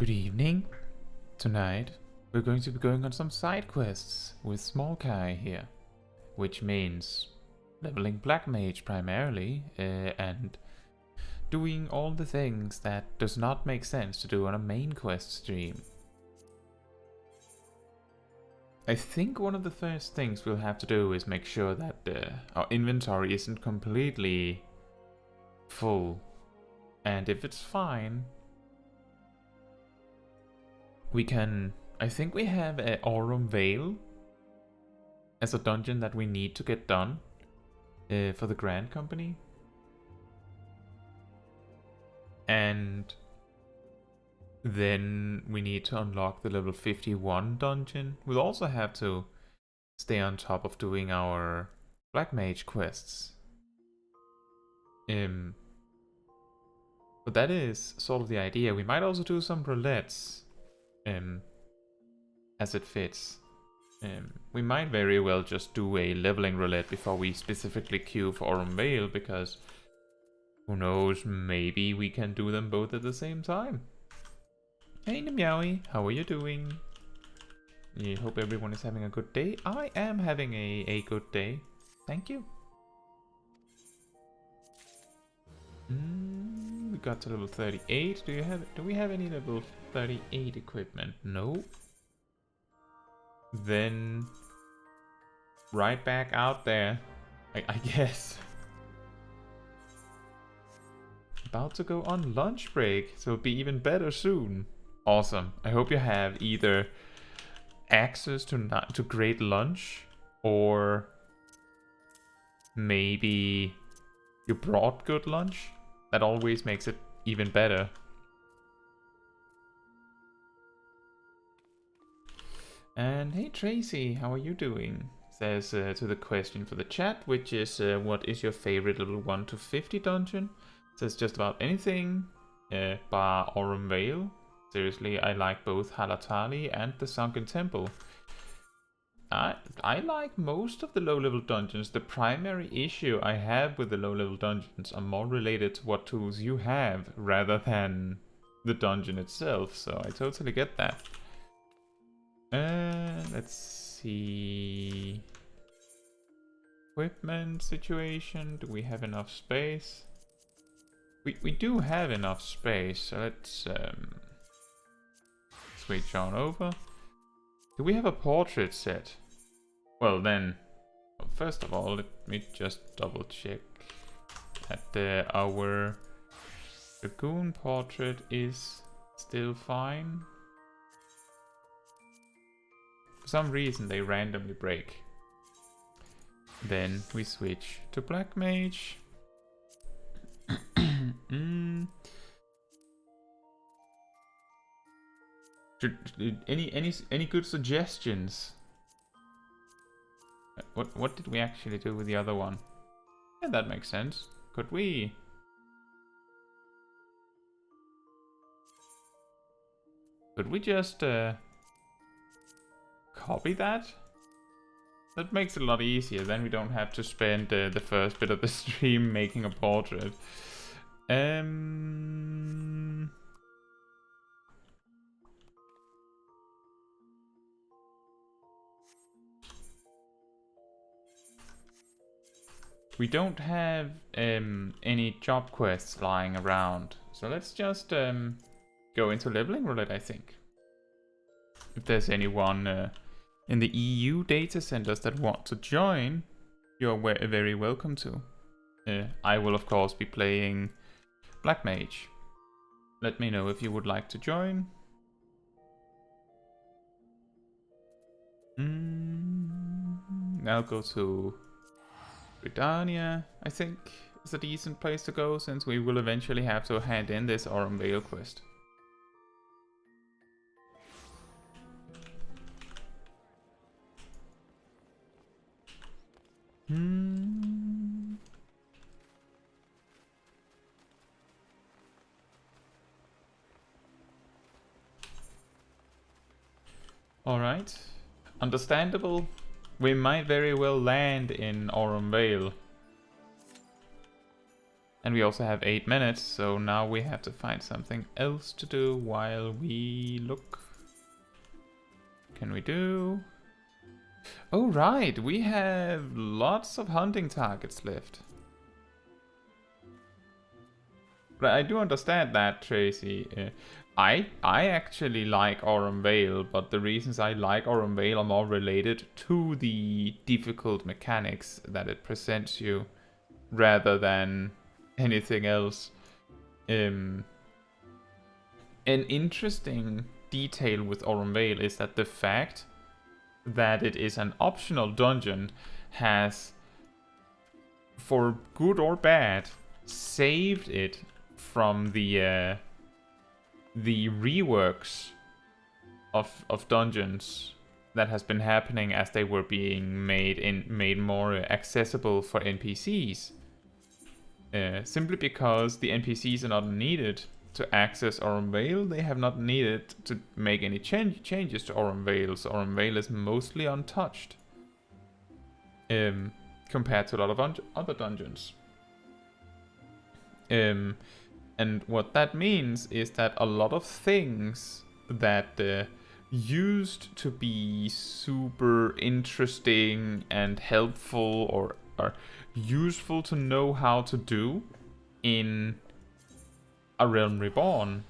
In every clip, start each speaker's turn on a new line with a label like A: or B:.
A: Good evening. Tonight, we're going to be going on some side quests with Smol Kai here, which means leveling Black Mage primarily, and doing all the things that does not make sense to do on a main quest stream. I think one of the first things we'll have to do is make sure that our inventory isn't completely full, and if it's fine, we can... I think we have a Aurum Vale as a dungeon that we need to get done for the Grand Company. And then we need to unlock the level 51 dungeon. We'll also have to stay on top of doing our Black Mage quests. But that is sort of the idea. We might also do some roulettes. As it fits. We might very well just do a leveling roulette before we specifically queue for Aurum Vale, because who knows, maybe we can do them both at the same time. Hey Meowie, how are you doing? I hope everyone is having a good day. I am having a good day. Thank you. We got to level 38. Do we have any level 38 equipment? No. Then right back out there, I guess. About to go on lunch break, so it'll be even better soon. Awesome. I hope you have either access to great lunch, or maybe you brought good lunch. That always makes it even better. And hey Tracy, how are you doing? Says to the question for the chat, which is what is your favorite level 1 to 50 dungeon? Says just about anything bar Aurum Vale. Seriously, I like both Halatali and the Sunken Temple. I like most of the low level dungeons. The primary issue I have with the low level dungeons are more related to what tools you have rather than the dungeon itself, so I totally get that. Let's see. Equipment situation. Do we have enough space? We do have enough space, so let's switch on over. Do we have a portrait set? Well then, first of all, let me just double check that our Dragoon portrait is still fine. For some reason they randomly break. Then we switch to Black Mage. Any good suggestions? What did we actually do with the other one? Yeah, that makes sense. Could we just copy that? That makes it a lot easier. Then we don't have to spend the first bit of the stream making a portrait. We don't have any job quests lying around, so let's just go into leveling roulette, I think. If there's anyone in the EU data centers that want to join, you're very welcome to. I will of course be playing Black Mage. Let me know if you would like to join. I'll go to Britannia, I think, is a decent place to go, since we will eventually have to hand in this Aurum Vale quest. Alright, understandable. We might very well land in Aurum Vale. And we also have 8 minutes, so now we have to find something else to do while we look. Can we do? Oh right, we have lots of hunting targets left. But I do understand that, Tracy. I actually like Aurum Vale, but the reasons I like Aurum Vale are more related to the difficult mechanics that it presents you, rather than anything else. An interesting detail with Aurum Vale is that the fact that it is an optional dungeon has, for good or bad, saved it from the reworks of dungeons that has been happening as they were being made more accessible for NPCs. Simply because the NPCs are not needed to access Aurum Vale, they have not needed to make any changes to Aurum Vale, so Aurum Vale is mostly untouched compared to a lot of other dungeons. And what that means is that a lot of things that used to be super interesting and helpful or are useful to know how to do in A Realm Reborn.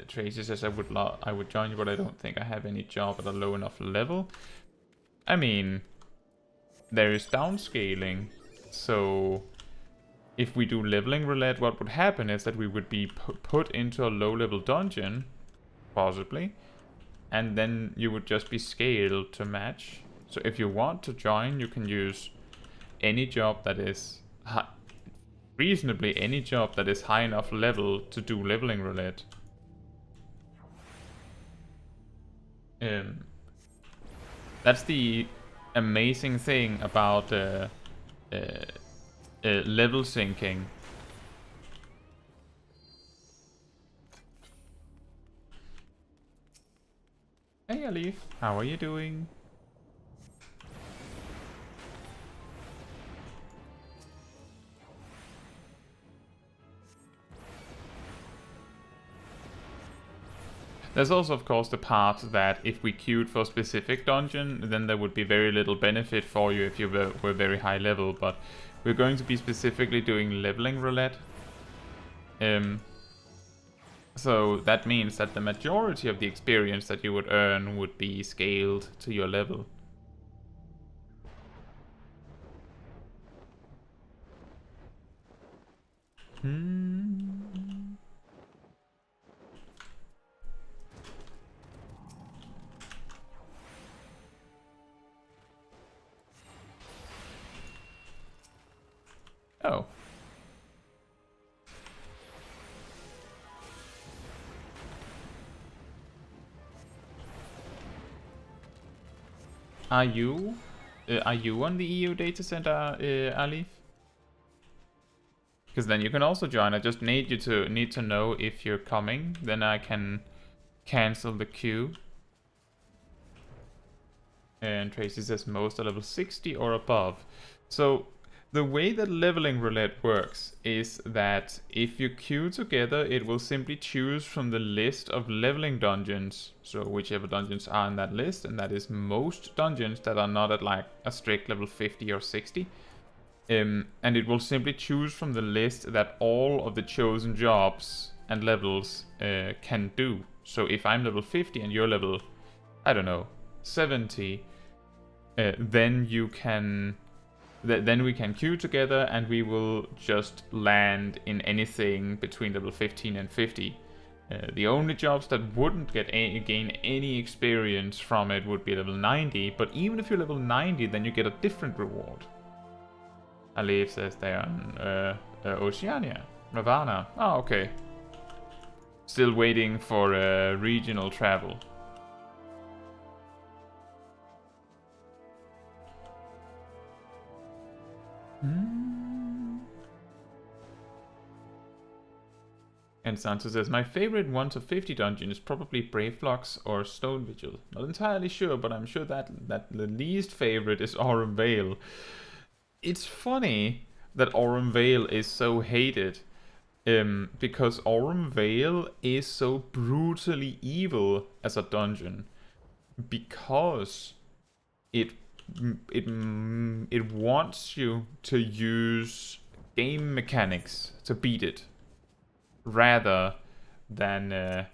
A: Tracy says I would join you, but I don't think I have any job at a low enough level. I mean, there is downscaling, so if we do leveling roulette, what would happen is that we would be put into a low-level dungeon, possibly, and then you would just be scaled to match. So if you want to join, you can use any job that is reasonably any job that is high enough level to do leveling roulette. That's the amazing thing about level syncing. Hey Alif, how are you doing? There's also, of course, the part that if we queued for a specific dungeon, then there would be very little benefit for you if you were very high level, but we're going to be specifically doing leveling roulette. So that means that the majority of the experience that you would earn would be scaled to your level. Oh. Are you on the EU data center, Alif? Because then you can also join. I just need to know if you're coming. Then I can cancel the queue. And Tracy says most are level 60 or above. So the way that leveling roulette works is that if you queue together, it will simply choose from the list of leveling dungeons. So whichever dungeons are in that list, and that is most dungeons that are not at like a strict level 50 or 60. And it will simply choose from the list that all of the chosen jobs and levels can do. So if I'm level 50 and you're level, I don't know, 70, then you can... Then we can queue together and we will just land in anything between level 15 and 50. The only jobs that wouldn't gain any experience from it would be level 90, but even if you're level 90, then you get a different reward. Alif says they're on Oceania. Ravana. Oh, okay. Still waiting for regional travel. And Santo says, my favorite 1 to 50 dungeon is probably Brave Flux or Stone Vigil. Not entirely sure, but I'm sure that the least favorite is Aurum Vale. it's funny that Aurum Vale is so hated. Because Aurum Vale is so brutally evil as a dungeon. Because it wants you to use game mechanics to beat it, rather than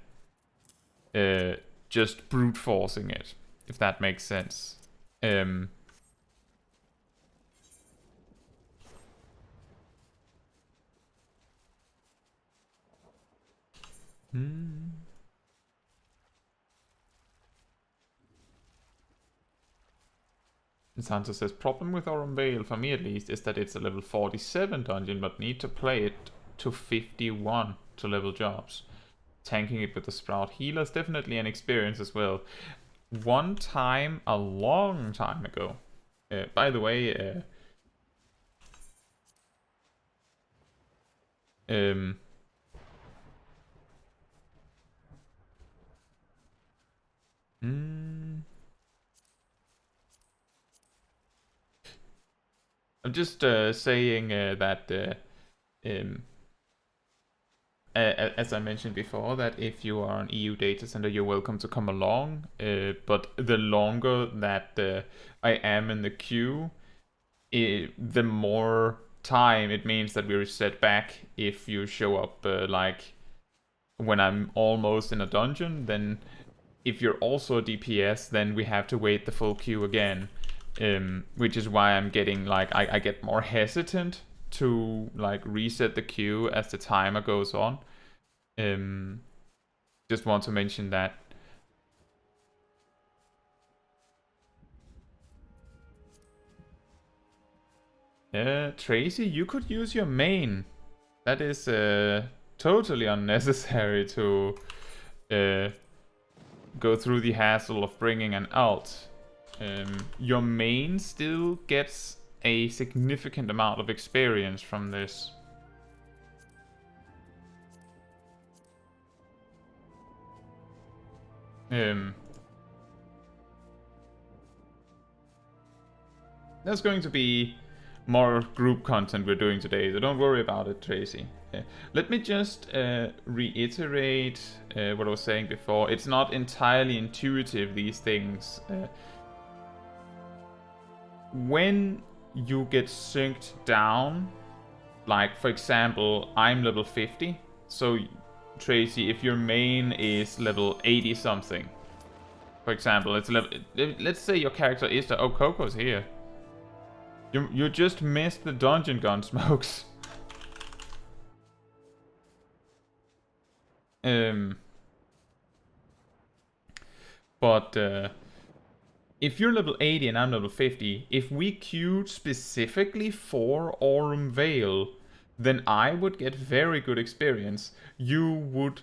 A: just brute forcing it, if that makes sense. Sansa says, problem with Aurum Vale, for me at least, is that it's a level 47 dungeon, but need to play it to 51 to level jobs. Tanking it with the Sprout Healer is definitely an experience as well. One time, a long time ago, by the way, I'm just saying that, as I mentioned before, that if you are an EU data center, you're welcome to come along. But the longer that I am in the queue, the more time it means that we reset back. If you show up like when I'm almost in a dungeon, then if you're also a DPS, then we have to wait the full queue again. Which is why I'm getting like I get more hesitant to like reset the queue as the timer goes on. Just want to mention that. Tracy, you could use your main. That is totally unnecessary to go through the hassle of bringing an alt. Your main still gets a significant amount of experience from this. There's going to be more group content we're doing today, so don't worry about it, Tracy. Let me just reiterate what I was saying before. It's not entirely intuitive, these things. When you get synced down, like for example, I'm level 50, so Tracy, if your main is level 80 something, for example, it's level, let's say your character is the, oh, Coco's here. You just missed the dungeon gun smokes. But if you're level 80 and I'm level 50, if we queued specifically for Aurum Vale, then I would get very good experience. You would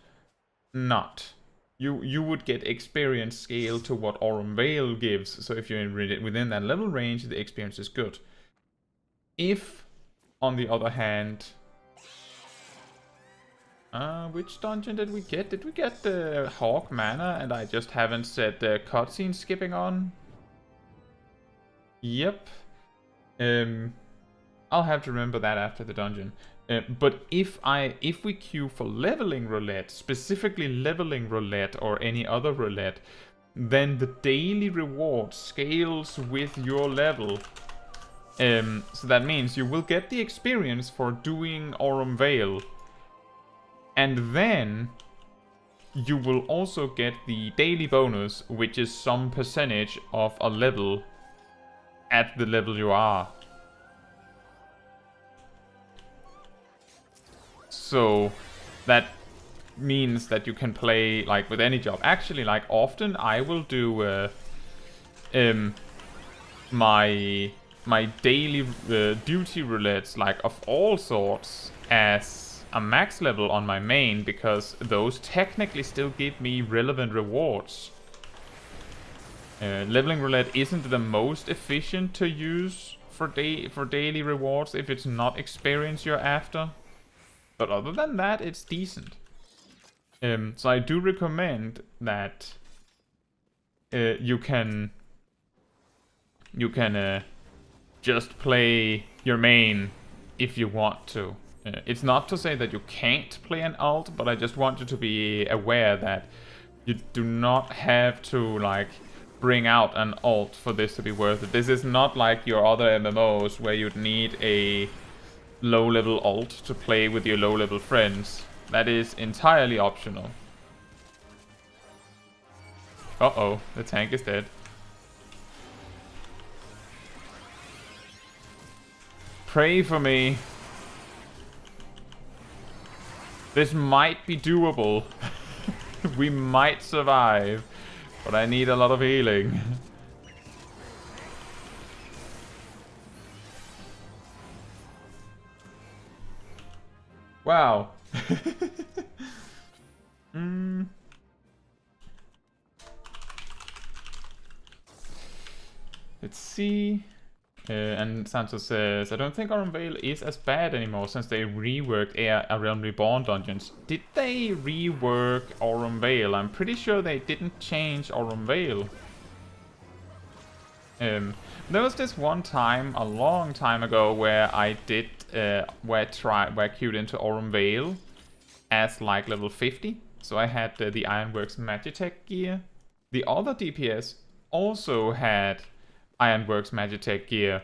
A: not. You would get experience scale to what Aurum Vale gives. So if you're within that level range, the experience is good. If, on the other hand... which dungeon did we get? Did we get the Hawk Manor and I just haven't set the cutscene skipping on? Yep. I'll have to remember that after the dungeon. But if we queue for leveling roulette, specifically leveling roulette or any other roulette, then the daily reward scales with your level. So that means you will get the experience for doing Aurum Vale. And then you will also get the daily bonus, which is some percentage of a level at the level you are. So that means that you can play like with any job. Actually, like often I will do my daily duty roulettes, like of all sorts, as a max level on my main, because those technically still give me relevant rewards. Leveling roulette isn't the most efficient to use for daily rewards if it's not experience you're after. But other than that, it's decent. So I do recommend that you can just play your main if you want to. It's not to say that you can't play an alt, but I just want you to be aware that you do not have to like bring out an alt for this to be worth it. This is not like your other MMOs where you'd need a low-level alt to play with your low-level friends. That is entirely optional. Uh-oh, the tank is dead. Pray for me. This might be doable. We might survive, but I need a lot of healing. Wow. Let's see. And Santos says, I don't think Aurum Vale is as bad anymore since they reworked A Realm Reborn dungeons. Did they rework Aurum Vale? I'm pretty sure they didn't change Aurum Vale. There was this one time, a long time ago, where I did, where I queued into Aurum Vale as like level 50. So I had the Ironworks Magitech gear. The other DPS also had Ironworks Magitech gear.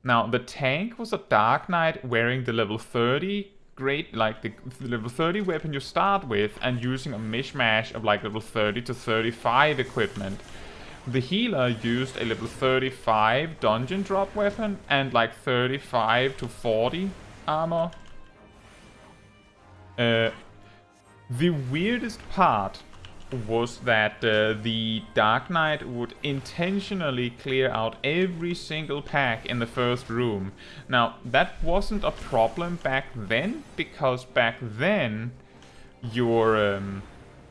A: Now the tank was a Dark Knight wearing the level 30 great, like the level 30 weapon you start with, and using a mishmash of like level 30 to 35 equipment. The healer used a level 35 dungeon drop weapon and like 35 to 40 armor. The weirdest part was that the Dark Knight would intentionally clear out every single pack in the first room. Now, that wasn't a problem back then, because back then your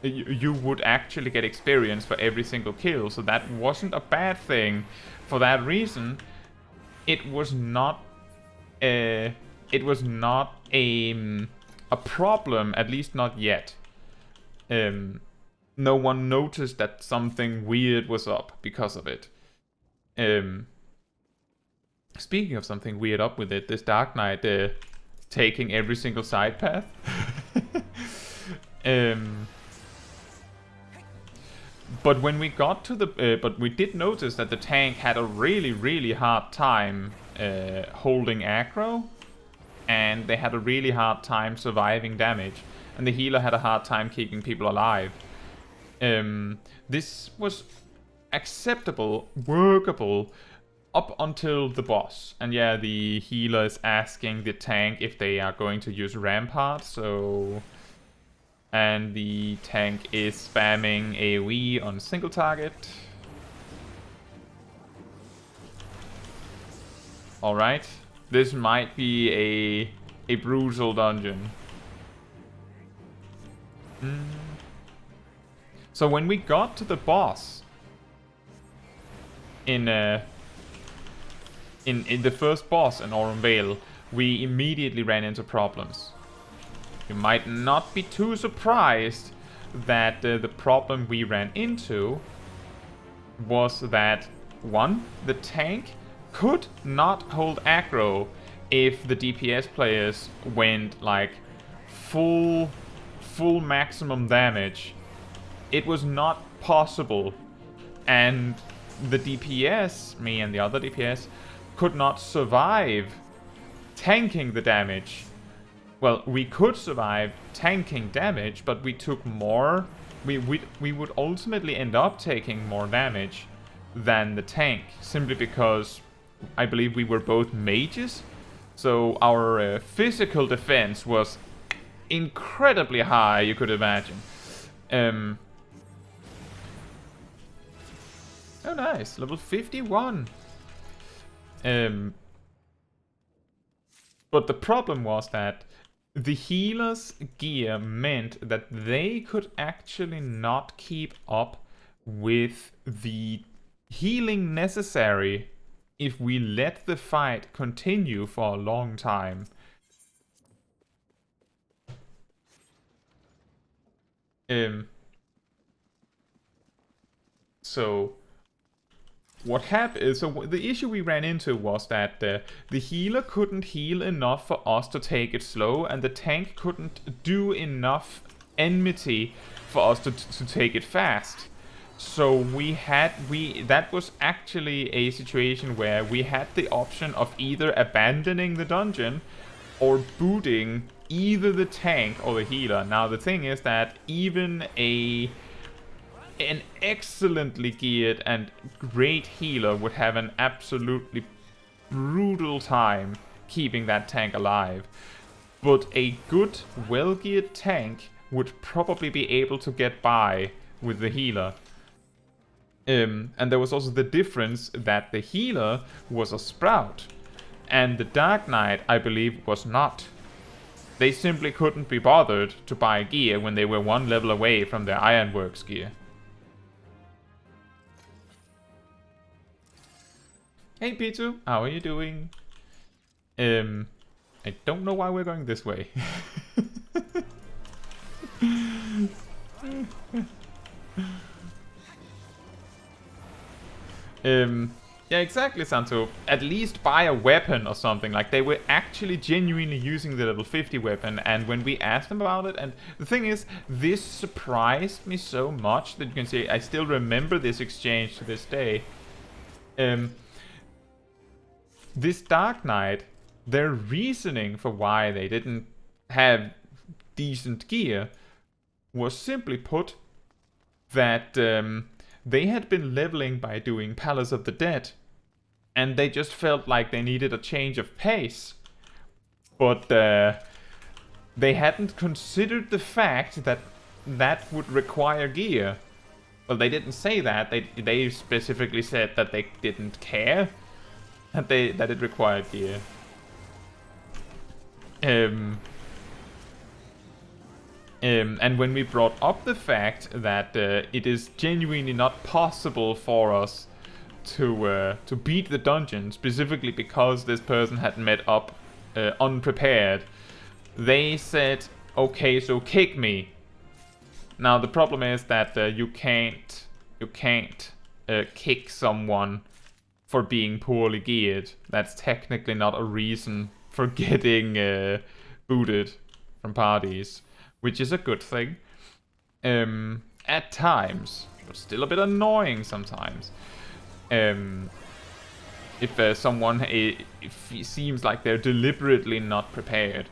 A: you would actually get experience for every single kill, so that wasn't a bad thing. For that reason, it was not a problem, at least not yet. No one noticed that something weird was up because of it. Speaking of something weird up with it, this Dark Knight taking every single side path. But when we got to the... but we did notice that the tank had a really hard time holding aggro. And they had a really hard time surviving damage. And the healer had a hard time keeping people alive. This was acceptable, workable, up until the boss. And yeah, the healer is asking the tank if they are going to use Rampart, so... And the tank is spamming AoE on single target. Alright, this might be a brutal dungeon. So when we got to the boss in the first boss in Aurum Vale, we immediately ran into problems. You might not be too surprised that the problem we ran into was that, one, the tank could not hold aggro if the DPS players went like full maximum damage. It was not possible, and the DPS, me and the other DPS, could not survive tanking the damage. Well, we could survive tanking damage, but we took more. We would ultimately end up taking more damage than the tank, simply because I believe we were both mages, so our physical defense was incredibly high, you could imagine. Oh nice, level 51. But the problem was that the healer's gear meant that they could actually not keep up with the healing necessary if we let the fight continue for a long time. So what happened, so the issue we ran into was that the healer couldn't heal enough for us to take it slow, and the tank couldn't do enough enmity for us to take it fast. So that was actually a situation where we had the option of either abandoning the dungeon or booting either the tank or the healer. Now the thing is that even an excellently geared and great healer would have an absolutely brutal time keeping that tank alive. But a good, well-geared tank would probably be able to get by with the healer. And there was also the difference that the healer was a sprout, and the Dark Knight, I believe, was not. They simply couldn't be bothered to buy gear when they were one level away from their Ironworks gear. Hey Pitu, how are you doing? I don't know why we're going this way. Yeah, exactly, Santo. At least buy a weapon or something. Like, they were actually genuinely using the level 50 weapon, and when we asked them about it, and the thing is, this surprised me so much that you can see I still remember this exchange to this day. This Dark Knight, their reasoning for why they didn't have decent gear was simply put that they had been leveling by doing Palace of the Dead, and they just felt like they needed a change of pace. But they hadn't considered the fact that that would require gear. Well, they didn't say that. They specifically said that they didn't care that it required gear. And when we brought up the fact that it is genuinely not possible for us to beat the dungeon, specifically because this person had met up unprepared, they said, "Okay, so kick me." Now the problem is that you can't kick someone for being poorly geared. That's technically not a reason for getting booted from parties, which is a good thing at times, but still a bit annoying sometimes. If someone if it seems like they're deliberately not prepared.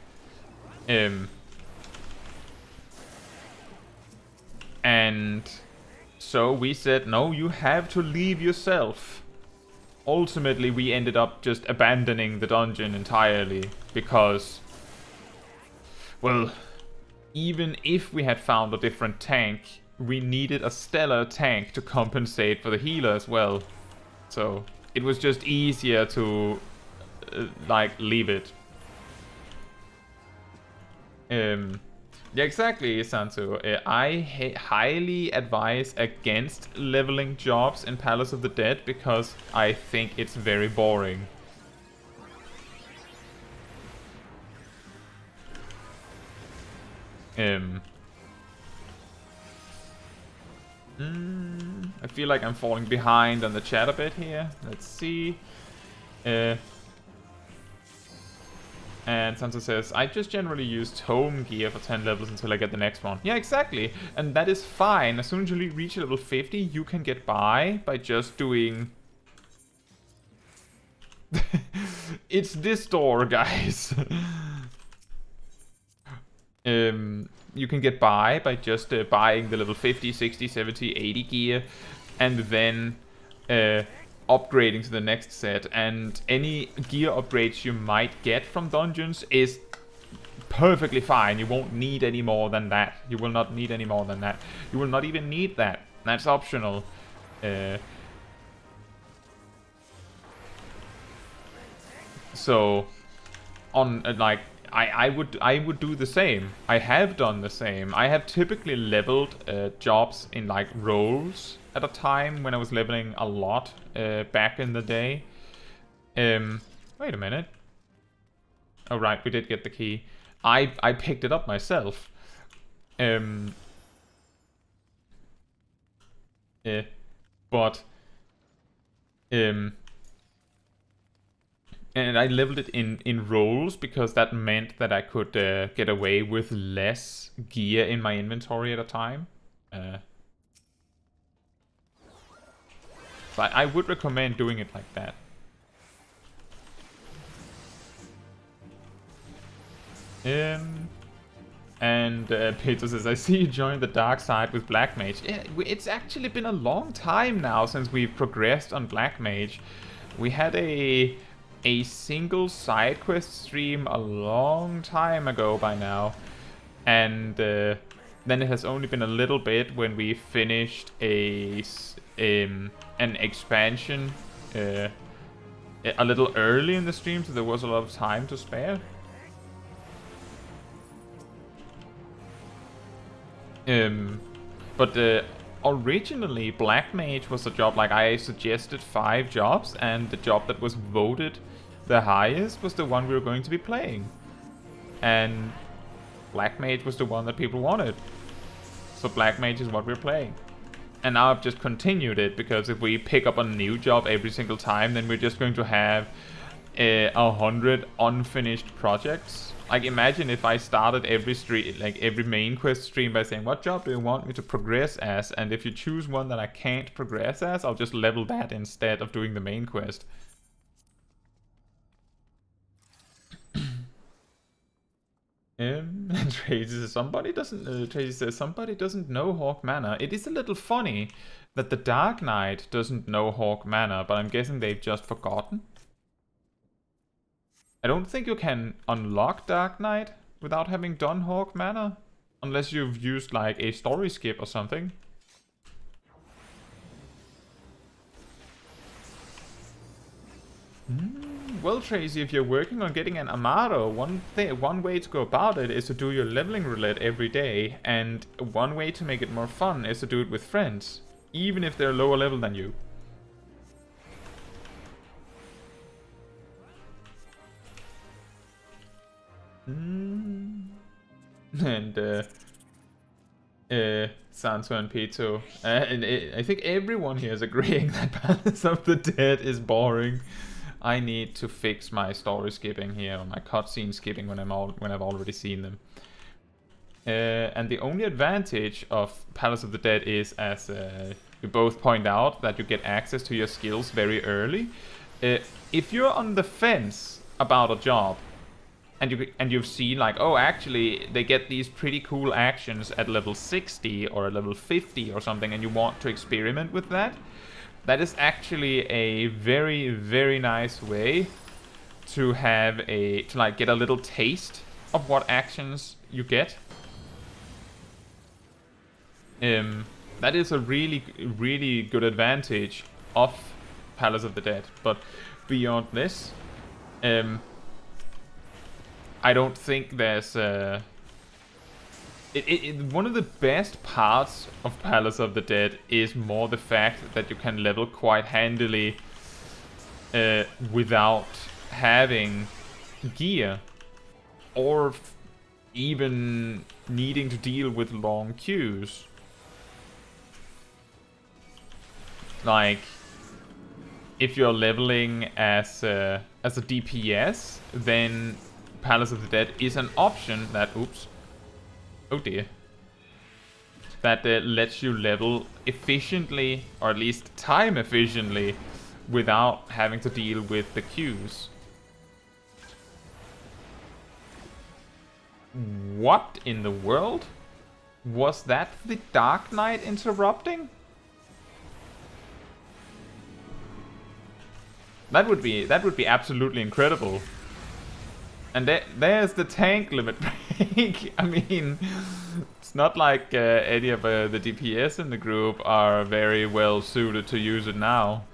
A: And so we said, no, you have to leave yourself. Ultimately, we ended up just abandoning the dungeon entirely because, well, even if we had found a different tank, we needed a stellar tank to compensate for the healer as well. So it was just easier to like leave it. Yeah, exactly, Sansu. I highly advise against leveling jobs in Palace of the Dead because I think it's very boring. I feel like I'm falling behind on the chat a bit here. Let's see. And Sansa says, I just generally use tome gear for 10 levels until I get the next one. Yeah, exactly. And that is fine. As soon as you reach level 50, you can get by just doing... It's this door, guys. You can get by just buying the level 50, 60, 70, 80 gear. And then... upgrading to the next set, and any gear upgrades you might get from dungeons is perfectly fine. You won't need any more than that. You will not need any more than that. You will not even need that. That's optional. So on like I would do the same. I have done the same. I have typically leveled jobs in like roles at a time when I was leveling a lot back in the day. Wait a minute. Oh right, we did get the key. I picked it up myself. But And I leveled it in rolls because that meant that I could get away with less gear in my inventory at a time. So I would recommend doing it like that. And Peter says, I see you joined the dark side with Black Mage. Yeah, it's actually been a long time now since we've progressed on Black Mage. We had a single side quest stream a long time ago by now. And then it has only been a little bit when we finished an expansion a little early in the stream, so there was a lot of time to spare. But originally Black Mage was a job, like I suggested 5 jobs, and the job that was voted the highest was the one we were going to be playing. And Black Mage was the one that people wanted. So Black Mage is what we're playing. And now I've just continued it, because if we pick up a new job every single time, then we're just going to have 100 unfinished projects. Like, imagine if I started every stream, like every main quest stream, by saying, what job do you want me to progress as? And if you choose one that I can't progress as, I'll just level that instead of doing the main quest. Tracy says somebody doesn't know Hawk Manor. It is a little funny that the Dark Knight doesn't know Hawk Manor, but I'm guessing they've just forgotten. I don't think you can unlock Dark Knight without having done Hawk Manor, unless you've used like a story skip or something. Well, Tracy, if you're working on getting an Amaro, one way to go about it is to do your leveling roulette every day, and one way to make it more fun is to do it with friends, even if they're lower level than you. And Santo and Pito, and I think everyone here is agreeing that Palace of the Dead is boring. I need to fix my story skipping here, or my cutscene skipping when I've already seen them. And the only advantage of Palace of the Dead is, as you both point out, that you get access to your skills very early. If you're on the fence about a job, and you've seen like, oh, actually they get these pretty cool actions at level 60 or at level 50 or something, and you want to experiment with that, that is actually a very, very nice way to have to get a little taste of what actions you get. That is a really, really good advantage of Palace of the Dead. But beyond this, I don't think there's one of the best parts of Palace of the Dead is more the fact that you can level quite handily without having gear, or even needing to deal with long queues. Like, if you're leveling as a DPS, then Palace of the Dead is an option that, oops, oh dear, that lets you level efficiently, or at least time efficiently, without having to deal with the queues. What in the world? Was that the Dark Knight interrupting? That would be absolutely incredible. And there's the tank limit break. I mean, it's not like any of the DPS in the group are very well suited to use it now.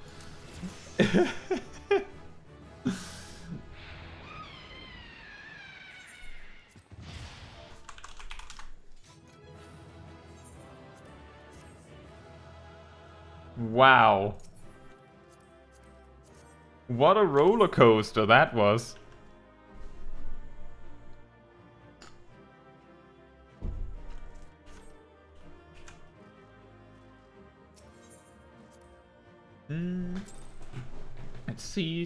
A: Wow. What a roller coaster that was.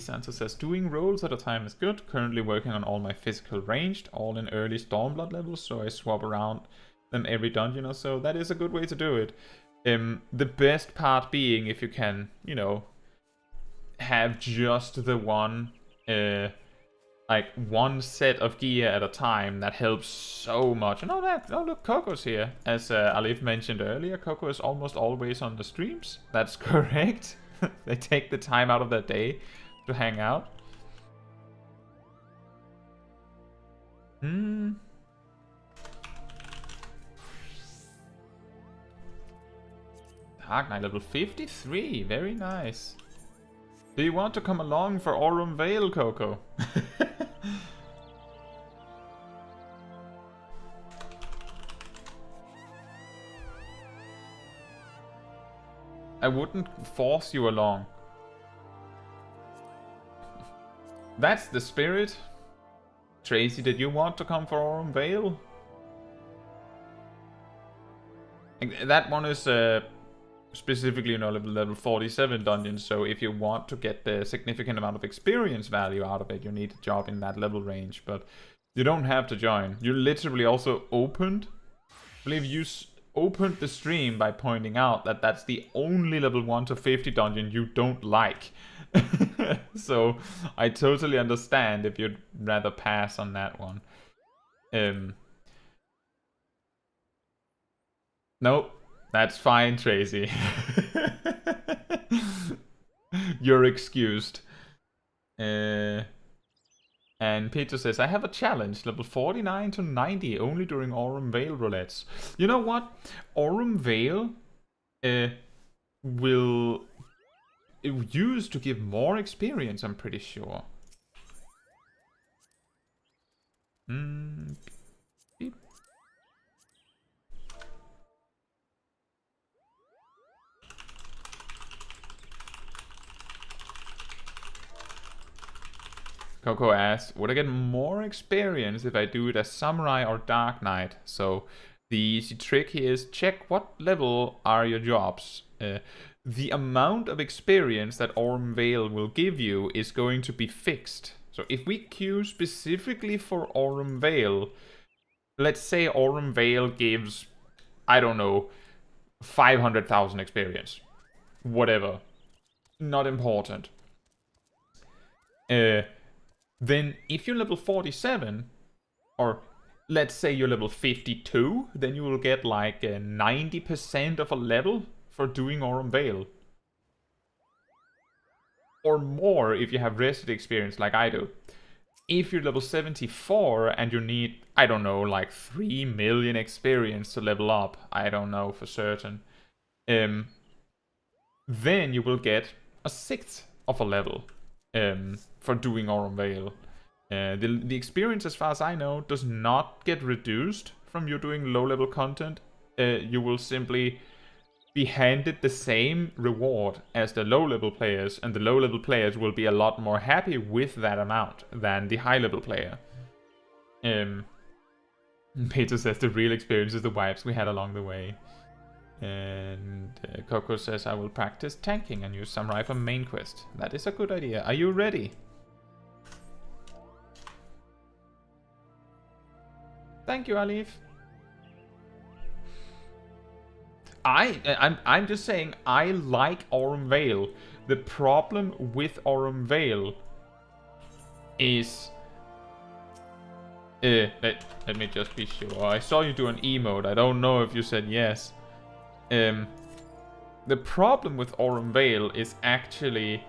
A: Sansa says, doing rolls at a time is good. Currently working on all my physical ranged, all in early Stormblood levels, so I swap around them every dungeon or so. That is a good way to do it. The best part being if you can, you know, have just the one, like one set of gear at a time. That helps so much. And oh look, Coco's here. As Alif mentioned earlier, Coco is almost always on the streams. That's correct. They take the time out of their day to hang out. Dark Knight level 53, very nice. Do you want to come along for Aurum Vale, Coco? I wouldn't force you along. That's the spirit. Tracy, did you want to come for Aurum Vale? That one is specifically, you know, level 47 dungeon, so if you want to get the significant amount of experience value out of it, you need a job in that level range, but you don't have to join. You literally also opened, I believe you opened the stream by pointing out that that's the only level 1 to 50 dungeon you don't like. So I totally understand if you'd rather pass on that one. Nope, that's fine, Tracy. You're excused. And Peter says, I have a challenge, level 49 to 90, only during Aurum Vale roulettes. You know what? Aurum Vale will use to give more experience, I'm pretty sure. Beep. Coco asks, would I get more experience if I do it as Samurai or Dark Knight? So the easy trick here is check what level are your jobs. The amount of experience that Aurum Vale will give you is going to be fixed. So if we queue specifically for Aurum Vale, let's say Aurum Vale gives, I don't know, 500,000 experience. Whatever. Not important. Then if you're level 47, or let's say you're level 52, then you will get like 90% of a level for doing Aurum Vale. Or more if you have rested experience like I do. If you're level 74 and you need, I don't know, like 3 million experience to level up, I don't know for certain, then you will get a sixth of a level for doing Aurum Vale. The experience, as far as I know, does not get reduced from you doing low-level content. You will simply be handed the same reward as the low-level players, and the low-level players will be a lot more happy with that amount than the high-level player. Peter says the real experience is the vibes we had along the way. And Coco says, I will practice tanking and use Samurai for main quest. That is a good idea. Are you ready? Thank you, Alif. I'm just saying, I like Aurum Vale. The problem with Aurum Vale is... let me just be sure. I saw you do an emote. I don't know if you said yes. The problem with Aurum Vale is actually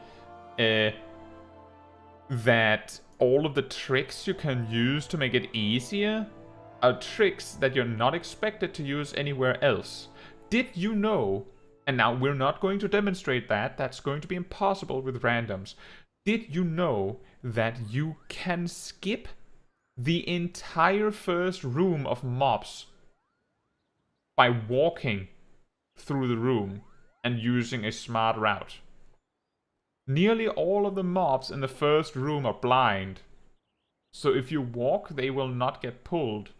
A: that all of the tricks you can use to make it easier are tricks that you're not expected to use anywhere else. Did you know, and now we're not going to demonstrate that, that's going to be impossible with randoms. Did you know that you can skip the entire first room of mobs by walking through the room and using a smart route? Nearly all of the mobs in the first room are blind, so if you walk, they will not get pulled.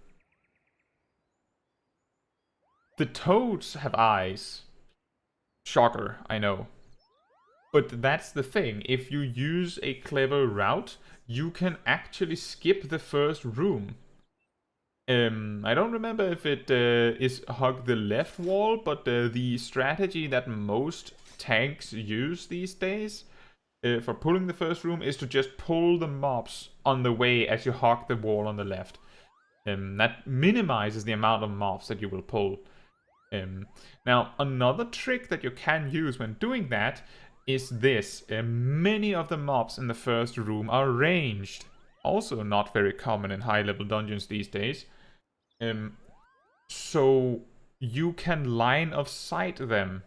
A: The toads have eyes. Shocker, I know. But that's the thing. If you use a clever route, you can actually skip the first room. I don't remember if it is hug the left wall, but the strategy that most tanks use these days for pulling the first room is to just pull the mobs on the way as you hug the wall on the left. That minimizes the amount of mobs that you will pull. Now, another trick that you can use when doing that is this. Many of the mobs in the first room are ranged. Also not very common in high-level dungeons these days. So you can line of sight them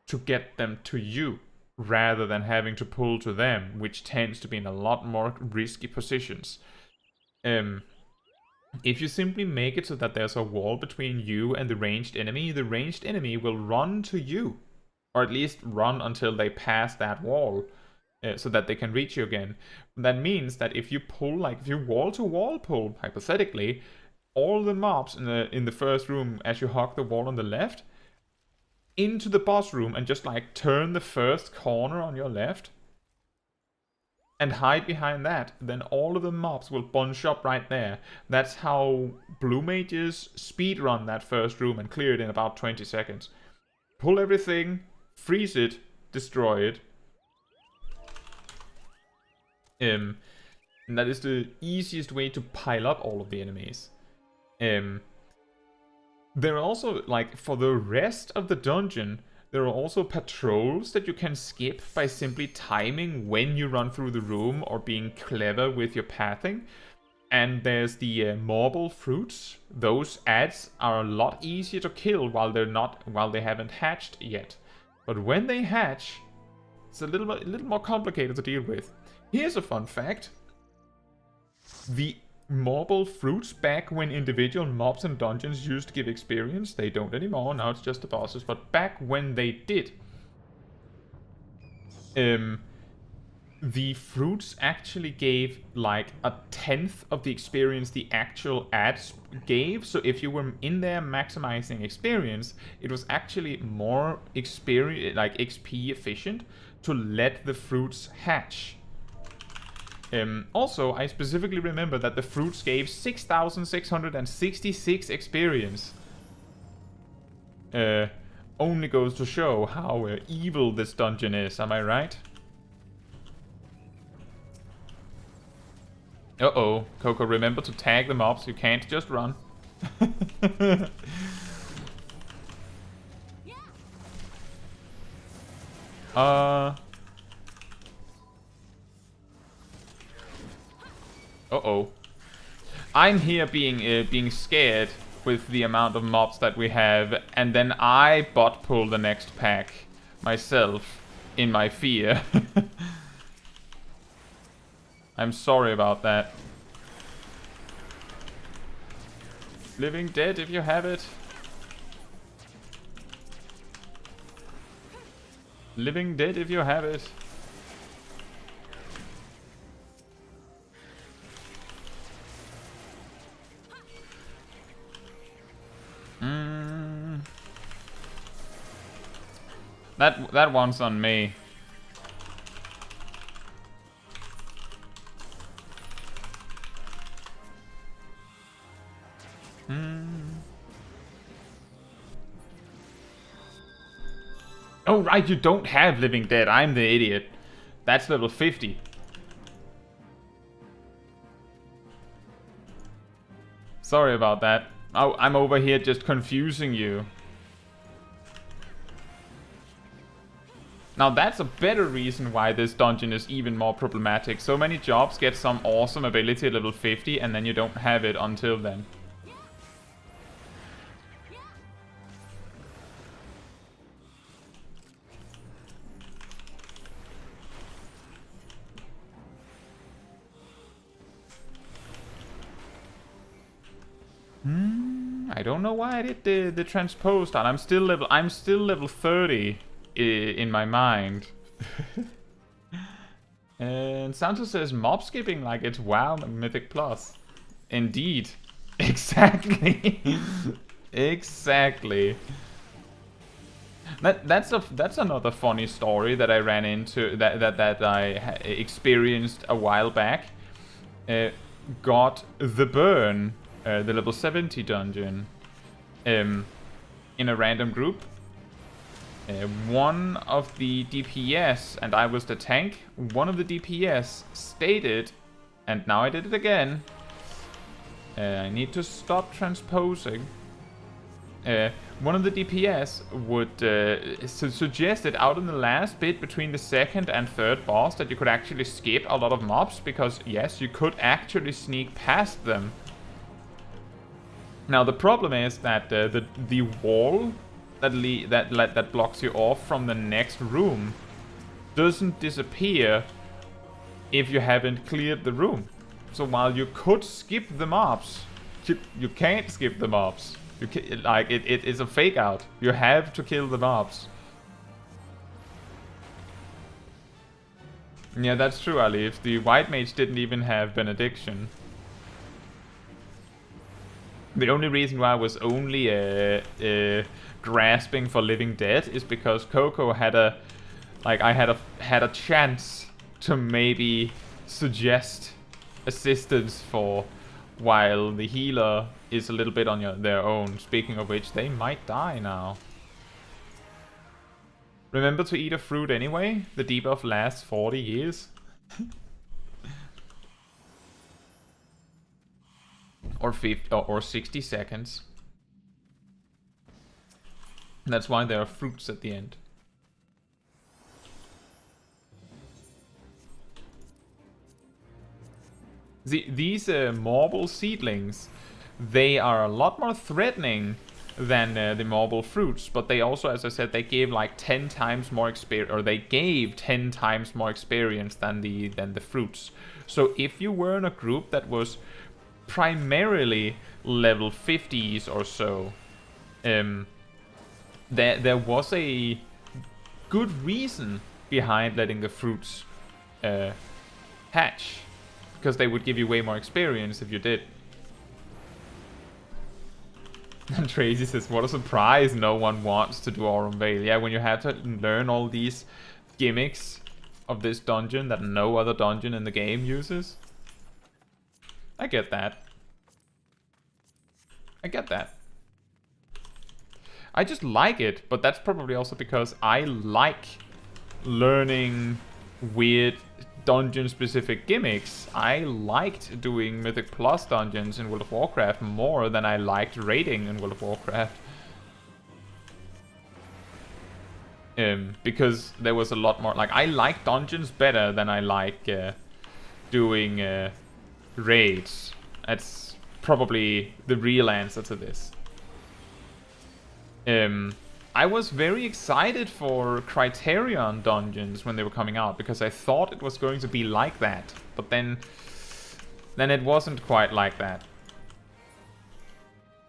A: to get them to you, rather than having to pull to them, which tends to be in a lot more risky positions. If you simply make it so that there's a wall between you and the ranged enemy will run to you. Or at least run until they pass that wall, so that they can reach you again. That means that if you pull, like if you wall-to-wall pull, hypothetically, all the mobs in the first room as you hug the wall on the left, into the boss room and just like turn the first corner on your left, and hide behind that, then all of the mobs will bunch up right there. That's how blue mages speedrun that first room and clear it in about 20 seconds. Pull everything, freeze it, destroy it. And that is the easiest way to pile up all of the enemies. There are also, like, for the rest of the dungeon, there are also patrols that you can skip by simply timing when you run through the room or being clever with your pathing. And there's the marble fruits. Those ads are a lot easier to kill while they haven't hatched yet. But when they hatch, it's a little more complicated to deal with. Here's a fun fact. The marble fruits, back when individual mobs and dungeons used to give experience, they don't anymore, now it's just the bosses, but back when they did, the fruits actually gave like 1/10 of the experience the actual ads gave. So if you were in there maximizing experience, it was actually more experience, like XP efficient, to let the fruits hatch. Also, I specifically remember that the fruits gave 6,666 experience. Only goes to show how evil this dungeon is, am I right? Uh-oh, Coco, remember to tag the mobs, you can't just run. Uh-oh. I'm here being scared with the amount of mobs that we have, and then I bot pull the next pack myself in my fear. I'm sorry about that. Living Dead if you have it. Living Dead if you have it. That one's on me. Oh right, you don't have Living Dead. I'm the idiot. That's level 50. Sorry about that. Oh, I'm over here just confusing you. Now that's a better reason why this dungeon is even more problematic. So many jobs get some awesome ability at level 50 and then you don't have it until then. I don't know why I did the transpose that. I'm still level 30 in my mind. And Santos says mob skipping like it's WoW Mythic Plus. Indeed. Exactly. Exactly. That's another funny story that I ran into, that I experienced a while back. Got the burn, the level 70 dungeon, in a random group. One of the DPS, and I was the tank, one of the DPS stated, and now I did it again, I need to stop transposing. One of the DPS would suggested out in the last bit between the second and third boss that you could actually skip a lot of mobs, because yes, you could actually sneak past them. Now the problem is that the wall that blocks you off from the next room doesn't disappear if you haven't cleared the room. So while you could skip the mobs, you can't skip the mobs. It is a fake out. You have to kill the mobs. Yeah, that's true, Alif. The White Mage didn't even have Benediction. The only reason why I was only grasping for Living Dead is because Coco had a had a chance to maybe suggest assistance for, while the healer is a little bit on their own. Speaking of which, they might die now. Remember to eat a fruit anyway. The debuff lasts 40 years. Or 50 or 60 seconds. That's why there are fruits at the end. These marble seedlings, they are a lot more threatening than the marble fruits, but they also, as I said, they gave like 10 times more experience, or they gave 10 times more experience than the fruits. So if you were in a group that was primarily level 50s or so, there was a good reason behind letting the fruits hatch, because they would give you way more experience if you did. And Tracy says, what a surprise, no one wants to do Aurum Vale. Yeah, when you have to learn all these gimmicks of this dungeon that no other dungeon in the game uses. I get that. I get that. I just like it, but that's probably also because I like learning weird dungeon-specific gimmicks. I liked doing Mythic Plus dungeons in World of Warcraft more than I liked raiding in World of Warcraft. Because there was a lot more... Like, I like dungeons better than I like doing raids. That's probably the real answer to this. I was very excited for Criterion dungeons when they were coming out, because I thought it was going to be like that. But then it wasn't quite like that.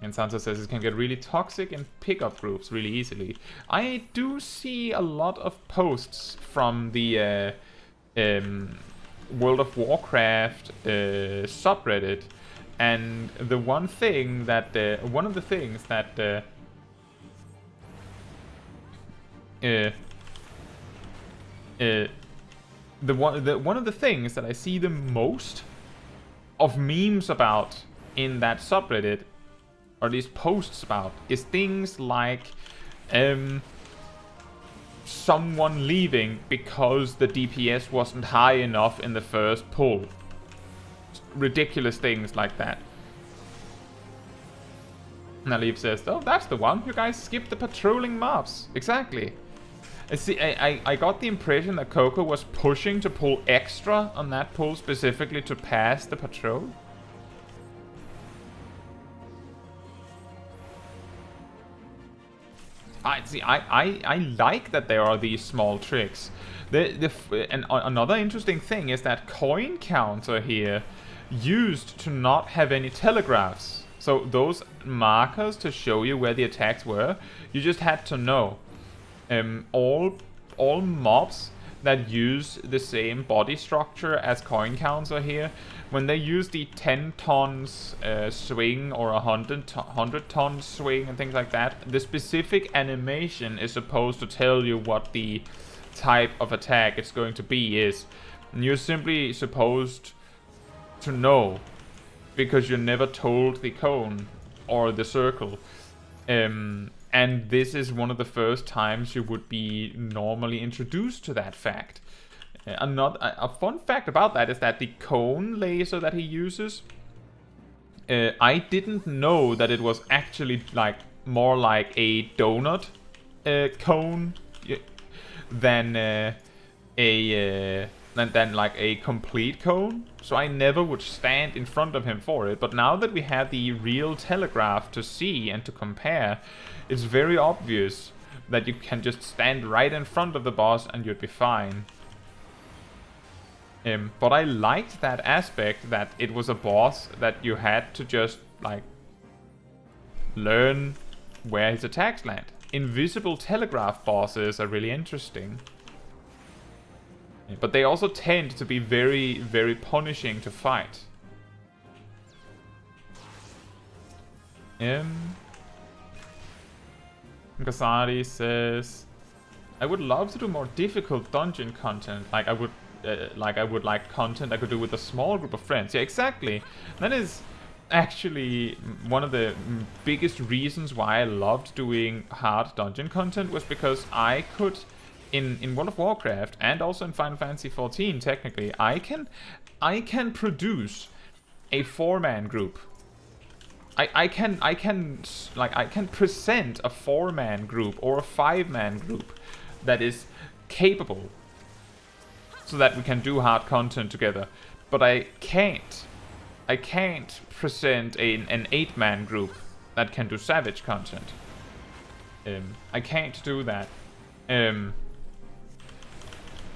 A: And Sansa says it can get really toxic in pickup groups really easily. I do see a lot of posts from the World of Warcraft subreddit, and the one thing that one of the things that one of the things that I see the most of memes about in that subreddit, or at least posts about, is things like someone leaving because the DPS wasn't high enough in the first pull. Ridiculous things like that. Naleep says, oh, that's the one. You guys skipped the patrolling mobs. Exactly. I got the impression that Coco was pushing to pull extra on that pull specifically to pass the patrol. I like that there are these small tricks. And another interesting thing is that coin counter here used to not have any telegraphs. So those markers to show you where the attacks were, you just had to know. All mobs that use the same body structure as coin counter here. When they use the 10 tons swing or 100 tons swing and things like that, the specific animation is supposed to tell you what the type of attack it's going to be is. And you're simply supposed to know, because you're never told the cone or the circle. And this is one of the first times you would be normally introduced to that fact. A fun fact about that is that the cone laser that he uses, I didn't know that it was actually like more like a donut cone than like a complete cone. So I never would stand in front of him for it. But now that we have the real telegraph to see and to compare, it's very obvious that you can just stand right in front of the boss and you'd be fine. But I liked that aspect, that it was a boss that you had to just like learn where his attacks land. Invisible telegraph bosses are really interesting. But they also tend to be very, very punishing to fight. Gasari says, I would love to do more difficult dungeon content. Like I would like content I could do with a small group of friends. Yeah, exactly. That is actually one of the biggest reasons why I loved doing hard dungeon content, was because I could, in World of Warcraft and also in Final Fantasy XIV, technically, I can produce a 4-man group. I can present a 4-man group or a 5-man group that is capable, so that we can do hard content together. But I can't present an 8-man group that can do savage content. I can't do that.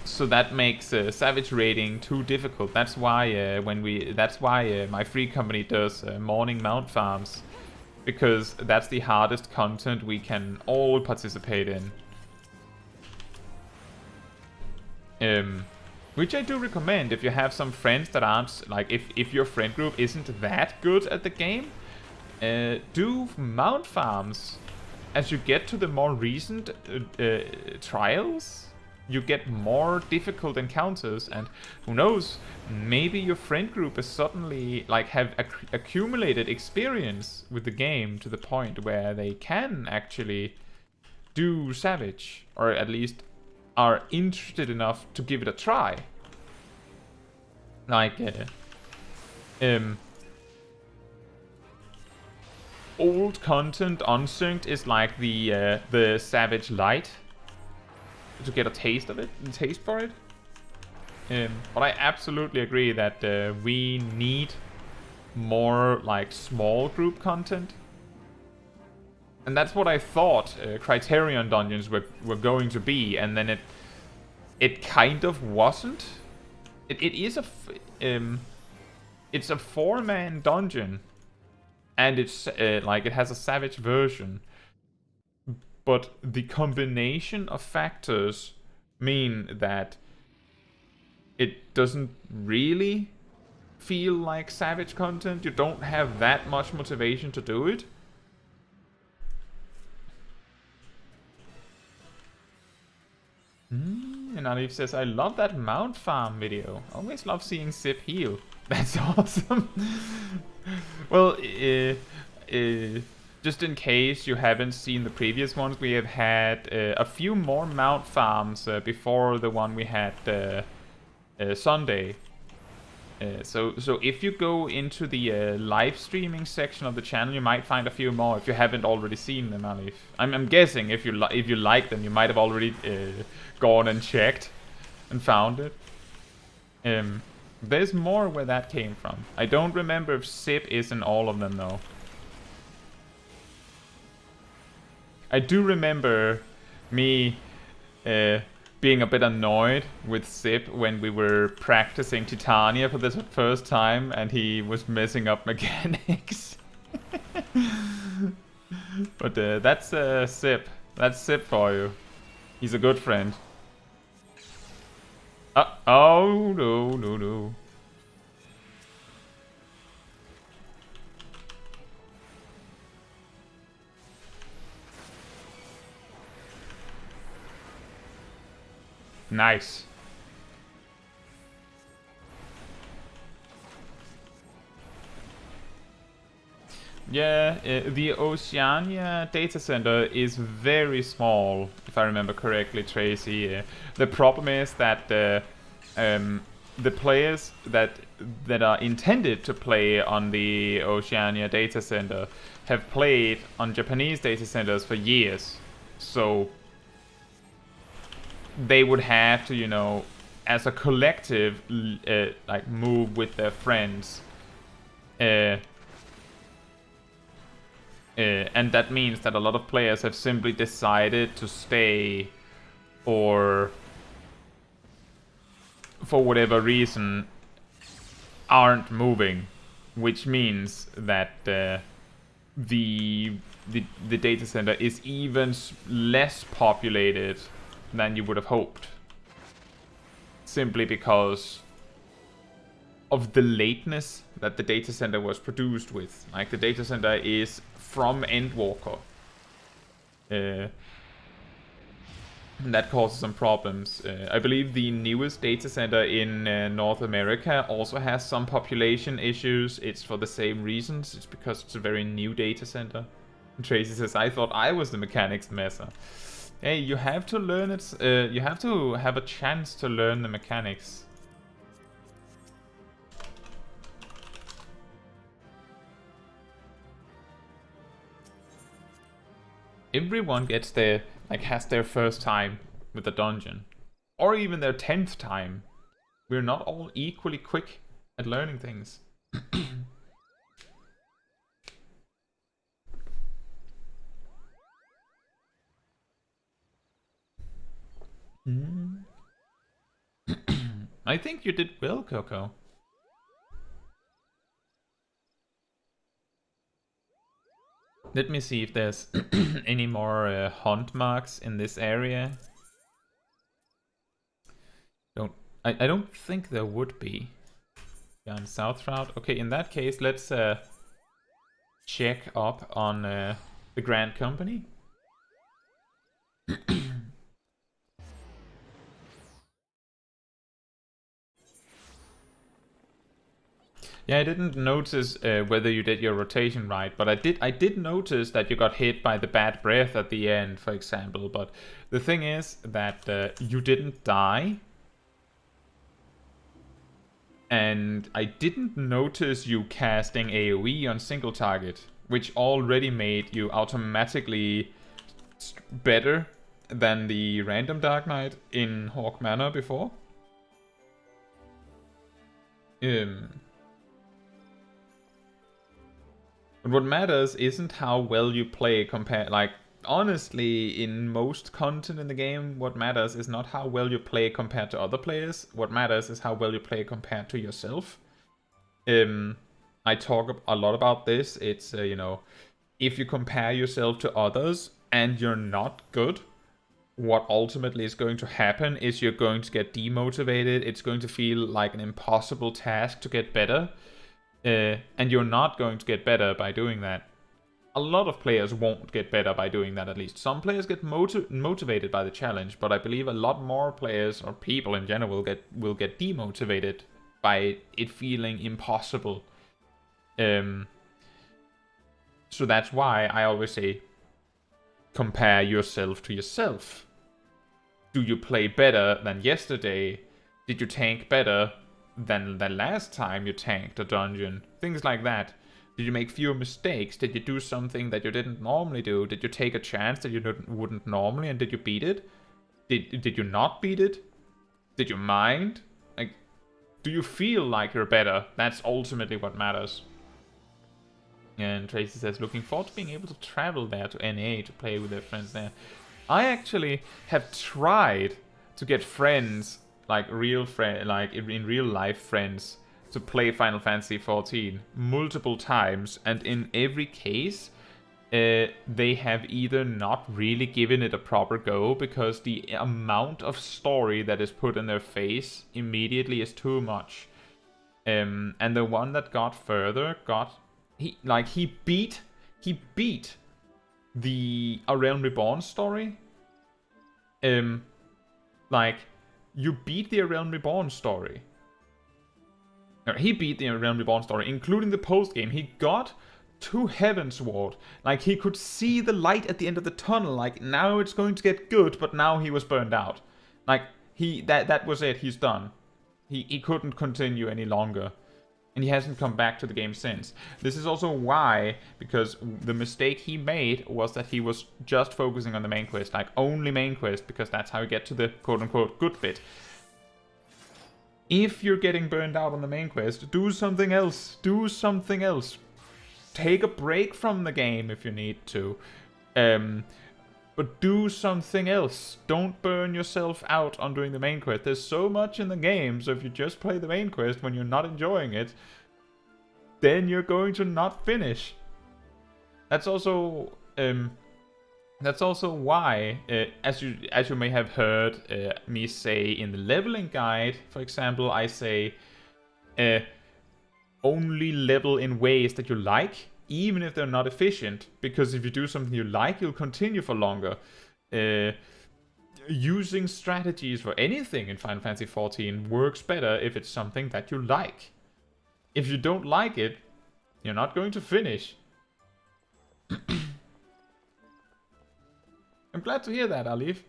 A: So that makes savage raiding too difficult. That's why my free company does morning mount farms, because that's the hardest content we can all participate in. Which I do recommend if you have some friends that aren't, like, if your friend group isn't that good at the game, do mount farms. As you get to the more recent trials, you get more difficult encounters, and who knows, maybe your friend group is suddenly, like, have accumulated experience with the game to the point where they can actually do savage, or at least are interested enough to give it a try. Like, old content unsynced is like the Savage Light, to get a taste of it, taste for it. But I absolutely agree that we need more like small group content. And that's what I thought Criterion dungeons were going to be, and then it kind of wasn't. It's a 4-man dungeon, and it's like it has a savage version. But the combination of factors mean that it doesn't really feel like savage content. You don't have that much motivation to do it. And Alif says, I love that mount farm video. Always love seeing Sip heal. That's awesome. Well, just in case you haven't seen the previous ones, we have had a few more mount farms before the one we had Sunday. So if you go into the live streaming section of the channel, you might find a few more if you haven't already seen them, Alif. I'm guessing if you like them, you might have already gone and checked and found it. There's more where that came from. I don't remember if Sip is in all of them though. I do remember me being a bit annoyed with Sip when we were practicing Titania for the first time and he was messing up mechanics. But that's Sip. That's Sip for you. He's a good friend. Oh, no, no, no. Nice. Yeah, the Oceania data center is very small, if I remember correctly, Tracy. The problem is that the players that are intended to play on the Oceania data center have played on Japanese data centers for years. So they would have to, you know, as a collective, like move with their friends. And that means that a lot of players have simply decided to stay, or for whatever reason aren't moving, which means that the data center is even less populated than you would have hoped, simply because of the lateness that the data center was produced with. Like, the data center is from Endwalker. That causes some problems. I believe the newest data center in North America also has some population issues. It's for the same reasons. It's because it's a very new data center. And Tracy says, I thought I was the mechanics messer. Hey, you have to learn it. You have to have a chance to learn the mechanics. Everyone gets their, like, has their first time with the dungeon, or even their 10th time. We're not all equally quick at learning things. I think you did well, Coco. Let me see if there's any more hunt marks in this area. I don't think there would be. On South Route. Okay, in that case, let's check up on the Grand Company. Yeah, I didn't notice whether you did your rotation right, but I did notice that you got hit by the bad breath at the end, for example. But the thing is that you didn't die. And I didn't notice you casting AoE on single target, which already made you automatically better than the random Dark Knight in Hawk Manor before. But what matters isn't how well you play compared, like, honestly, in most content in the game, what matters is not how well you play compared to other players. What matters is how well you play compared to yourself. I talk a lot about this. It's, you know, if you compare yourself to others and you're not good, what ultimately is going to happen is you're going to get demotivated. It's going to feel like an impossible task to get better. And you're not going to get better by doing that. A lot of players won't get better by doing that, at least. Some players get motivated by the challenge, but I believe a lot more players, or people in general, will get demotivated by it feeling impossible. So that's why I always say, compare yourself to yourself. Do you play better than yesterday? Did you tank better than the last time you tanked a dungeon? Things like that. Did you make fewer mistakes? Did you do something that you didn't normally do? Did you take a chance that you wouldn't normally, and did you beat it? Did you not beat it? Did you mind? Like, do you feel like you're better? That's ultimately what matters. And Tracy says, looking forward to being able to travel there to NA to play with their friends there. I actually have tried to get friends, like real friends, like in real life friends, to play Final Fantasy XIV multiple times, and in every case they have either not really given it a proper go, because the amount of story that is put in their face immediately is too much. And the one that got further he beat the A Realm Reborn story. Like, you beat the A Realm Reborn story. No, he beat the A Realm Reborn story, including the post game. He got to Heavensward. Like, he could see the light at the end of the tunnel. Like, now it's going to get good, but now he was burned out. Like, that was it. He's done. He couldn't continue any longer. And he hasn't come back to the game since. This is also why, because the mistake he made was that he was just focusing on the main quest, like only main quest, because that's how you get to the quote-unquote good bit. If you're getting burned out on the main quest, do something else. Do something else. Take a break from the game if you need to. But do something else. Don't burn yourself out on doing the main quest. There's so much in the game, so if you just play the main quest when you're not enjoying it, then you're going to not finish. That's also why, as you may have heard me say in the leveling guide, for example, I say only level in ways that you like, even if they're not efficient, because if you do something you like, you'll continue for longer. Using strategies for anything in Final Fantasy XIV works better if it's something that you like. If you don't like it, you're not going to finish. I'm glad to hear that, Alif.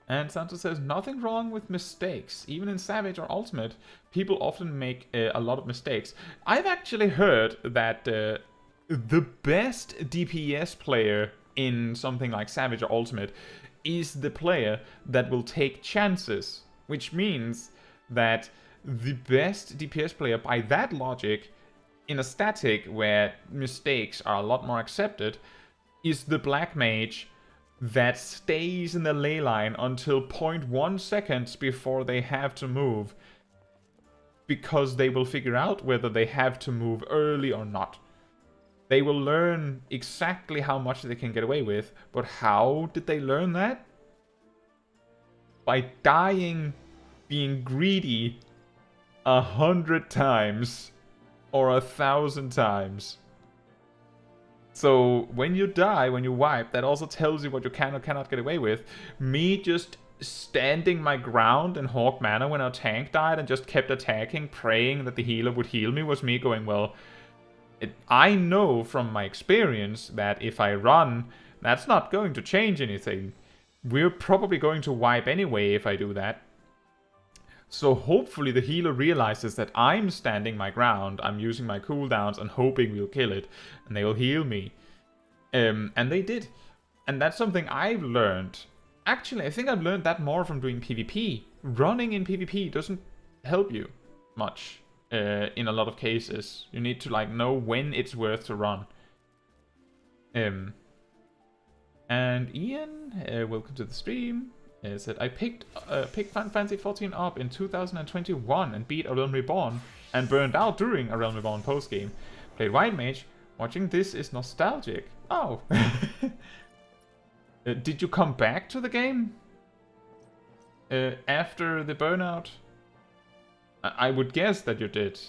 A: And Santos says, nothing wrong with mistakes. Even in Savage or Ultimate, people often make a lot of mistakes. I've actually heard that the best DPS player in something like Savage or Ultimate is the player that will take chances. Which means that the best DPS player, by that logic, in a static where mistakes are a lot more accepted, is the Black Mage that stays in the ley line until 0.1 seconds before they have to move, because they will figure out whether they have to move early or not. They will learn exactly how much they can get away with, but how did they learn that? By dying, being greedy 100 times or 1,000 times. So when you die, when you wipe, that also tells you what you can or cannot get away with. Me just standing my ground in Hawk Manor when our tank died and just kept attacking, praying that the healer would heal me, was me going, well, I know from my experience that if I run, that's not going to change anything. We're probably going to wipe anyway if I do that. So hopefully the healer realizes that I'm standing my ground, I'm using my cooldowns and hoping we'll kill it, and they will heal me. And they did. And that's something I've learned. Actually, I think I've learned that more from doing PvP. Running in PvP doesn't help you much in a lot of cases. You need to know when it's worth to run. And Ian, welcome to the stream. Said, I picked Final Fantasy XIV up in 2021 and beat A Realm Reborn and burned out during A Realm Reborn postgame. Played White Mage. Watching this is nostalgic. Oh. Did you come back to the game? After the burnout? I would guess that you did.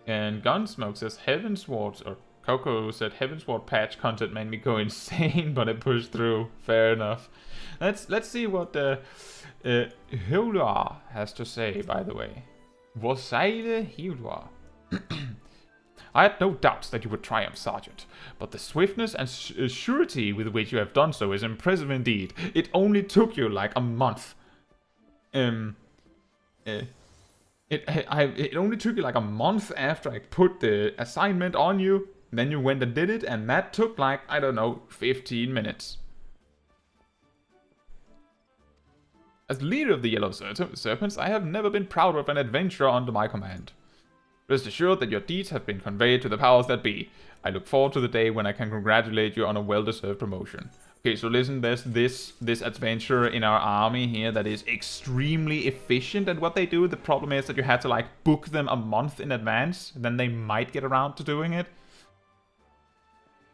A: And Gunsmoke says Heavensward, or Coco said Heavensward patch content made me go insane, but I pushed through. Fair enough. Let's see what Hilda has to say, by the way. Hvor sejle Hilda. I had no doubts that you would triumph, Sergeant, but the swiftness and surety with which you have done so is impressive indeed. It only took you like a month. It only took you like a month after I put the assignment on you. Then you went and did it, and that took like, I don't know, 15 minutes. As leader of the Yellow Serpents, I have never been prouder of an adventurer under my command. Rest assured that your deeds have been conveyed to the powers that be. I look forward to the day when I can congratulate you on a well-deserved promotion. Okay, so listen, there's this adventurer in our army here that is extremely efficient at what they do. The problem is that you had to book them a month in advance, then they might get around to doing it.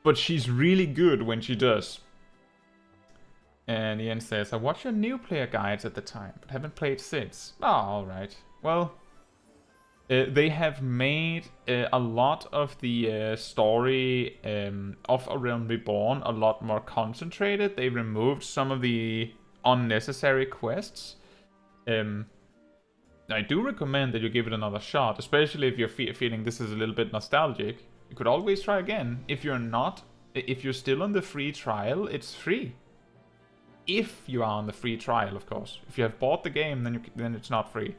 A: but she's really good when she does. And Ian says, I watched your new player guides at the time, but haven't played since. Oh, alright. Well, they have made a lot of the story of A Realm Reborn a lot more concentrated. They removed some of the unnecessary quests. I do recommend that you give it another shot, especially if you're feeling this is a little bit nostalgic. You could always try again. If you're still on the free trial, it's free. If you are on the free trial, of course. If you have bought the game, then it's not free.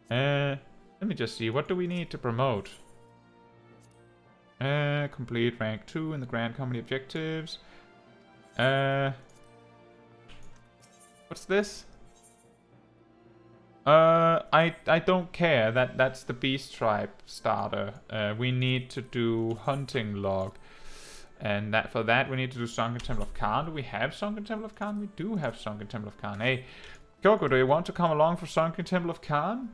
A: Let me just see. What do we need to promote? Complete rank 2 in the Grand Company objectives. What's this? I don't care. That's the Beast Tribe starter. We need to do Hunting Log. And for that we need to do Sunken Temple of Khan. Do we have Sunken Temple of Khan? We do have Sunken Temple of Khan. Hey, Coco, do you want to come along for Sunken Temple of Khan?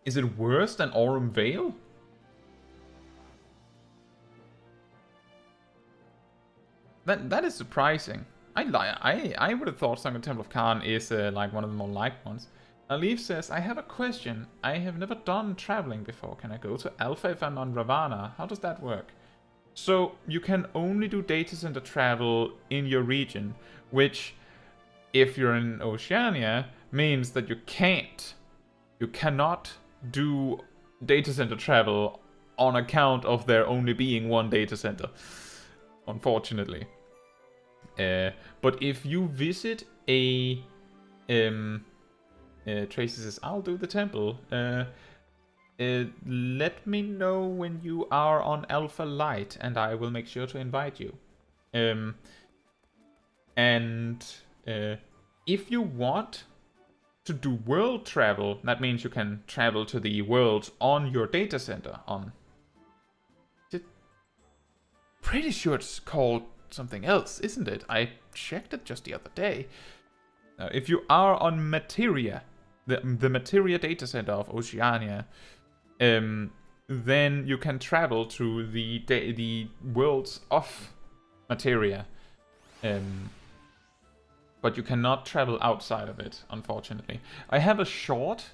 A: Is it worse than Aurum Vale? That is surprising. I would have thought Sunken Temple of Khan is like one of the more liked ones. Alif says, I have a question. I have never done traveling before. Can I go to Alpha if I'm on Ravana? How does that work? So you can only do data center travel in your region, which, if you're in Oceania, means that you cannot do data center travel on account of there only being one data center, unfortunately. But if you visit a Tracy says, I'll do the temple. Let me know when you are on Alpha Light, and I will make sure to invite you. If you want to do world travel, that means you can travel to the worlds on your data center. Pretty sure it's called something else, isn't it? I checked it just the other day. If you are on Materia, the Materia data center of Oceania, then you can travel to the worlds of Materia. But you cannot travel outside of it, unfortunately. I have a short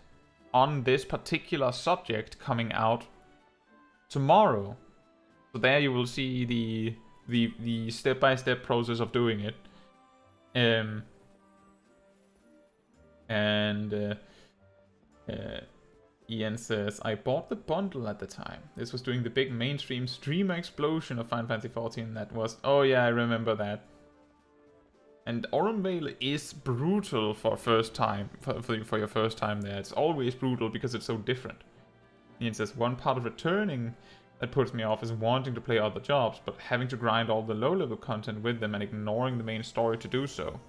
A: on this particular subject coming out tomorrow. So there you will see the step-by-step process of doing it. Ian says, I bought the bundle at the time. This was during the big mainstream streamer explosion of Final Fantasy XIV. That was... Oh yeah, I remember that. And Aurum Vale is brutal for first time, for your first time there. It's always brutal because it's so different. Ian says, one part of returning that puts me off is wanting to play other jobs, but having to grind all the low-level content with them and ignoring the main story to do so.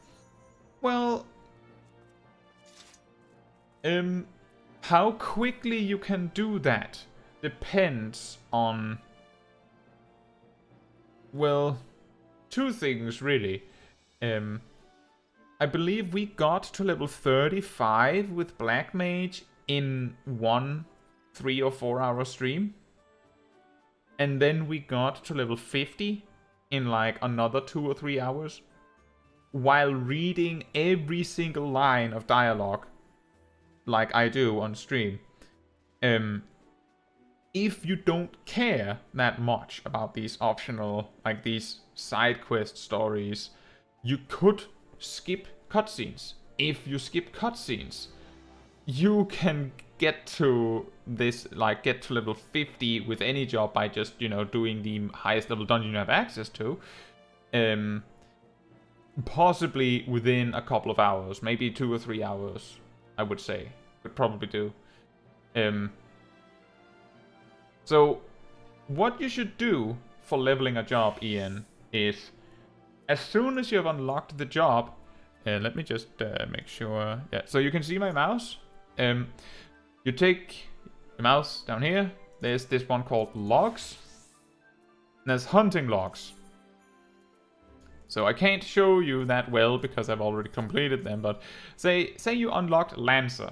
A: Well... how quickly you can do that depends on... Well, two things, really. I believe we got to level 35 with Black Mage in one 3 or 4 hour stream. And then we got to level 50 in like another 2 or 3 hours. While reading every single line of dialogue, like I do on stream. If you don't care that much about these optional, like these side quest stories, you could skip cutscenes. If you skip cutscenes, you can get to this, like get to level 50 with any job by just, you know, doing the highest level dungeon you have access to. Possibly within a couple of hours, maybe 2 or 3 hours, I would say. Could probably do. So, what you should do for leveling a job, Ian, is as soon as you have unlocked the job, let me just make sure. Yeah, so you can see my mouse. You take the mouse down here, there's this one called logs. And there's hunting logs. So I can't show you that well because I've already completed them, but say you unlocked Lancer.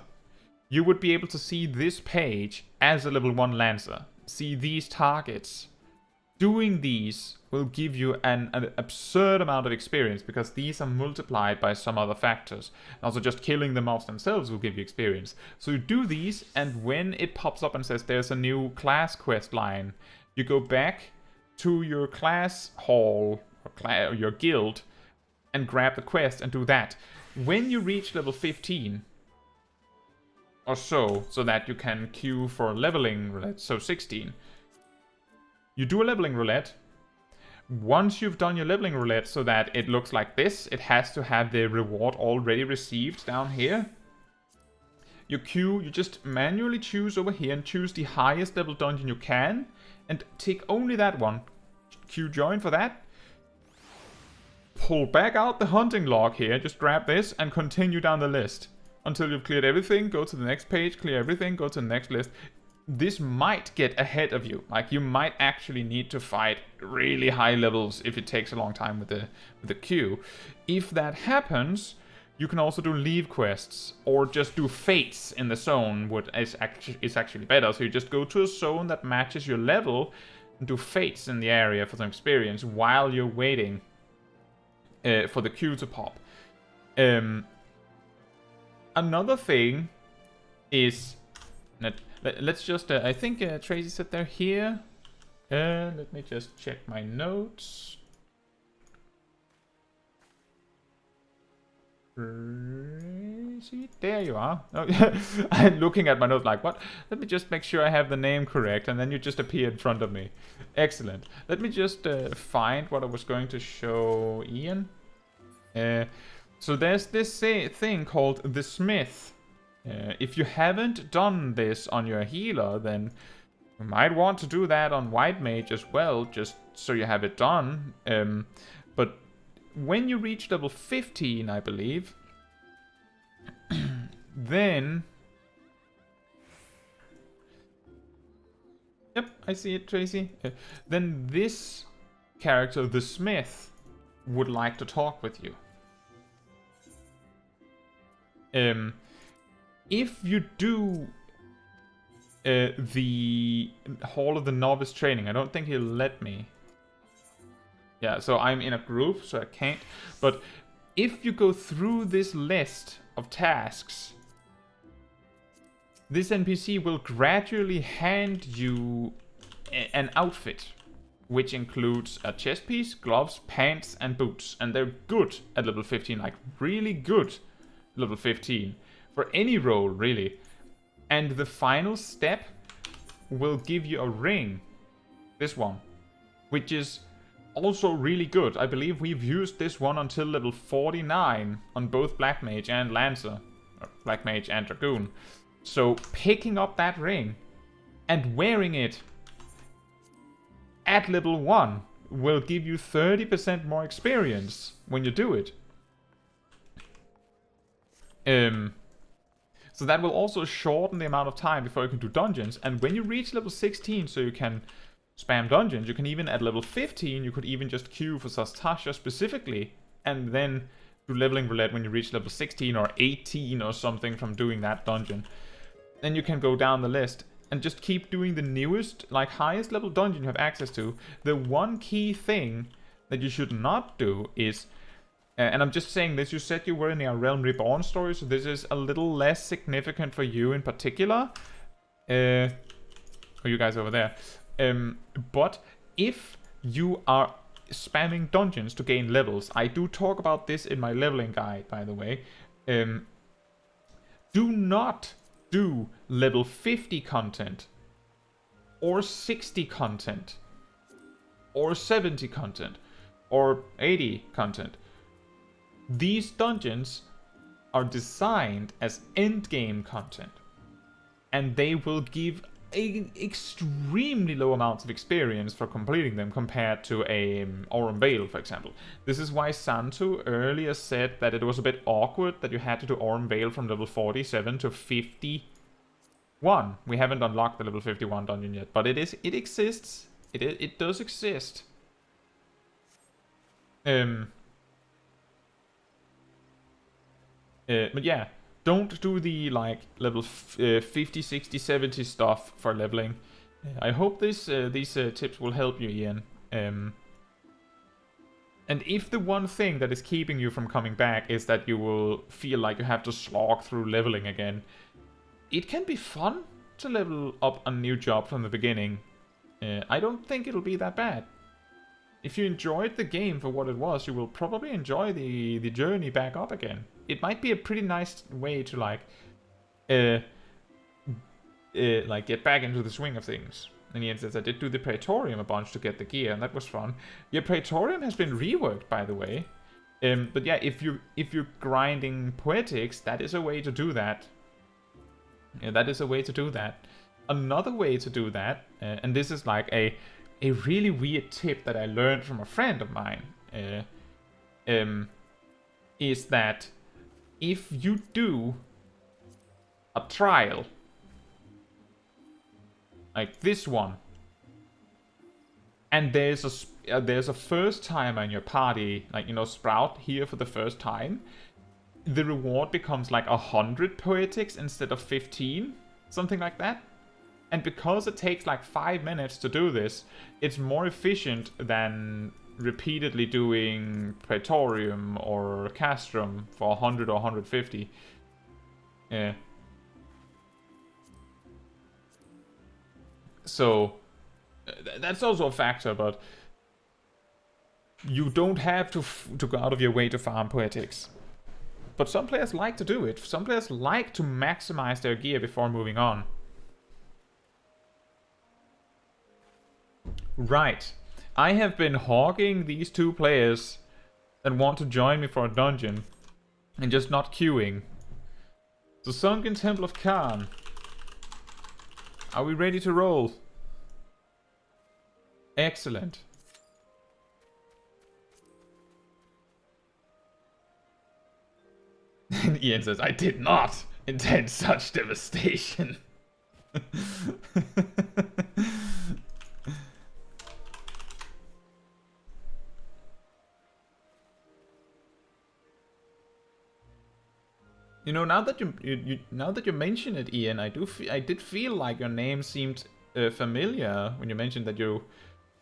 A: You would be able to see this page as a level 1 Lancer. See these targets. Doing these will give you an absurd amount of experience because these are multiplied by some other factors. Also just killing the mobs themselves will give you experience. So you do these, and when it pops up and says there's a new class quest line, you go back to your class hall or your guild and grab the quest and do that. When you reach level 15 or so that you can queue for leveling roulette, so 16, you do a leveling roulette. Once you've done your leveling roulette so that it looks like this, it has to have the reward already received down here. You queue, you just manually choose over here and choose the highest level dungeon you can and tick only that one. Queue join for that. Pull back out the hunting log here, just grab this and continue down the list. Until you've cleared everything, go to the next page, clear everything, go to the next list. This might get ahead of you. Like, you might actually need to fight really high levels if it takes a long time with the queue. If that happens, you can also do leave quests or just do fates in the zone, which is actually better. So you just go to a zone that matches your level and do fates in the area for some experience while you're waiting for the queue to pop. Another thing is that let's just I think Tracy said they're here. Let me just check my notes. Tracy, there you are. Oh, I'm looking at my notes like, what? Let me just make sure I have the name correct, and then you just appear in front of me. Excellent. Let me just find what I was going to show Ian. So there's this thing called the Smith. If you haven't done this on your healer, then you might want to do that on White Mage as well, just so you have it done. But when you reach level 15, I believe, then... Yep, I see it, Tracy. Then this character, the Smith, would like to talk with you. If you do the Hall of the Novice training, I don't think he'll let me. Yeah, so I'm in a group, so I can't. But if you go through this list of tasks, this NPC will gradually hand you an outfit, which includes a chest piece, gloves, pants, and boots. And they're good at level 15, like really good level 15. For any role, really. And the final step will give you a ring. This one. Which is also really good. I believe we've used this one until level 49 on both Black Mage and Lancer. Or Black Mage and Dragoon. So picking up that ring and wearing it at level 1 will give you 30% more experience when you do it. So that will also shorten the amount of time before you can do dungeons. And when you reach level 16, so you can spam dungeons, you can even at level 15, you could even just queue for Sastasha specifically, and then do leveling roulette when you reach level 16 or 18 or something from doing that dungeon. Then you can go down the list and just keep doing the newest, like highest level dungeon you have access to. The one key thing that you should not do is... and I'm just saying this, you said you were in the Realm Reborn story, so this is a little less significant for you in particular. Oh, you guys over there. But if you are spamming dungeons to gain levels, I do talk about this in my leveling guide, by the way. Do not do level 50 content, or 60 content, or 70 content, or 80 content. These dungeons are designed as endgame content, and they will give extremely low amounts of experience for completing them compared to a Aurum Vale, for example. This is why Santu earlier said that it was a bit awkward that you had to do Aurum Vale from level 47 to 51 1. We haven't unlocked the level 51 dungeon yet, but it exists. It does exist. But yeah, don't do the like level 50, 60, 70 stuff for leveling. I hope these tips will help you, Ian. And if the one thing that is keeping you from coming back is that you will feel like you have to slog through leveling again, it can be fun to level up a new job from the beginning. I don't think it'll be that bad. If you enjoyed the game for what it was, you will probably enjoy the journey back up again. It might be a pretty nice way to like get back into the swing of things. And Ian says, I did do the Praetorium a bunch to get the gear, and that was fun. Your Praetorium has been reworked, by the way. But yeah, if you're grinding Poetics, that is a way to do that. Yeah, that is a way to do that. Another way to do that, and this is like a really weird tip that I learned from a friend of mine, is that if you do a trial, like this one, and there's a first timer in your party, like, you know, Sprout here for the first time, the reward becomes like 100 Poetics instead of 15, something like that. And because it takes like 5 minutes to do this, it's more efficient than repeatedly doing Praetorium or Castrum for 100 or 150. Yeah. So that's also a factor, but you don't have to go out of your way to farm Poetics. But some players like to do it. Some players like to maximize their gear before moving on. Right. I have been hogging these 2 players that want to join me for a dungeon and just not queuing. The Sunken Temple of Khan. Are we ready to roll? Excellent. And Ian says, I did not intend such devastation. You know, now that you mention it, Ian, I did feel like your name seemed familiar when you mentioned that you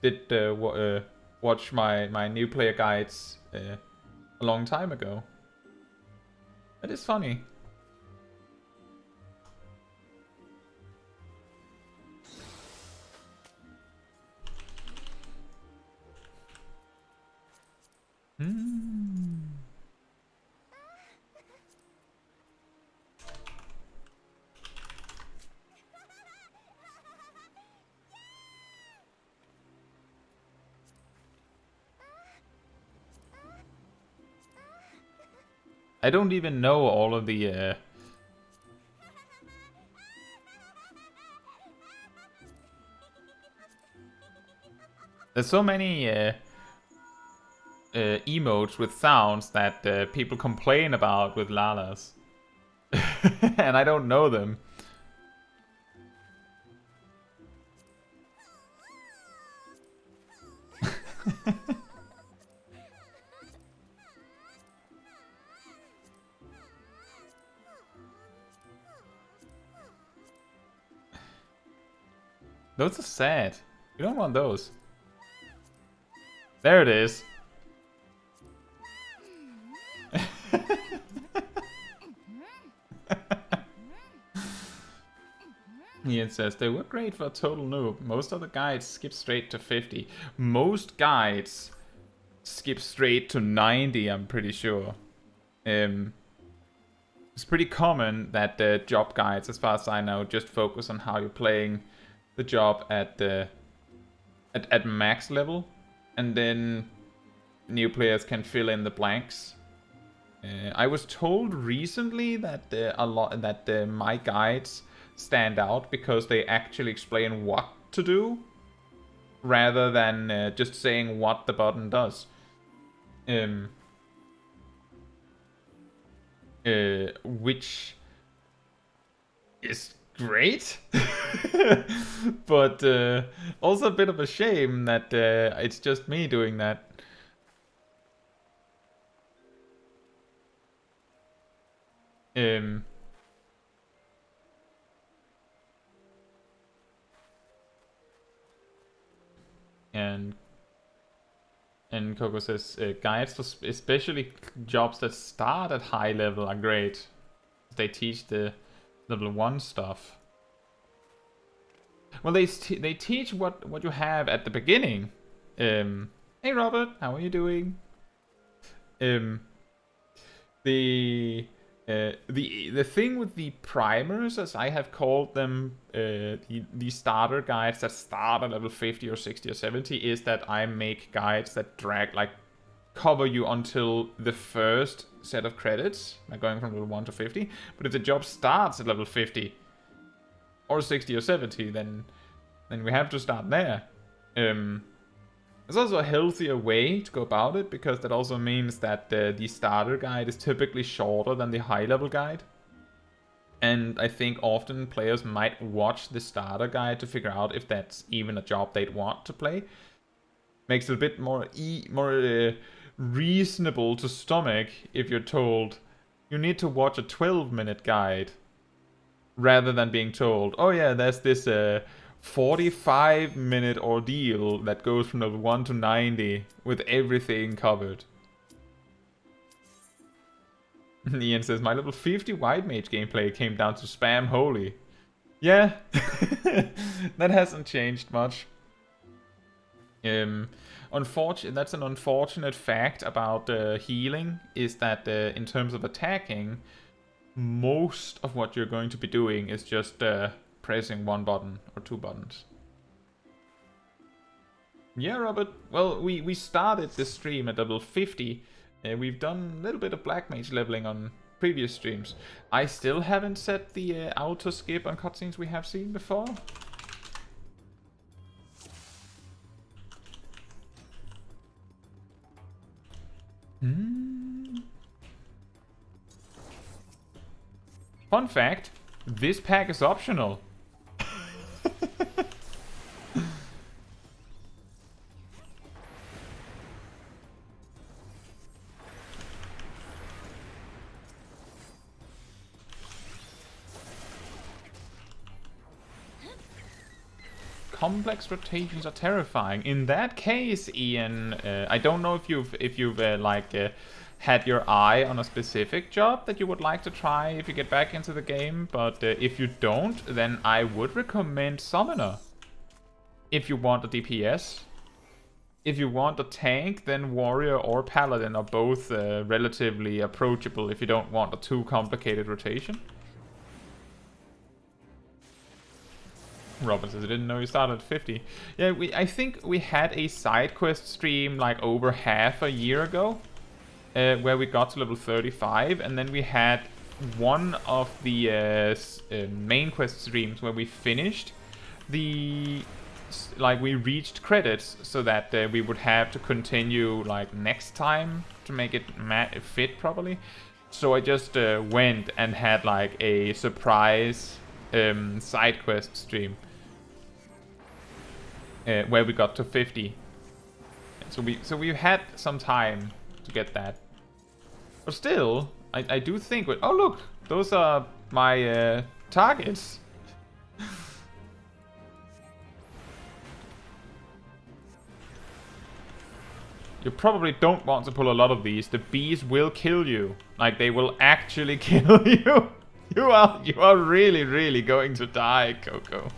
A: did watch my new player guides a long time ago. That is funny. I don't even know all of the there's so many emotes with sounds that people complain about with Lalas. And I don't know them. Those are sad. You don't want those. There it is. Ian says, they were great for a total noob. Most of the guides skip straight to 50. Most guides skip straight to 90, I'm pretty sure. It's pretty common that the job guides, as far as I know, just focus on how you're playing the job at max level, and then new players can fill in the blanks. I was told recently that my guides stand out because they actually explain what to do rather than just saying what the button does. Which is great. But also a bit of a shame that it's just me doing that. And Coco says guides for especially jobs that start at high level are great. They teach the level 1 stuff. Well, they teach what you have at the beginning. Hey Robert, how are you doing? The thing with the primers, as I have called them, the starter guides that start at level 50 or 60 or 70, is that I make guides that cover you until the first set of credits, like going from level 1 to 50. But if the job starts at level 50 or 60 or 70, then we have to start there. There's also a healthier way to go about it, because that also means that the starter guide is typically shorter than the high level guide. And I think often players might watch the starter guide to figure out if that's even a job they'd want to play. Makes it a bit more reasonable to stomach if you're told you need to watch a 12-minute guide, rather than being told, oh yeah, there's this 45-minute ordeal that goes from level 1 to 90 with everything covered. Ian says, my level 50 White Mage gameplay came down to spam holy. Yeah, that hasn't changed much. That's an unfortunate fact about healing, is that in terms of attacking, most of what you're going to be doing is just pressing one button or two buttons. Yeah, Robert. Well, we started this stream at level 50. We've done a little bit of Black Mage leveling on previous streams. I still haven't set the auto skip on cutscenes we have seen before. Fun fact, this pack is optional. Complex rotations are terrifying. In that case, Ian, I don't know if you've had your eye on a specific job that you would like to try if you get back into the game, but if you don't, then I would recommend Summoner. If you want a DPS. If you want a tank, then Warrior or Paladin are both relatively approachable if you don't want a too complicated rotation. Robin says, I didn't know you started at 50. Yeah, I think we had a Sidequest stream like over half a year ago, where we got to level 35, and then we had one of the main quest streams where we finished we reached credits so that we would have to continue like next time to make it fit properly. So I just went and had like a surprise side quest stream where we got to 50. So we had some time to get that. But still, I do think... Oh look, those are my targets. You probably don't want to pull a lot of these. The bees will kill you. Like, they will actually kill you. You are really, really going to die, Coco.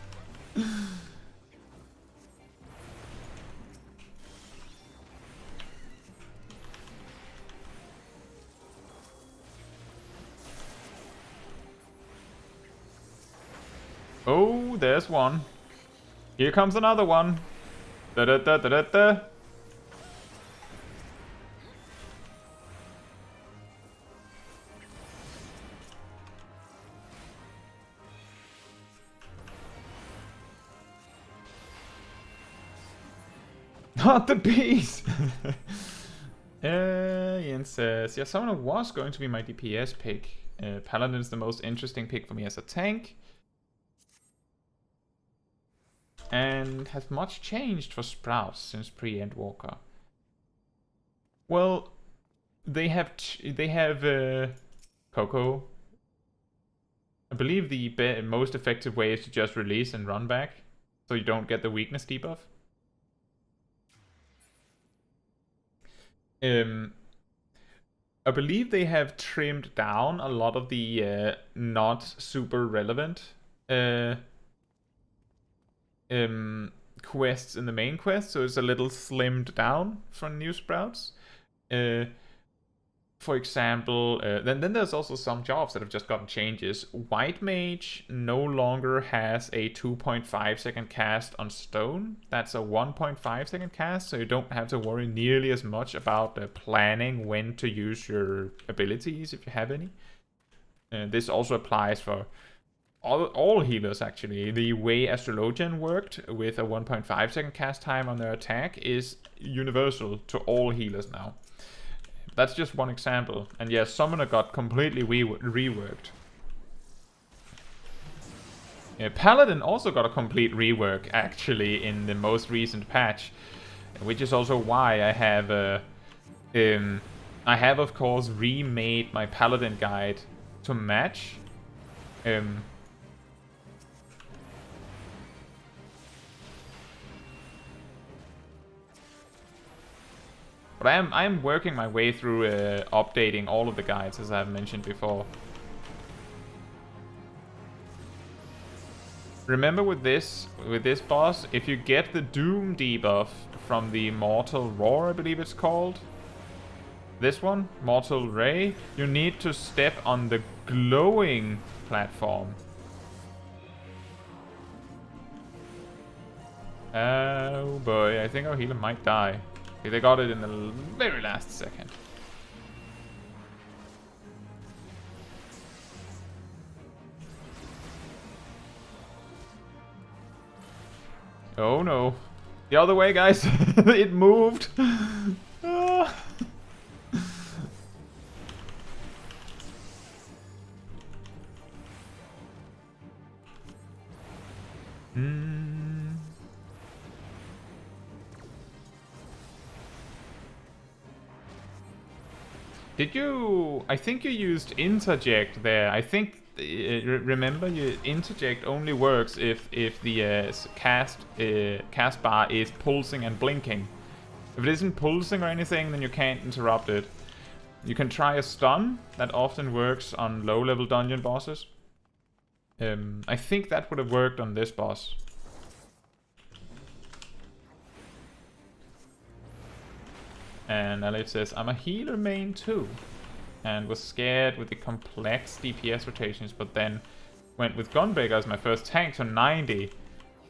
A: Oh, there's one. Here comes another one. Da da da da da da. Not the bees! Ian says, yeah, Summoner was going to be my DPS pick. Paladin is the most interesting pick for me as a tank. And has much changed for Sprouts since pre-Endwalker? Well, they have Coco. I believe the most effective way is to just release and run back, so you don't get the weakness debuff. I believe they have trimmed down a lot of the not super relevant quests in the main quest, so it's a little slimmed down for new Sprouts. For example, then there's also some jobs that have just gotten changes. White Mage no longer has a 2.5 second cast on stone. That's a 1.5 second cast, so you don't have to worry nearly as much about planning when to use your abilities, if you have any. This also applies for all healers, actually. The way Astrologian worked with a 1.5 second cast time on their attack is universal to all healers now. That's just one example. And yes, Summoner got completely reworked. Paladin also got a complete rework, actually, in the most recent patch. Which is also why I have, of course, remade my Paladin guide to match. But I am working my way through updating all of the guides, as I've mentioned before. Remember with this boss, if you get the Doom debuff from the Mortal Roar, I believe it's called. This one, Mortal Ray, you need to step on the glowing platform. Oh boy, I think our healer might die. Okay, they got it in the very last second. Oh no. The other way, guys. It moved. Did you... I think you used interject there. I think... remember, your interject only works if the cast bar is pulsing and blinking. If it isn't pulsing or anything, then you can't interrupt it. You can try a stun. That often works on low-level dungeon bosses. I think that would have worked on this boss. And Alif says, I'm a healer main too. And was scared with the complex DPS rotations, but then went with Gunbreaker as my first tank to 90.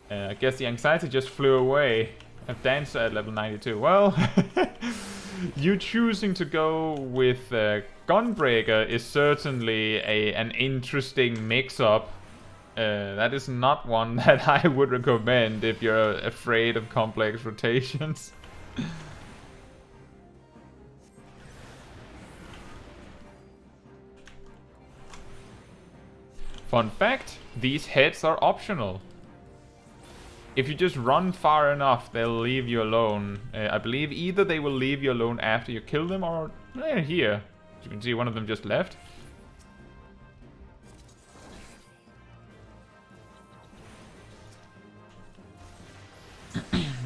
A: I guess the anxiety just flew away. A dancer at level 92. Well, you choosing to go with Gunbreaker is certainly an interesting mix-up. That is not one that I would recommend if you're afraid of complex rotations. Fun fact, these heads are optional. If you just run far enough, they'll leave you alone. I believe either they will leave you alone after you kill them, or they're here. As you can see, one of them just left.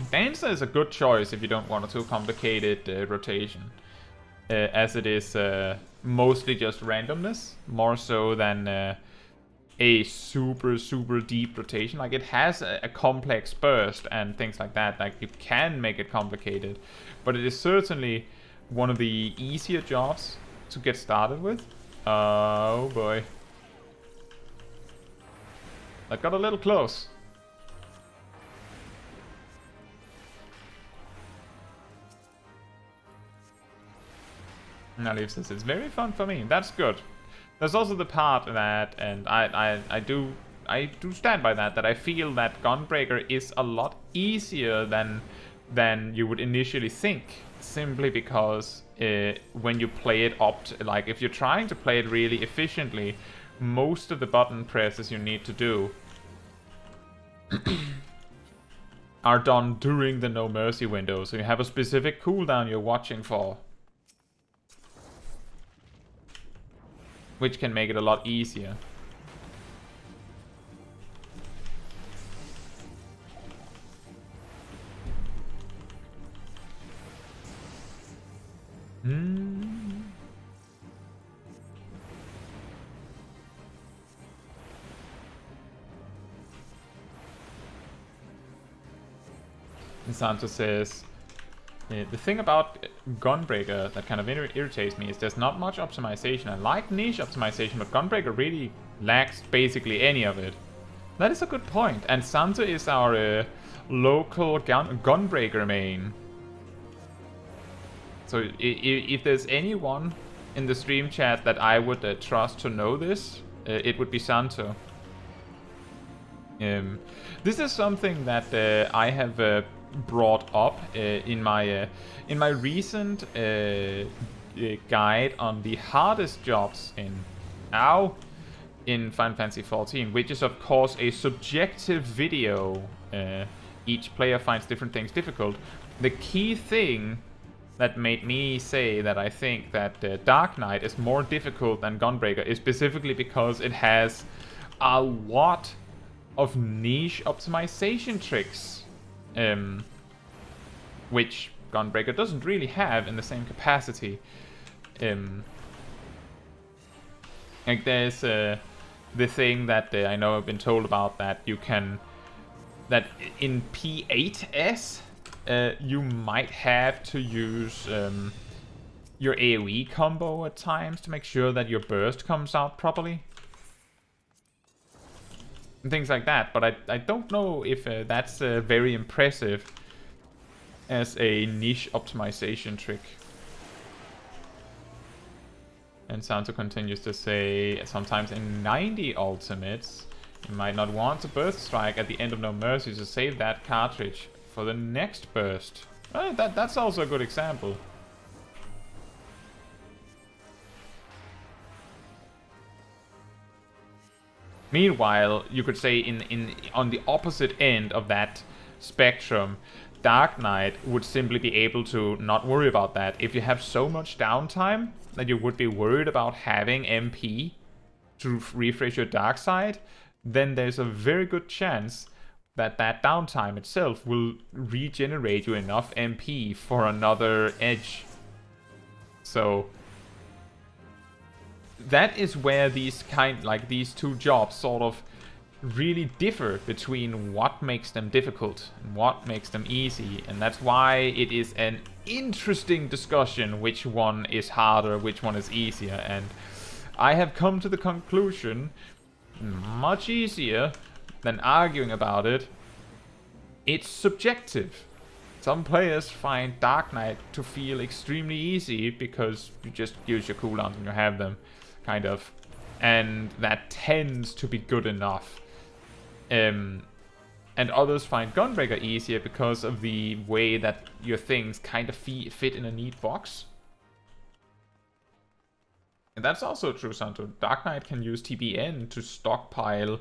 A: Dancer is a good choice if you don't want a too complicated rotation. As it is mostly just randomness, more so than... a super deep rotation. Like, it has a complex burst and things like that. Like, you can make it complicated, but it is certainly one of the easier jobs to get started with. Oh boy, that got a little close. Now Leaf says it's very fun for me. That's good. There's also the part that, and I do stand by that I feel that Gunbreaker is a lot easier than you would initially think, simply because when you play it like if you're trying to play it really efficiently, most of the button presses you need to do are done during the No Mercy window, so you have a specific cooldown you're watching for, which can make it a lot easier. Santo says, the thing about Gunbreaker that kind of irritates me is there's not much optimization. I like niche optimization, but Gunbreaker really lacks basically any of it. That is a good point. And Santo is our local Gunbreaker main. So if there's anyone in the stream chat that I would trust to know this, it would be Santo. This is something that I have brought up in my recent guide on the hardest jobs in Final Fantasy XIV, which is of course a subjective video. Each player finds different things difficult. The key thing that made me say that I think that Dark Knight is more difficult than Gunbreaker is specifically because it has a lot of niche optimization tricks, which Gunbreaker doesn't really have in the same capacity. Like there's the thing that I know I've been told about, that you can, that in P8S you might have to use your AoE combo at times to make sure that your burst comes out properly. And things like that, but I don't know if that's very impressive as a niche optimization trick. And Santo continues to say, sometimes in 90 ultimates, you might not want to burst strike at the end of No Mercy to save that cartridge for the next burst. That's also a good example. Meanwhile, you could say on the opposite end of that spectrum, Dark Knight would simply be able to not worry about that. If you have so much downtime that you would be worried about having MP to refresh your dark side, then there's a very good chance that that downtime itself will regenerate you enough MP for another edge. So that is where these these two jobs sort of really differ between what makes them difficult and what makes them easy, and that's why it is an interesting discussion which one is harder, which one is easier. And I have come to the conclusion, much easier than arguing about it, it's subjective. Some players find Dark Knight to feel extremely easy because you just use your cooldowns when you have them, kind of, and that tends to be good enough. And others find Gunbreaker easier because of the way that your things kind of fit in a neat box. And that's also true, Santo. Dark Knight can use TBN to stockpile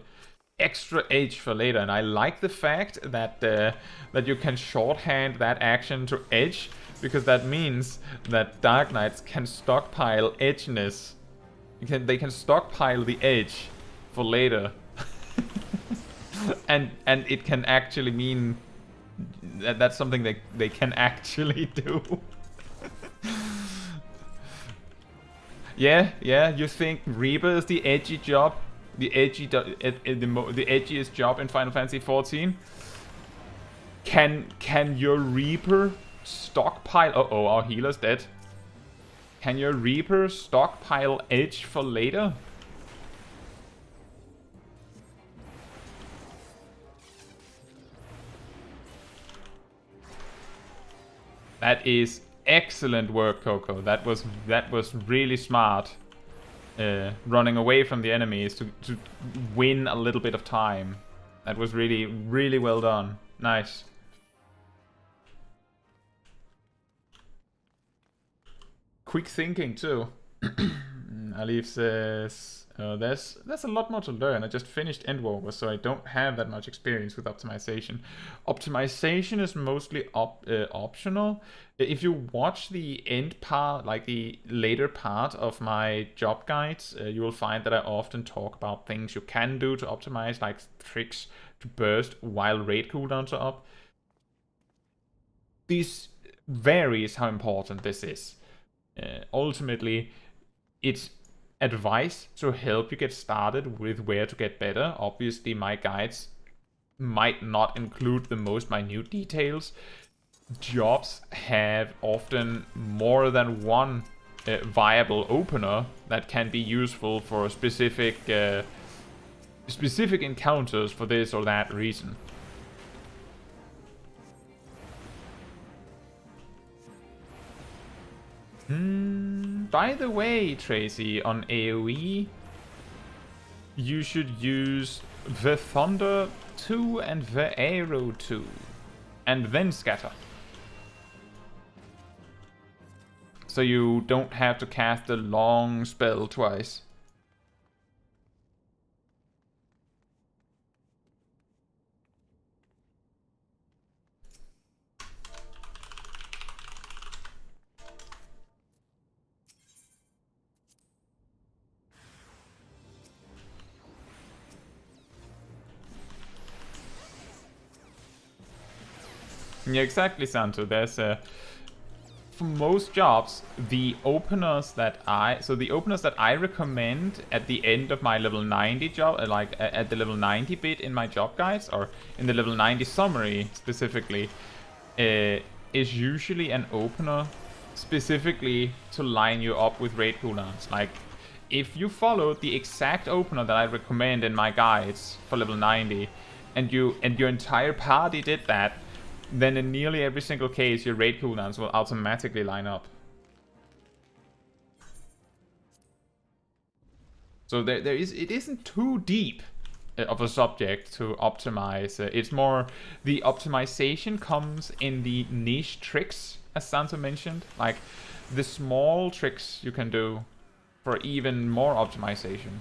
A: extra edge for later, and I like the fact that that you can shorthand that action to edge, because that means that Dark Knights can stockpile edginess. They can stockpile the edge for later. and it can actually mean that that's something that they can actually do. Yeah, you think Reaper is the edgy job? The edgiest job in Final Fantasy XIV? Can your Reaper stockpile... Uh-oh, our healer's dead. Can your Reaper stockpile edge for later? That is excellent work, Coco. That was really smart. Running away from the enemies to win a little bit of time. That was really, really well done. Nice. Quick thinking too. Alif says, There's a lot more to learn. I just finished Endwalker, so I don't have that much experience with optimization. Optimization is mostly optional. If you watch the end part, like the later part of my job guides, you will find that I often talk about things you can do to optimize, like tricks to burst while raid cooldowns are up. This varies how important this is. Ultimately, it's advice to help you get started with where to get better. Obviously, my guides might not include the most minute details. Jobs have often more than one viable opener that can be useful for specific encounters for this or that reason. By the way, Tracy, on AoE, you should use the Thunder 2 and the Arrow 2, and then Scatter. So you don't have to cast a long spell twice. Yeah, exactly, Santo. There's for most jobs, the openers that I recommend at the end of my level 90 job, at the level 90 bit in my job guides, or in the level 90 summary specifically, is usually an opener specifically to line you up with raid cooldowns. Like, if you followed the exact opener that I recommend in my guides for level 90, and your entire party did that, then in nearly every single case, your raid cooldowns will automatically line up. So it isn't too deep of a subject to optimize. It's more, the optimization comes in the niche tricks, as Santo mentioned. Like, the small tricks you can do for even more optimization.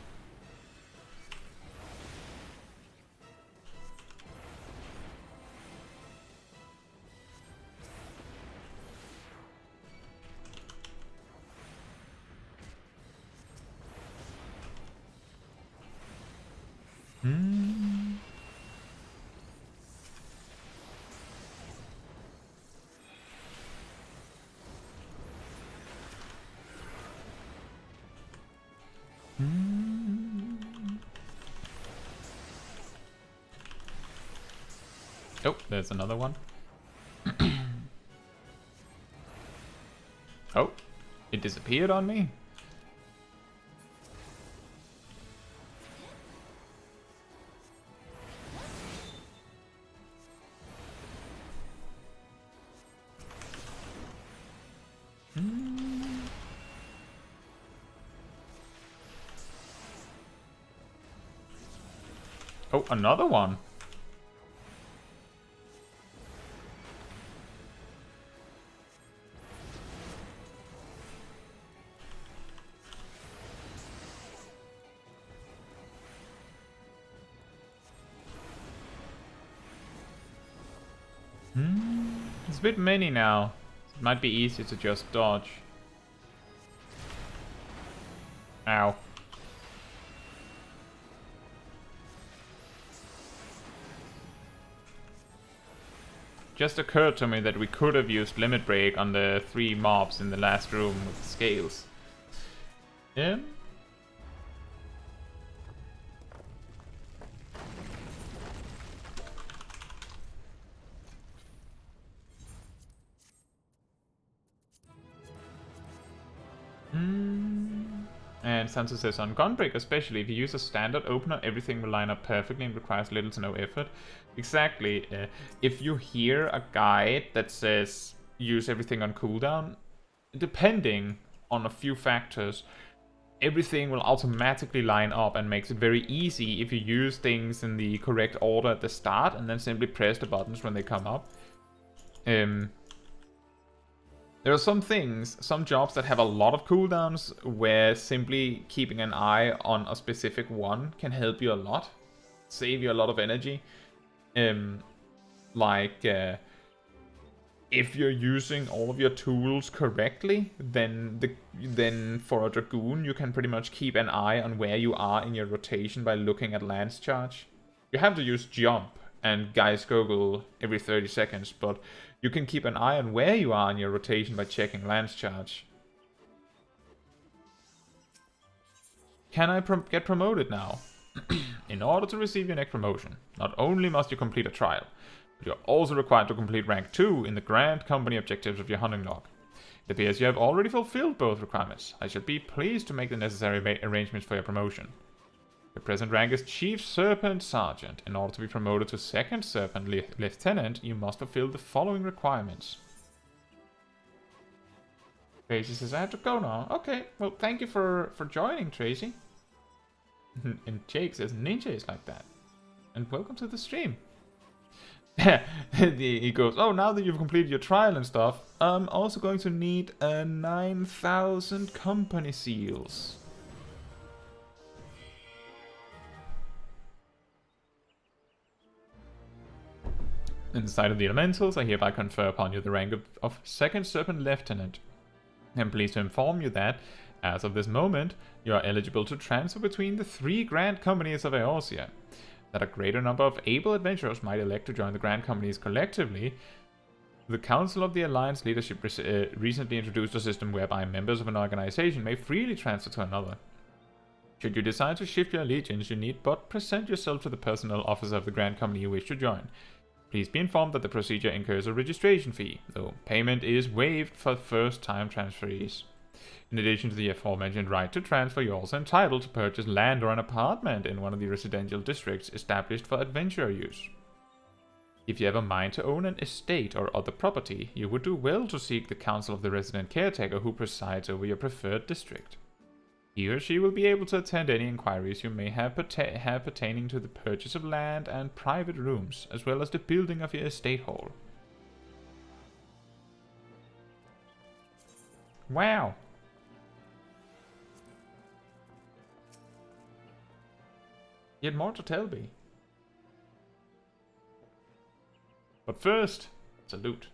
A: Oh, there's another one. Oh, it disappeared on me. Oh, another one. It's a bit many now. It might be easier to just dodge. Ow. Just occurred to me that we could have used Limit Break on the 3 mobs in the last room with the scales. Yeah. And Sansa says, on Gunbreak especially, if you use a standard opener, everything will line up perfectly and requires little to no effort. Exactly. If you hear a guide that says use everything on cooldown, depending on a few factors, everything will automatically line up and makes it very easy if you use things in the correct order at the start and then simply press the buttons when they come up. There's There are some things, some jobs that have a lot of cooldowns where simply keeping an eye on a specific one can help you a lot. Save you a lot of energy. If you're using all of your tools correctly, then for a Dragoon you can pretty much keep an eye on where you are in your rotation by looking at lance charge. You have to use jump and Guy's Goggle every 30 seconds, but you can keep an eye on where you are in your rotation by checking lance charge. Can I get promoted now? In order to receive your next promotion, not only must you complete a trial, but you're also required to complete rank 2 in the Grand Company objectives of your hunting log. It appears you have already fulfilled both requirements. I shall be pleased to make the necessary arrangements for your promotion. Your present rank is Chief Serpent Sergeant. In order to be promoted to Second Serpent Lieutenant, you must fulfill the following requirements. Tracy says, I have to go now. Okay, well, thank you for joining, Tracy. And Jake says, Ninja is like that. And welcome to the stream. He goes, oh, now that you've completed your trial and stuff, I'm also going to need 9,000 company seals. In the sight of the elementals, I hereby confer upon you the rank of Second Serpent Lieutenant. I'm pleased to inform you that, as of this moment, you are eligible to transfer between the 3 Grand Companies of Eorzea. That a greater number of able adventurers might elect to join the Grand Companies collectively, the Council of the Alliance leadership recently introduced a system whereby members of an organization may freely transfer to another. Should you decide to shift your allegiance, you need but present yourself to the personnel officer of the Grand Company you wish to join. Please be informed that the procedure incurs a registration fee, though payment is waived for first-time transferees. In addition to the aforementioned right to transfer, you're also entitled to purchase land or an apartment in one of the residential districts established for adventurer use. If you have a mind to own an estate or other property, you would do well to seek the counsel of the resident caretaker who presides over your preferred district. He or she will be able to attend any inquiries you may have pertaining to the purchase of land and private rooms, as well as the building of your estate hall. Wow! Yet more to tell me. But first, salute.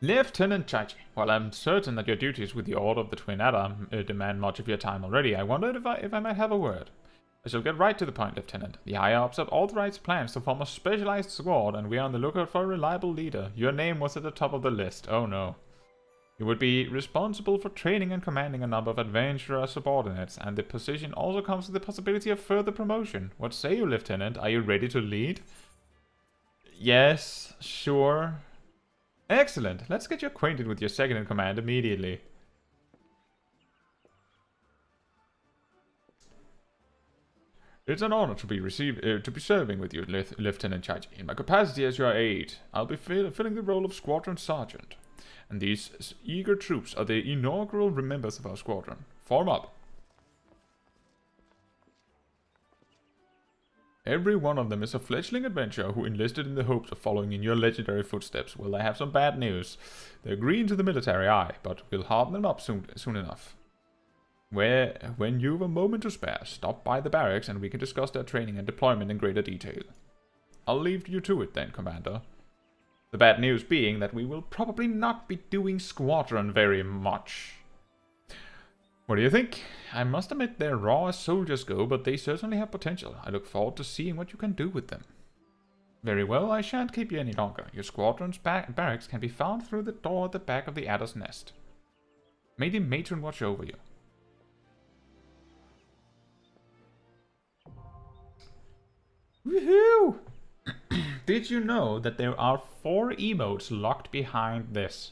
A: Lieutenant Chaiji, while I'm certain that your duties with the Order of the Twin Adder demand much of your time already, I wondered if I might have a word. I shall get right to the point, Lieutenant. The higher-ups have authorized plans to form a specialized squad, and we are on the lookout for a reliable leader. Your name was at the top of the list. Oh no. You would be responsible for training and commanding a number of adventurer subordinates, and the position also comes with the possibility of further promotion. What say you, Lieutenant? Are you ready to lead? Yes, sure. Excellent. Let's get you acquainted with your second-in-command immediately. It's an honor to be serving with you, Lieutenant Chaiji. In my capacity as your aide, I'll be filling the role of Squadron Sergeant. And these eager troops are the inaugural members of our squadron. Form up. Every one of them is a fledgling adventurer who enlisted in the hopes of following in your legendary footsteps. Well, I have some bad news. They're green to the military eye, but we'll harden them up soon enough. When you've a moment to spare, stop by the barracks and we can discuss their training and deployment in greater detail. I'll leave you to it then, Commander. The bad news being that we will probably not be doing Squadron very much. What do you think? I must admit they're raw as soldiers go, but they certainly have potential. I look forward to seeing what you can do with them. Very well, I shan't keep you any longer. Your squadron's barracks can be found through the door at the back of the Adder's Nest. May the matron watch over you. Woohoo! Did you know that there are 4 emotes locked behind this?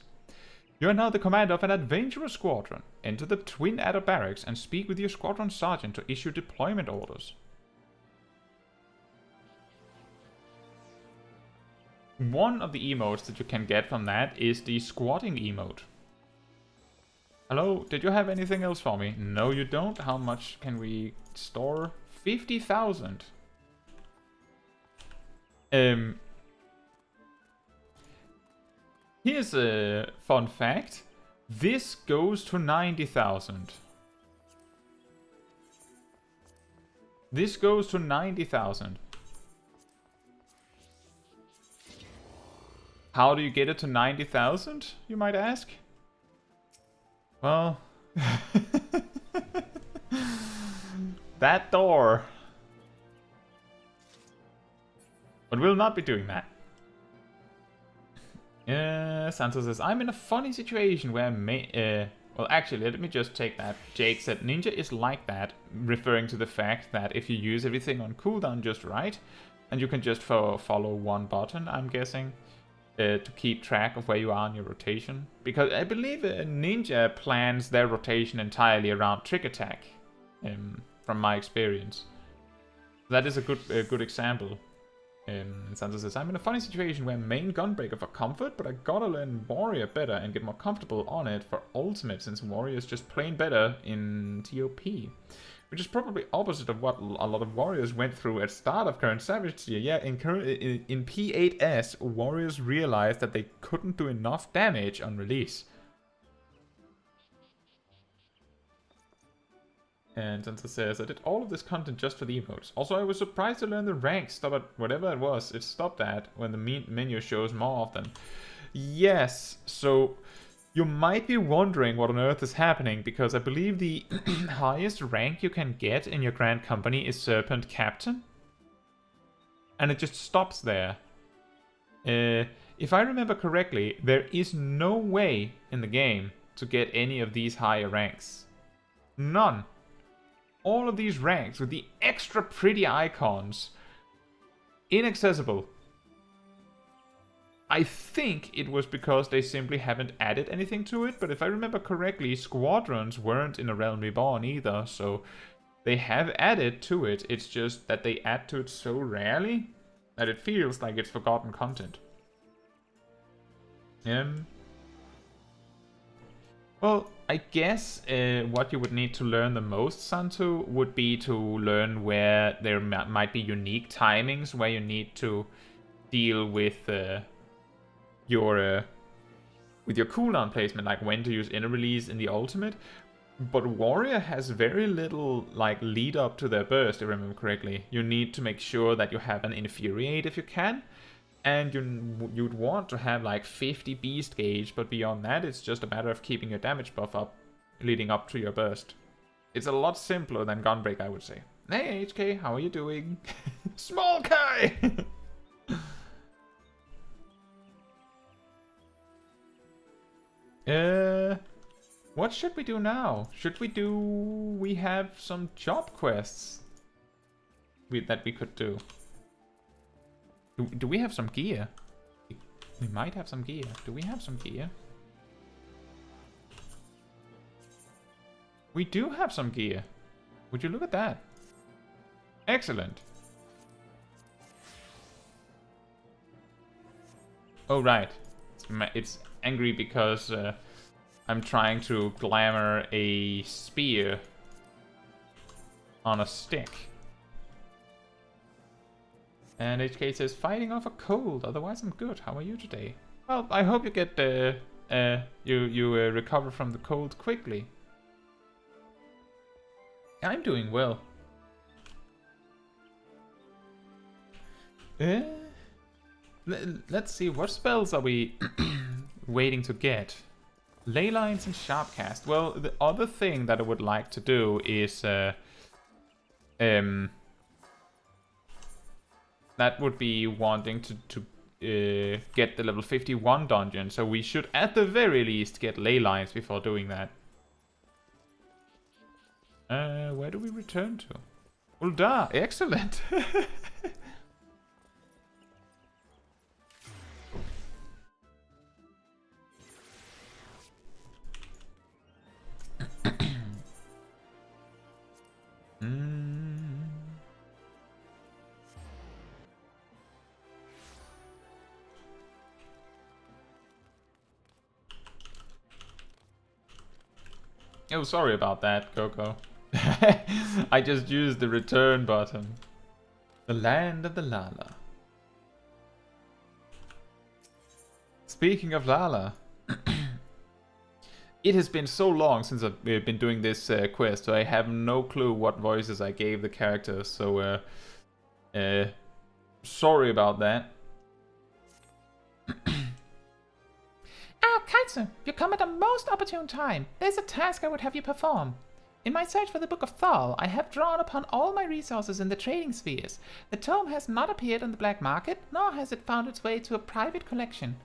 A: You are now the commander of an adventurer squadron. Enter the Twin Adder barracks and speak with your squadron sergeant to issue deployment orders. One of the emotes that you can get from that is the squatting emote. Hello, did you have anything else for me? No, you don't. How much can we store? 50,000. Here's a fun fact. This goes to 90,000. This goes to 90,000. How do you get it to 90,000, you might ask? Well, that door. But we'll not be doing that. Santo says, I'm in a funny situation where well, actually, let me just take that. Jake said, Ninja is like that, referring to the fact that if you use everything on cooldown just right, and you can just follow one button, I'm guessing, to keep track of where you are in your rotation. Because I believe Ninja plans their rotation entirely around trick attack, from my experience. That is a good example. Sansa says, I'm in a funny situation where main Gunbreaker for comfort, but I gotta learn Warrior better and get more comfortable on it for ultimate, since Warrior is just plain better in TOP. Which is probably opposite of what a lot of Warriors went through at start of current Savage Tier. Yeah, in P8S, Warriors realized that they couldn't do enough damage on release. And Sansa says, I did all of this content just for the emotes. Also, I was surprised to learn the rank stop at whatever it was. It stopped at when the menu shows more often. Yes, so you might be wondering what on earth is happening, because I believe the highest rank you can get in your Grand Company is Serpent Captain. And it just stops there. If I remember correctly, there is no way in the game to get any of these higher ranks. None. All of these ranks with the extra pretty icons, inaccessible. I think it was because they simply haven't added anything to it, but if I remember correctly, Squadrons weren't in A Realm Reborn either, so they have added to it. It's just that they add to it so rarely that it feels like it's forgotten content. Well, I guess what you would need to learn the most, Santo, would be to learn where there might be unique timings where you need to deal with your cooldown placement, like when to use inner release in the ultimate. But Warrior has very little like lead up to their burst, if I remember correctly. You need to make sure that you have an Infuriate if you can. And you'd want to have like 50 beast gauge, but beyond that, it's just a matter of keeping your damage buff up, leading up to your burst. It's a lot simpler than Gunbreak, I would say. Hey HK, how are you doing? Smol Kai! What should we do now? We have some job quests that we could do. Do we have some gear? We might have some gear. Do we have some gear? We do have some gear. Would you look at that? Excellent. Oh, right. It's angry because I'm trying to glamour a spear on a stick. And HK says, fighting off a cold, otherwise I'm good. How are you today? Well, I hope you get you recover from the cold quickly. I'm doing well. Let's see, what spells are we waiting to get? Ley Lines and Sharpcast. Well, the other thing that I would like to do is that would be wanting to get the level 51 dungeon. So we should at the very least get Ley Lines before doing that. Where do we return to? Ul'dah, excellent! Oh, sorry about that, Coco. I just used the return button. The land of the Lala. Speaking of Lala, it has been so long since I've been doing this quest, so I have no clue what voices I gave the characters, so sorry about that.
B: Kaetsu, you come at a most opportune time. There's a task I would have you perform. In my search for the Book of Thal, I have drawn upon all my resources in the trading spheres. The tome has not appeared on the black market, nor has it found its way to a private collection.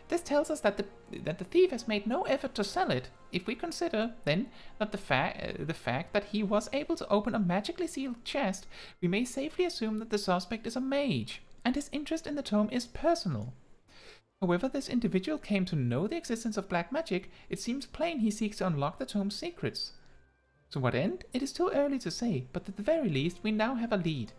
B: This tells us that the thief has made no effort to sell it, if we consider, then, that the fact that he was able to open a magically sealed chest, we may safely assume that the suspect is a mage, and his interest in the tome is personal. However this individual came to know the existence of black magic, it seems plain he seeks to unlock the tome's secrets. To what end, it is too early to say, but at the very least we now have a lead.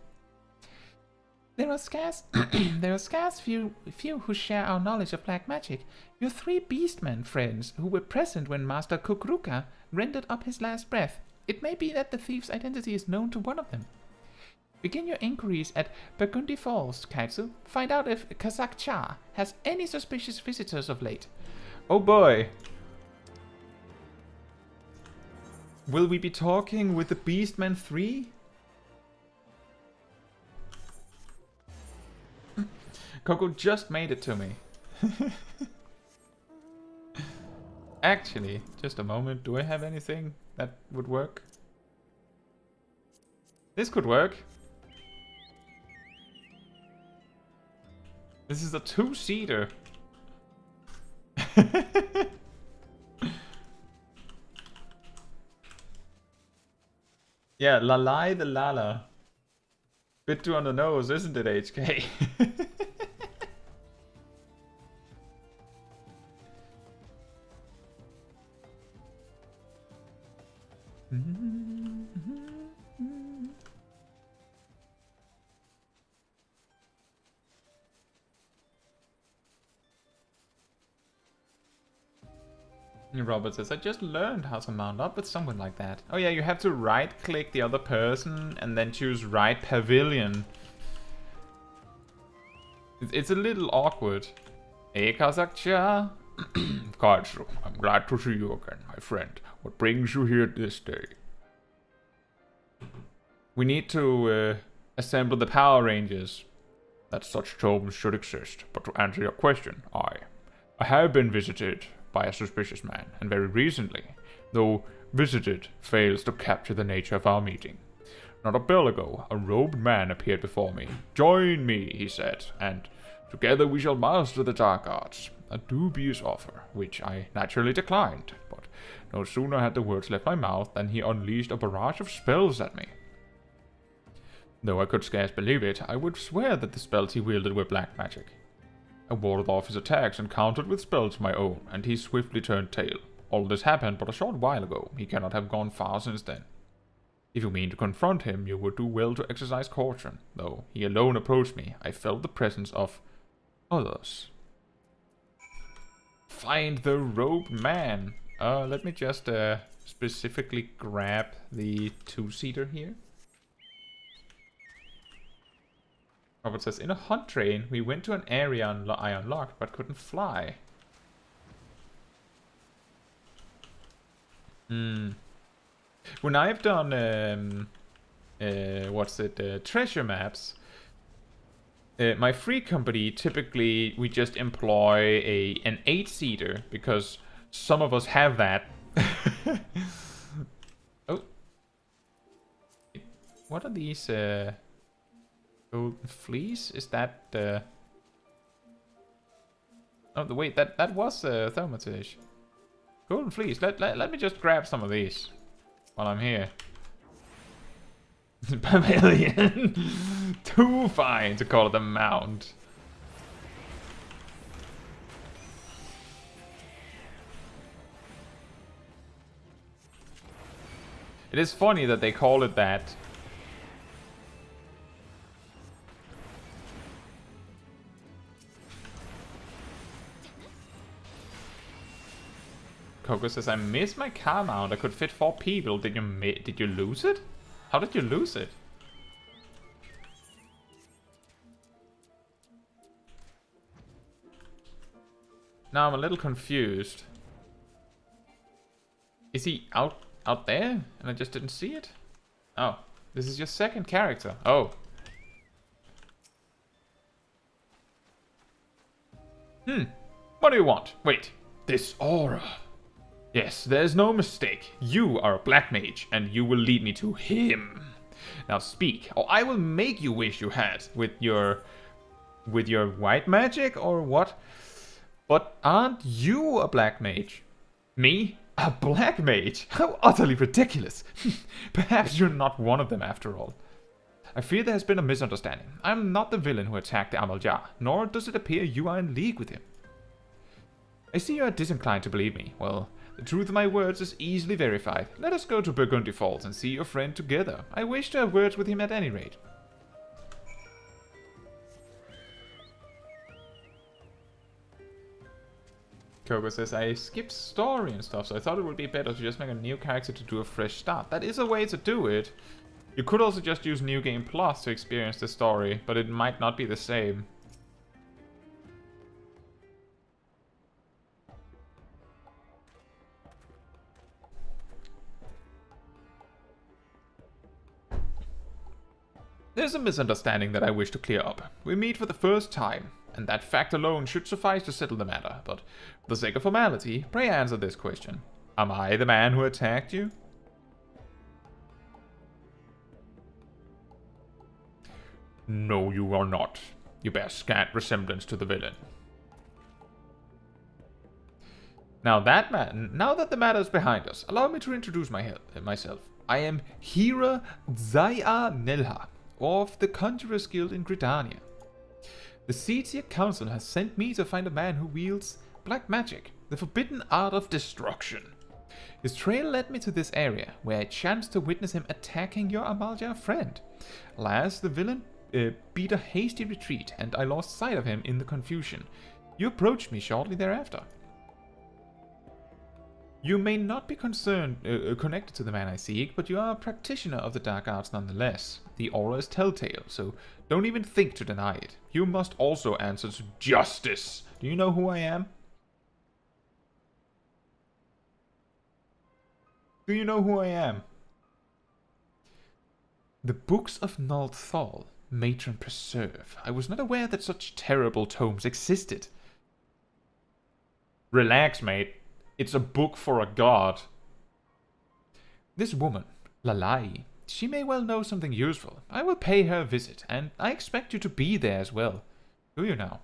B: There are scarce few who share our knowledge of black magic. Your 3 beastmen friends who were present when Master Kukruka rendered up his last breath. It may be that the thief's identity is known to one of them. Begin your inquiries at Burgundy Falls, Kaetsu. Find out if Kazak Cha has any suspicious visitors of late.
A: Oh boy. Will we be talking with the Beastmen 3? Coco just made it to me. Actually, just a moment. Do I have anything that would work? This could work. This is a 2-seater. Yeah, Lalai the Lala. Bit too on the nose, isn't it, HK? Robert says, I just learned how to mount up with someone like that. Oh yeah, you have to right-click the other person and then choose right pavilion. It's a little awkward. Hey, Kazakcha. Kaetsu, I'm glad to see you again, my friend. What brings you here this day? We need to assemble the Power Rangers. That such tomes should exist. But to answer your question, I have been visited by a suspicious man, and very recently, though visited fails to capture the nature of our meeting. Not a bell ago, a robed man appeared before me. Join me, he said, and together we shall master the dark arts. A dubious offer, which I naturally declined, but no sooner had the words left my mouth than he unleashed a barrage of spells at me. Though I could scarce believe it, I would swear that the spells he wielded were black magic. I warded off his attacks and countered with spells of my own, and he swiftly turned tail. All this happened but a short while ago. He cannot have gone far since then. If you mean to confront him, you would do well to exercise caution. Though he alone approached me, I felt the presence of others. Find the robed man. Let me just specifically grab the 2-seater here. Robert says, in a hunt train, we went to an area I unlocked but couldn't fly. When I've done, treasure maps, my free company, typically we just employ an 8-seater because some of us have that. Oh. What are these, Golden Fleece? Is that oh, wait, that was Thaumaturge. Golden Fleece. Let me just grab some of these while I'm here. Pavilion. Too fine to call it a mount. It is funny that they call it that. Coco says, I missed my car mount. I could fit 4 people. Did you lose it? How did you lose it? Now I'm a little confused. Is he out there? And I just didn't see it? Oh, this is your second character. Oh. What do you want? Wait. This aura. Yes, there's no mistake. You are a Black Mage, and you will lead me to him. Now speak, or I will make you wish you had with your white magic, or what? But aren't you a Black Mage? Me? A Black Mage? How utterly ridiculous. Perhaps you're not one of them after all. I fear there has been a misunderstanding. I am not the villain who attacked the Amalja, nor does it appear you are in league with him. I see you are disinclined to believe me. Well, the truth of my words is easily verified. Let us go to Burgundy Falls and see your friend together. I wish to have words with him at any rate. Coco says, I skipped story and stuff, so I thought it would be better to just make a new character to do a fresh start. That is a way to do it. You could also just use New Game Plus to experience the story, but it might not be the same. There's a misunderstanding that I wish to clear up. We meet for the first time, and that fact alone should suffice to settle the matter, but for the sake of formality, pray answer this question. Am I the man who attacked you? No, you are not. You bear scant resemblance to the villain. Now that the matter is behind us, allow me to introduce myself. I am Hira Zaya Nelha, of the Conjurers Guild in Gridania. The Sidequest Council has sent me to find a man who wields black magic, the forbidden art of destruction. His trail led me to this area, where I chanced to witness him attacking your Amalja friend. Alas, the villain beat a hasty retreat, and I lost sight of him in the confusion. You approached me shortly thereafter. You may not be connected to the man I seek, but you are a practitioner of the dark arts nonetheless. The aura is telltale, so don't even think to deny it. You must also answer to justice. Do you know who I am? Do you know who I am? The Books of Null Thal, Matron Preserve. I was not aware that such terrible tomes existed. Relax, mate. It's a book for a god. This woman, Lalai, she may well know something useful. I will pay her a visit, and I expect you to be there as well. Do you now?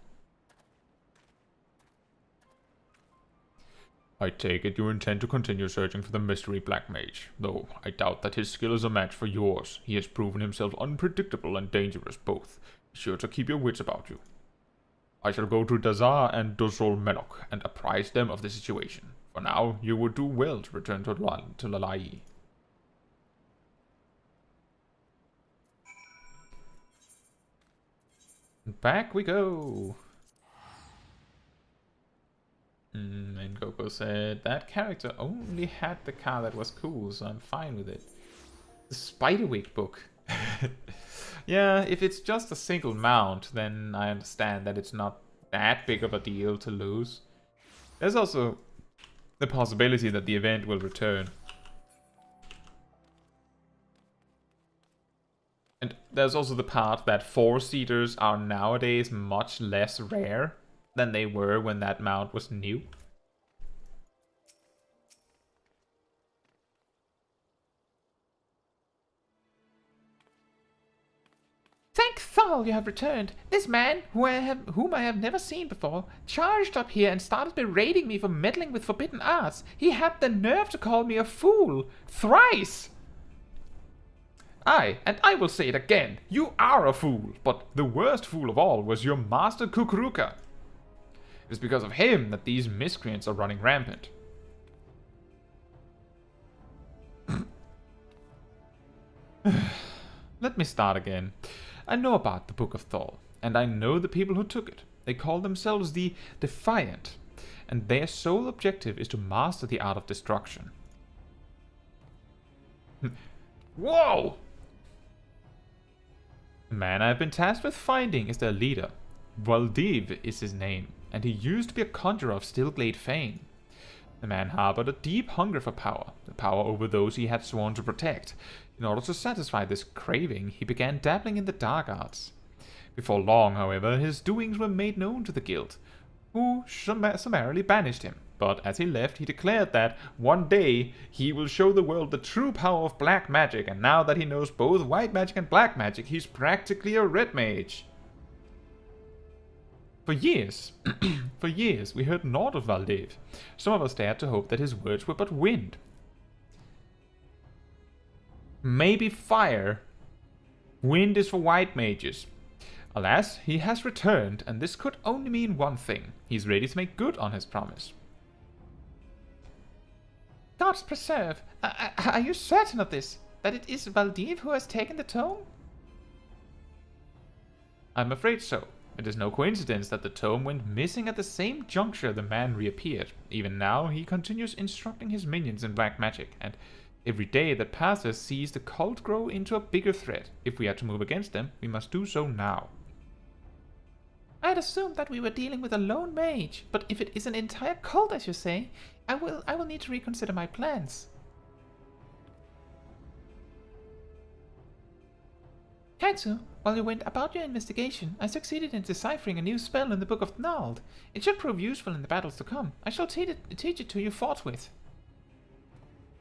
A: I take it you intend to continue searching for the mystery Black Mage, though I doubt that his skill is a match for yours. He has proven himself unpredictable and dangerous both. Be sure to keep your wits about you. I shall go to Dazar and Dozol Melok and apprise them of the situation. For now, you would do well to return to Lalai. Back we go. And Coco said, that character only had the car that was cool, so I'm fine with it. The Spiderwick book. Yeah, if it's just a single mount, then I understand that it's not that big of a deal to lose. There's also the possibility that the event will return. And there's also the part that 4-seaters are nowadays much less rare than they were when that mount was new.
B: Thank Thal you have returned. This man, whom I have never seen before, charged up here and started berating me for meddling with forbidden arts. He had the nerve to call me a fool. Thrice!
A: Aye, and I will say it again. You are a fool, but the worst fool of all was your master Kukuruka. It is because of him that these miscreants are running rampant. Let me start again. I know about the Book of Thal, and I know the people who took it. They call themselves the Defiant, and their sole objective is to master the art of destruction. Whoa! The man I've been tasked with finding is their leader. Valdiv is his name. and he used to be a conjurer of Stillglade fame. The man harbored a deep hunger for power, the power over those he had sworn to protect. In order to satisfy this craving, he began dabbling in the dark arts. Before long, however, his doings were made known to the guild, who summarily banished him. But as he left, he declared that one day he will show the world the true power of black magic, and now that he knows both white magic and black magic, he's practically a red mage. For years, we heard naught of Valdev. Some of us dared to hope that his words were but wind. Maybe fire. Wind is for white mages. Alas, he has returned, and this could only mean one thing. He's ready to make good on his promise.
B: Gods preserve! Are you certain of this? That it is Valdev who has taken the tome?
A: I'm afraid so. It is no coincidence that the tome went missing at the same juncture the man reappeared. Even now, he continues instructing his minions in black magic, and every day that passes sees the cult grow into a bigger threat. If we are to move against them, we must do so now.
B: I had assumed that we were dealing with a lone mage, but if it is an entire cult, as you say, I will need to reconsider my plans. Caetsu, while you went about your investigation, I succeeded in deciphering a new spell in the Book of Nald. It should prove useful in the battles to come. I shall teach it to you forthwith.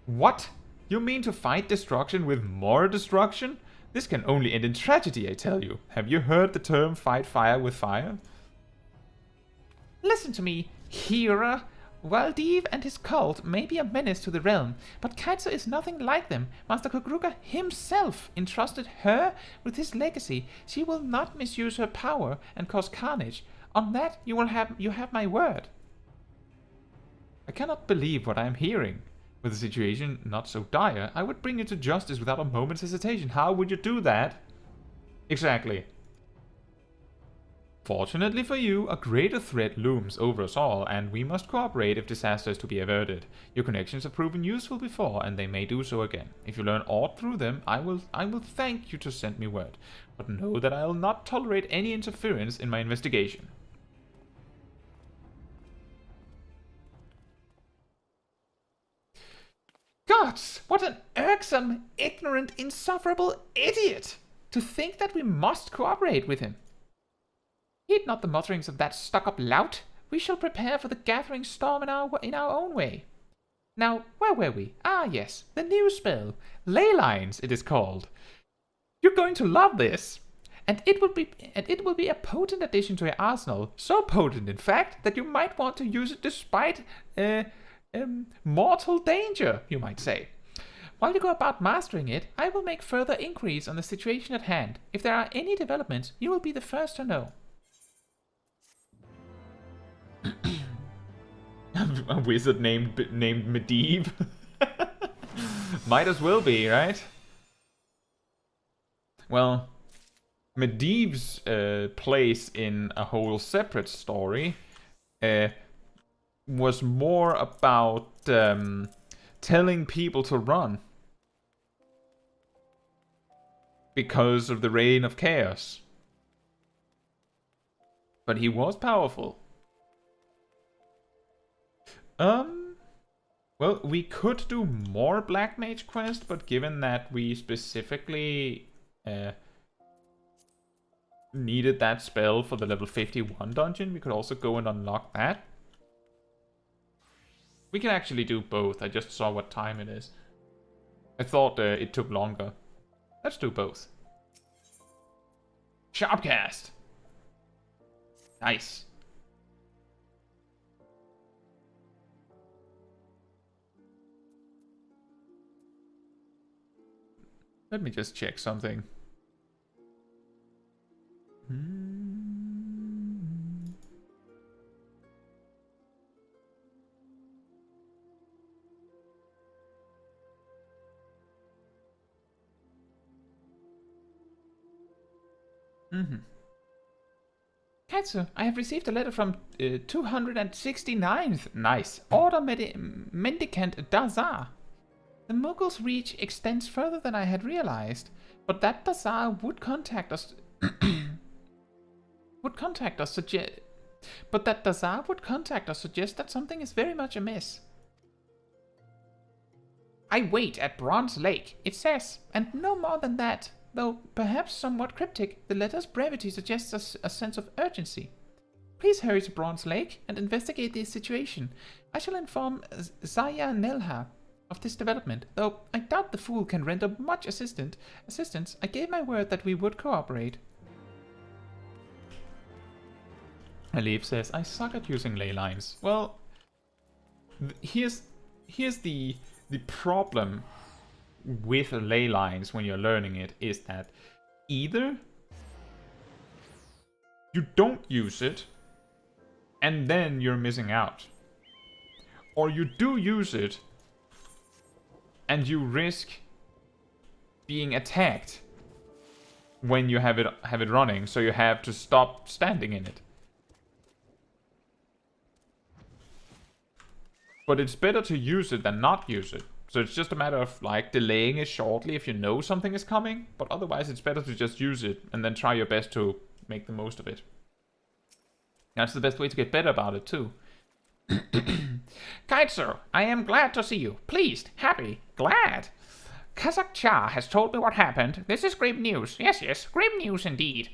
A: What? You mean to fight destruction with more destruction? This can only end in tragedy, I tell you. Have you heard the term fight fire with fire?
B: Listen to me, hearer. Valdev and his cult may be a menace to the realm, but Caetsu is nothing like them. Master Kogruka himself entrusted her with his legacy. She will not misuse her power and cause carnage. On that you have my word.
A: I cannot believe what I am hearing. With the situation not so dire, I would bring you to justice without a moment's hesitation. How would you do that? Exactly. Fortunately for you, a greater threat looms over us all, and we must cooperate if disaster is to be averted. Your connections have proven useful before, and they may do so again. If you learn aught through them, I will thank you to send me word. But know that I will not tolerate any interference in my investigation.
B: Gods, what an irksome, ignorant, insufferable idiot! To think that we must cooperate with him. Heed not the mutterings of that stuck-up lout. We shall prepare for the gathering storm in our own way. Now, where were we? Ah, yes, the new spell. Ley Lines, it is called. You're going to love this. And it will be a potent addition to your arsenal. So potent, in fact, that you might want to use it despite mortal danger, you might say. While you go about mastering it, I will make further inquiries on the situation at hand. If there are any developments, you will be the first to know.
A: A wizard named Medivh. Might as well be, right? Well, Medivh's place in a whole separate story was more about telling people to run because of the reign of chaos. But he was powerful. Well, we could do more Black Mage quest, but given that we specifically needed that spell for the level 51 dungeon, we could also go and unlock that. We can actually do both. I just saw what time it is. I thought it took longer. Let's do both. Sharpcast! Nice. Let me just check something.
B: Caetsu, I have received a letter from 269th. Nice. Order Mendicant Dazar. The Muggle's reach extends further than I had realized, but that Dazar would contact us But that Dazar would contact us suggests that something is very much amiss. I wait at Bronze Lake, it says, and no more than that. Though perhaps somewhat cryptic, the letter's brevity suggests a sense of urgency. Please hurry to Bronze Lake and investigate the situation. I shall inform Zaya Nelha of this development, though I doubt the fool can render much assistance. I gave my word that we would cooperate.
A: Alif says, I suck at using ley lines. Well, here's the problem with ley lines when you're learning it, is that either you don't use it and then you're missing out, or you do use it and you risk being attacked when you have it running, so you have to stop standing in it. But it's better to use it than not use it. So it's just a matter of like delaying it shortly if you know something is coming. But otherwise it's better to just use it and then try your best to make the most of it. That's the best way to get better about it too.
B: Caetsu, I am glad to see you. Pleased, happy, glad. Kazakh Cha has told me what happened. This is grim news. Yes, grim news indeed.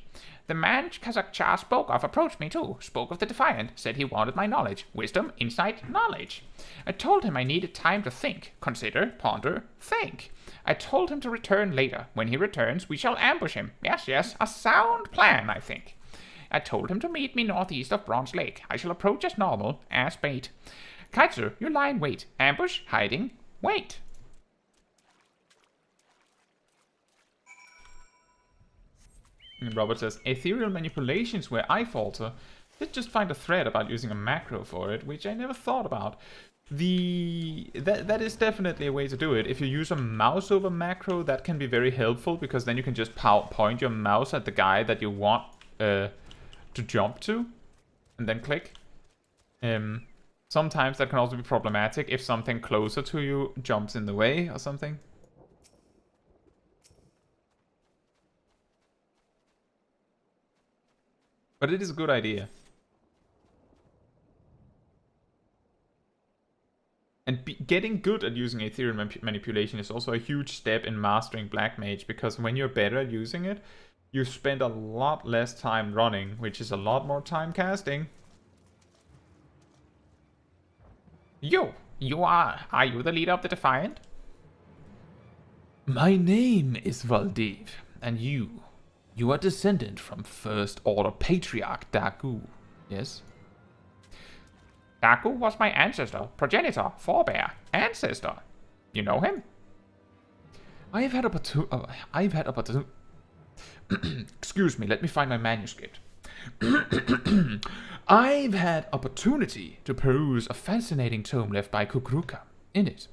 B: The man Kazakh Cha spoke of approached me too, spoke of the Defiant, said he wanted my knowledge, wisdom, insight, knowledge. I told him I needed time to think, consider, ponder, think. I told him to return later. When he returns, we shall ambush him. Yes, a sound plan, I think. I told him to meet me northeast of Bronze Lake. I shall approach as normal, as bait. Caetsu, you lie in wait. Ambush, hiding, wait.
A: And Robert says, ethereal manipulations where I falter. Did just find a thread about using a macro for it, which I never thought about. That is definitely a way to do it. If you use a mouse over macro, that can be very helpful, because then you can just point your mouse at the guy that you want to jump to, and then click. Sometimes that can also be problematic if something closer to you jumps in the way or something. But it is a good idea. And getting good at using ethereal manipulation is also a huge step in mastering Black Mage, because when you're better at using it, you spend a lot less time running, which is a lot more time casting.
B: Are you the leader of the Defiant?
A: My name is Valdiv, and you are descendant from First Order Patriarch Dagu, yes?
B: Dagu was my ancestor, progenitor, forebear, ancestor. You know him?
A: I've had opportunity. Excuse me, let me find my manuscript. I've had opportunity to peruse a fascinating tome left by Kukuruka. In it,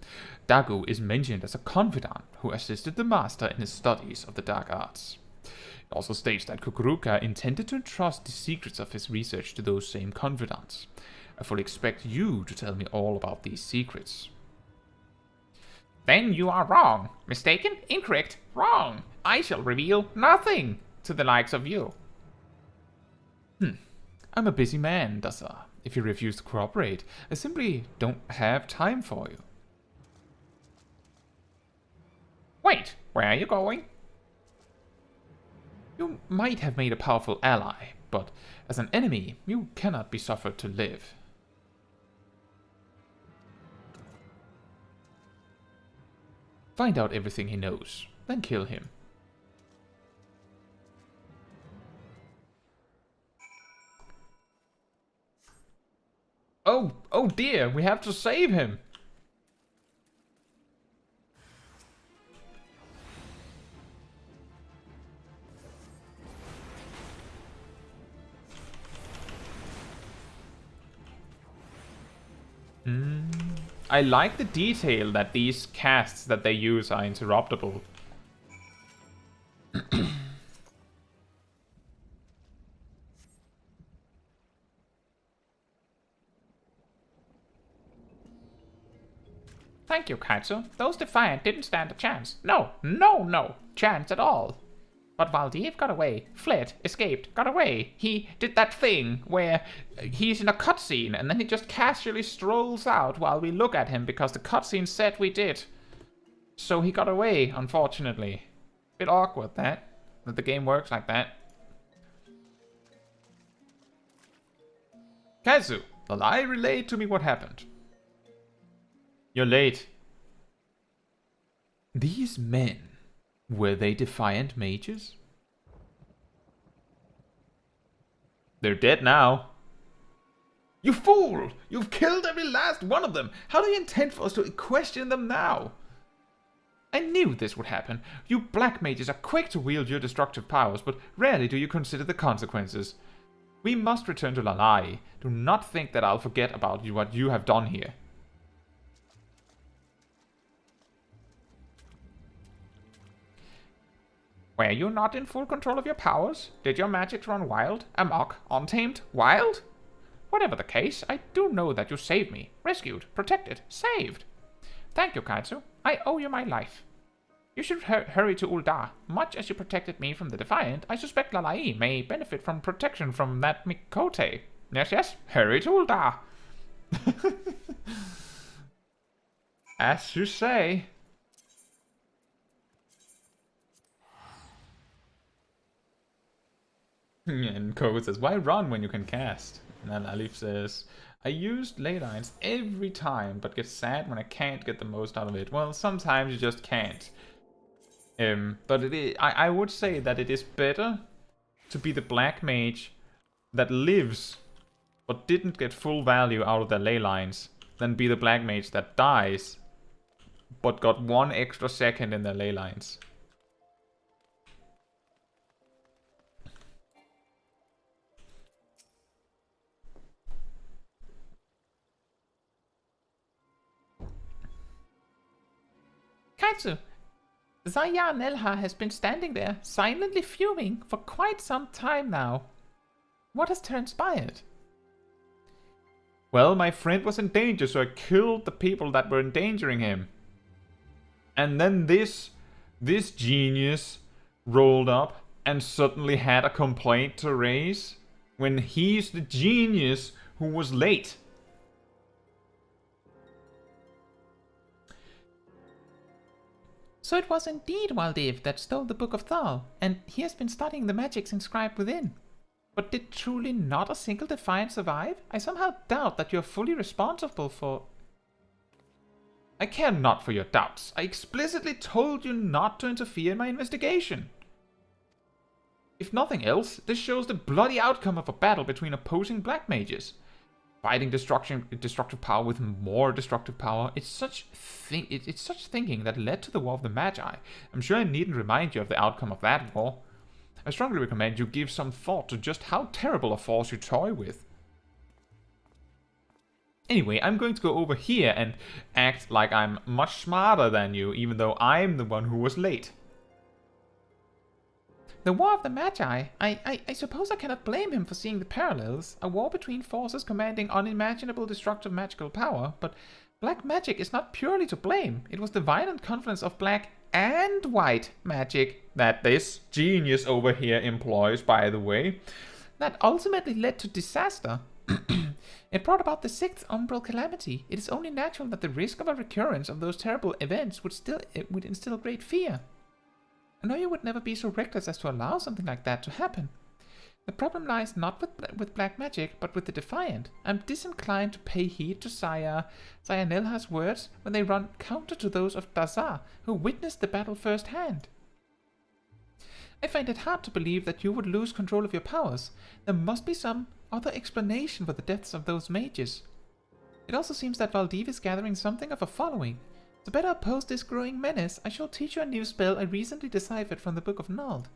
A: Dagu is mentioned as a confidant who assisted the master in his studies of the dark arts. It also states that Kukuruka intended to entrust the secrets of his research to those same confidants. I fully expect you to tell me all about these secrets.
B: Then you are wrong. Mistaken? Incorrect? Wrong. I shall reveal nothing to the likes of you.
A: I'm a busy man, Dasa. If you refuse to cooperate, I simply don't have time for you.
B: Wait, where are you going?
A: You might have made a powerful ally, but as an enemy, you cannot be suffered to live. Find out everything he knows, then kill him. Oh dear, we have to save him. I like the detail that these casts that they use are interruptible.
B: Thank you, Caetsu. Those Defiant didn't stand a chance. No chance at all. But Valdiv got away, fled, escaped, got away. He did that thing where he's in a cutscene and then he just casually strolls out while we look at him because the cutscene said we did. So he got away, unfortunately. Bit awkward that the game works like that. Caetsu, Ley, relay to me what happened. You're late. These men, were they defiant mages? They're dead now. You fool! You've killed every last one of them! How do you intend for us to question them now? I knew this would happen. You black mages are quick to wield your destructive powers, but rarely do you consider the consequences. We must return to Ley. Do not think that I'll forget about what you have done here. Were you not in full control of your powers? Did your magic run wild, amok, untamed, wild? Whatever the case, I do know that you saved me. Rescued, protected, saved. Thank you, Caetsu. I owe you my life. You should hurry to Ul'dah. Much as you protected me from the Defiant, I suspect Ley may benefit from protection from that Mikote. Yes, yes, hurry to Ul'dah. As you say. And Kogo says, why run when you can cast? And then Alif says, I used Ley Lines every time, but get sad when I can't get the most out of it. Well, sometimes you just can't. But it is, I would say that it is better to be the Black Mage that lives, but didn't get full value out of their Ley Lines, than be the Black Mage that dies, but got 1 extra second in their Ley Lines. Caetsu, Zaya Nelha has been standing there, silently fuming, for quite some time now. What has transpired? Well, my friend was in danger, so I killed the people that were endangering him. And then this genius rolled up and suddenly had a complaint to raise, when he's the genius who was late. So it was indeed Valdiv that stole the Book of Thal, and he has been studying the magics inscribed within. But did truly not a single Defiant survive? I somehow doubt that you are fully responsible for... I care not for your doubts. I explicitly told you not to interfere in my investigation. If nothing else, this shows the bloody outcome of a battle between opposing Black Mages. Fighting destructive power with more destructive power. It's such thinking that led to the War of the Magi. I'm sure I needn't remind you of the outcome of that war. I strongly recommend you give some thought to just how terrible a force you toy with. Anyway, I'm going to go over here and act like I'm much smarter than you, even though I'm the one who was late. The War of the Magi. I suppose I cannot blame him for seeing the parallels. A war between forces commanding unimaginable destructive magical power, but black magic is not purely to blame. It was the violent confluence of black and white magic that this genius over here employs, by the way, that ultimately led to disaster. It brought about the 6th umbral calamity. It is only natural that the risk of a recurrence of those terrible events would instill great fear. I know you would never be so reckless as to allow something like that to happen. The problem lies not with black magic, but with the Defiant. I'm disinclined to pay heed to Zaya Nelha's words when they run counter to those of Dazar, who witnessed the battle firsthand. I find it hard to believe that you would lose control of your powers. There must be some other explanation for the deaths of those mages. It also seems that Valdiv is gathering something of a following. To better oppose this growing menace, I shall teach you a new spell I recently deciphered from the Book of Nald.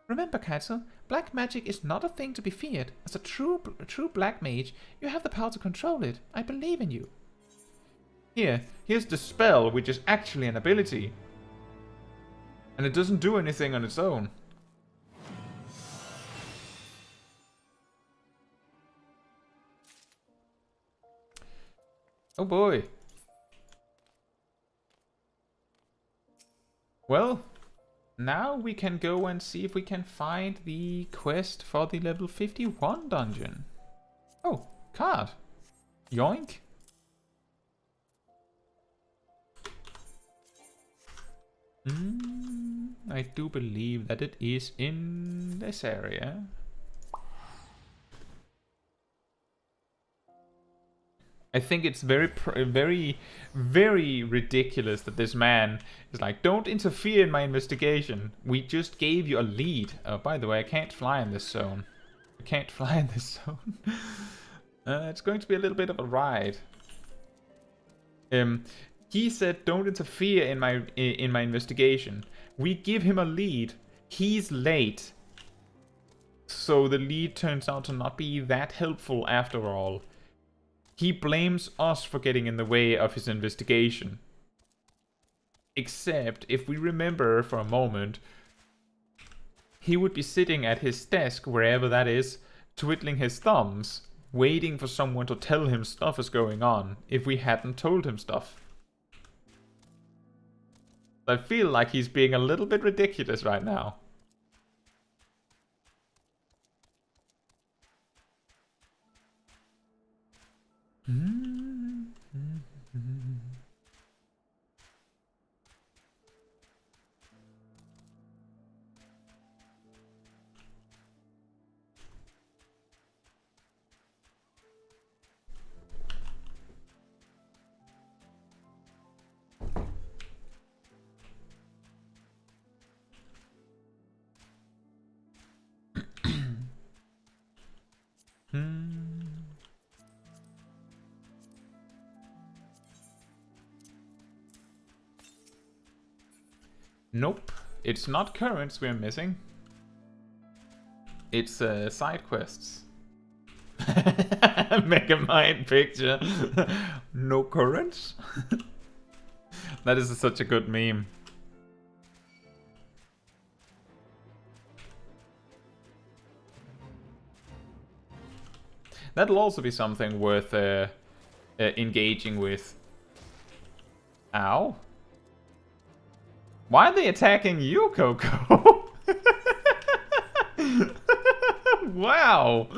B: Remember, Caetsu, black magic is not a thing to be feared. As a true black mage, you have the power to control it. I believe in you. Here's the spell, which is actually an ability. And it doesn't do anything on its own. Oh boy. Well,
A: now we can go and see if we can find the quest for the level 51 dungeon. Oh, card. Yoink. I do believe that it is in this area. I think it's very ridiculous that this man is like, don't interfere in my investigation. We just gave you a lead. Oh, by the way, I can't fly in this zone. I can't fly in this zone. It's going to be a little bit of a ride. He said, don't interfere in my investigation. We give him a lead. He's late. So the lead turns out to not be that helpful after all. He blames us for getting in the way of his investigation. Except, if we remember for a moment, he would be sitting at his desk, wherever that is, twiddling his thumbs, waiting for someone to tell him stuff is going on, if we hadn't told him stuff. I feel like he's being a little bit ridiculous right now. Nope, it's not currents we're missing. It's side quests. Make a mind picture. No currents? That is such a good meme. That'll also be something worth engaging with. Ow. Why are they attacking you, Coco? Wow.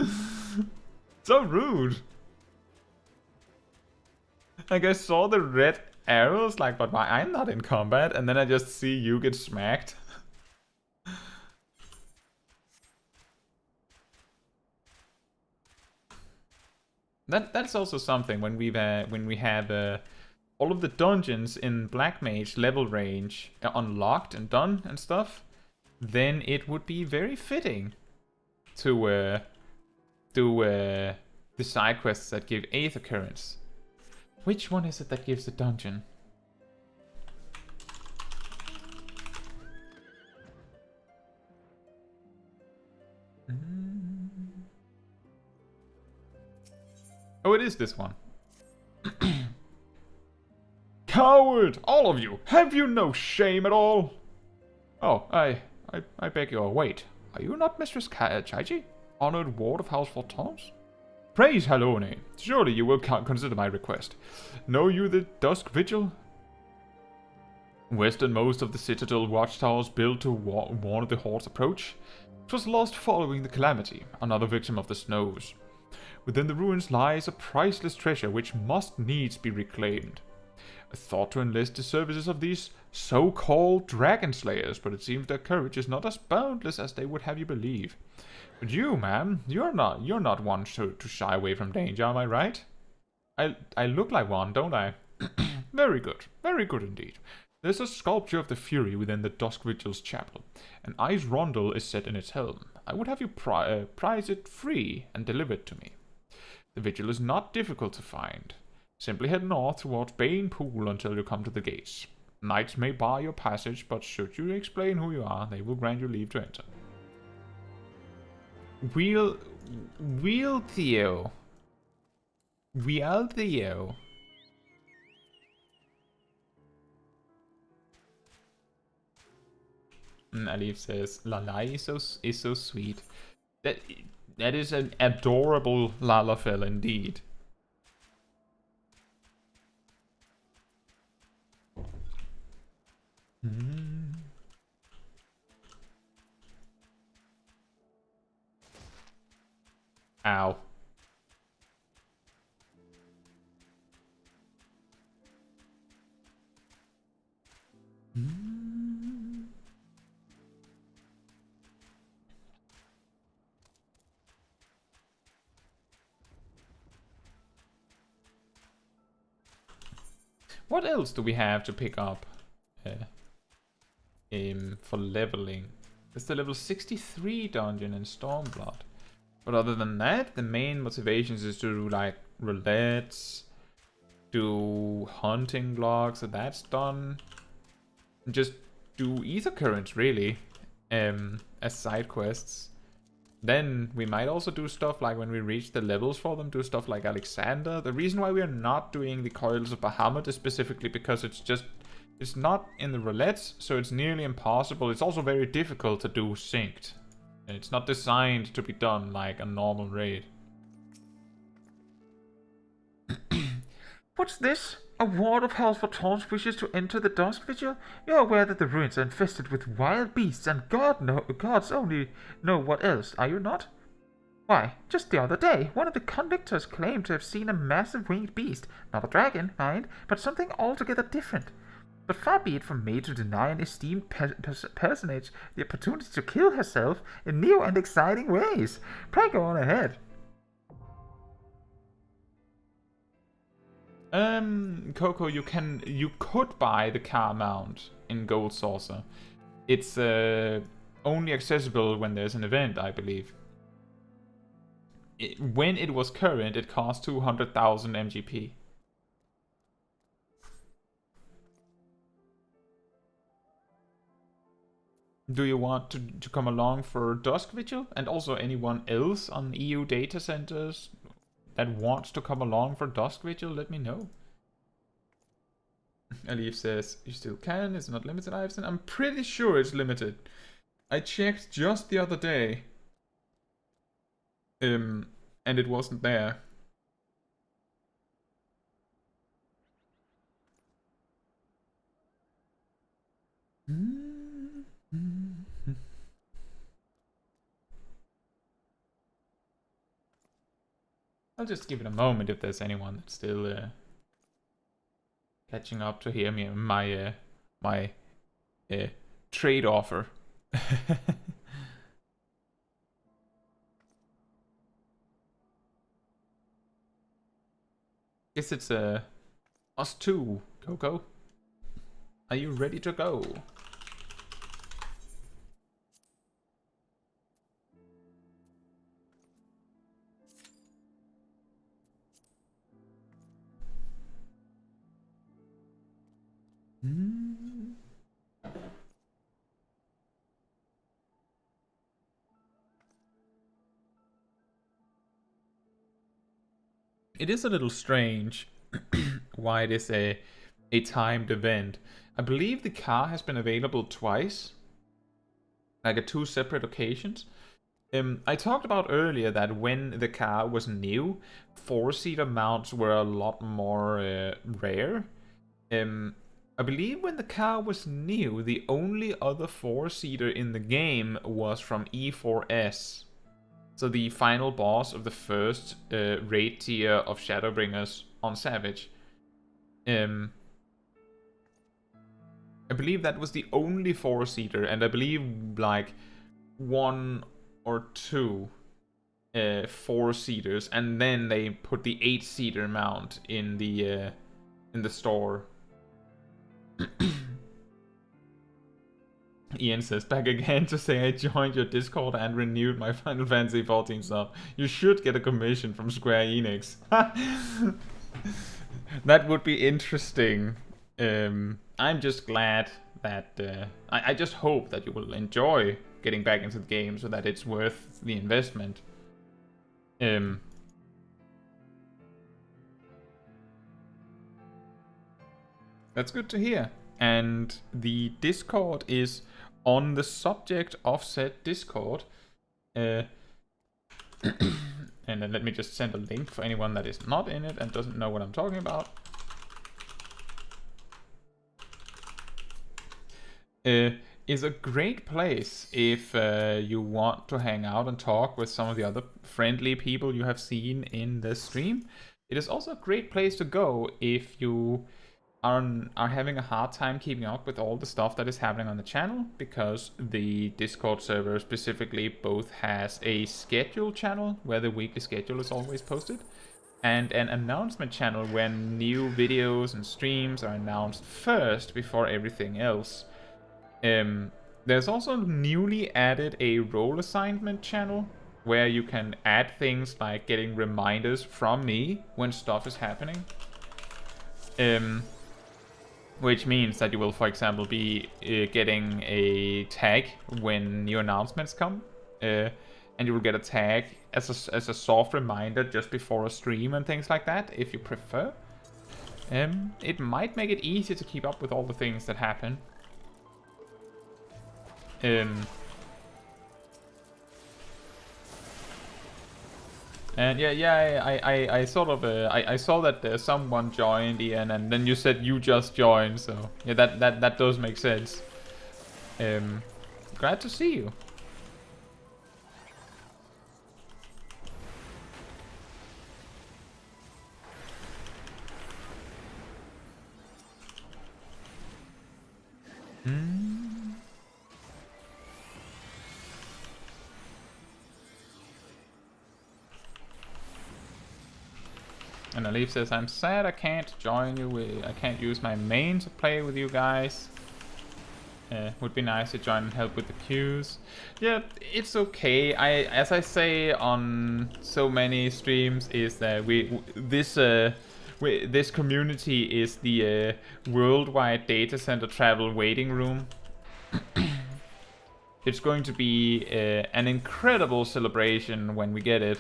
A: So rude. Like, I saw the red arrows, like, but why? I'm not in combat, and then I just see you get smacked. That's also something when we have all of the dungeons in Black Mage level range unlocked and done and stuff, then it would be very fitting to do the side quests that give 8th occurrence. Which one is it that gives the dungeon? Oh, it is this one. Coward! All of you! Have you no shame at all? Oh, I beg your wait. Are you not Mistress Chaiji? Honored ward of House Fortons? Praise Halone. Surely you will consider my request. Know you the Dusk Vigil? Westernmost of the Citadel watchtowers built to warn of the Horde's approach. It was lost following the calamity, another victim of the snows. Within the ruins lies a priceless treasure which must needs be reclaimed. I thought to enlist the services of these so-called dragon slayers, but it seems their courage is not as boundless as they would have you believe. But you, ma'am, you're not one to shy away from danger, am I right? I look like one, don't I? Very good indeed. There's a sculpture of the Fury within the Dusk Vigil's chapel. An ice rondel is set in its helm. I would have you prize it free and deliver it to me. The vigil is not difficult to find. Simply head north towards Bane Pool until you come to the gates. Knights may bar your passage, but should you explain who you are, they will grant you leave to enter. Wheel Theo. Alif says, Lalai is so sweet. That is an adorable Lalafell indeed. Ow. What else do we have to pick up for leveling? It's the level 63 dungeon in Stormblood. But other than that, the main motivations is to do like roulettes, do hunting logs, so that's done. Just do ether currents really, as side quests. Then we might also do stuff like when we reach the levels for them, do stuff like Alexander. The reason why we are not doing the Coils of Bahamut is specifically because it's not in the roulettes, so it's nearly impossible. It's also very difficult to do synced. And it's not designed to be done like a normal raid.
B: What's this? A ward of hell for Taunts wishes to enter the Dusk Vigil? You're aware that the ruins are infested with wild beasts, and gods only know what else, are you not? Why, just the other day, one of the convictors claimed to have seen a massive winged beast. Not a dragon, mind, but something altogether different. But far be it from me to deny an esteemed personage the opportunity to kill herself in new and exciting ways. Pray go on ahead.
A: Coco, you could buy the car mount in Gold Saucer. It's only accessible when there's an event, I believe. When it was current, it cost 200,000 MGP. Do you want to come along for Dusk Vigil? And also anyone else on EU data centers that wants to come along for Dusk Vigil, let me know. Alif says, you still can, it's not limited, Iveson. I'm pretty sure it's limited. I checked just the other day. And it wasn't there. I'll just give it a moment if there's anyone that's still catching up to hear me my trade offer. Guess it's us two, Coco. Are you ready to go? It is a little strange why it is a timed event. I believe the car has been available twice, like at 2 separate occasions. I talked about earlier that when the car was new, 4-seater mounts were a lot more rare. I believe when the car was new, the only other 4-seater in the game was from E4S. So the final boss of the first raid tier of Shadowbringers on Savage. I believe that was the only 4-seater, and I believe like 1 or 2 4-seaters, and then they put the 8-seater mount in the store. Ian says, back again to say I joined your Discord and renewed my Final Fantasy XIV sub. You should get a commission from Square Enix. That would be interesting. I'm just glad that... I just hope that you will enjoy getting back into the game so that it's worth the investment. That's good to hear. And the Discord is on the subject of said Discord. And then let me just send a link for anyone that is not in it and doesn't know what I'm talking about. is a great place if you want to hang out and talk with some of the other friendly people you have seen in the stream. It is also a great place to go if you are having a hard time keeping up with all the stuff that is happening on the channel, because the Discord server specifically both has a schedule channel where the weekly schedule is always posted, and an announcement channel when new videos and streams are announced first before everything else. There's also newly added a role assignment channel where you can add things like getting reminders from me when stuff is happening. Which means that you will, for example, be getting a tag when new announcements come. And you will get a tag as a soft reminder just before a stream and things like that, if you prefer. It might make it easier to keep up with all the things that happen. And I sort of I saw that someone joined, Ian, and then you said you just joined, so yeah, that does make sense. Glad to see you. And Alif says, I'm sad I can't join you. I can't use my main to play with you guys. Would be nice to join and help with the queues. Yeah, it's okay. As I say on so many streams, is that this community is the worldwide data center travel waiting room. It's going to be an incredible celebration when we get it.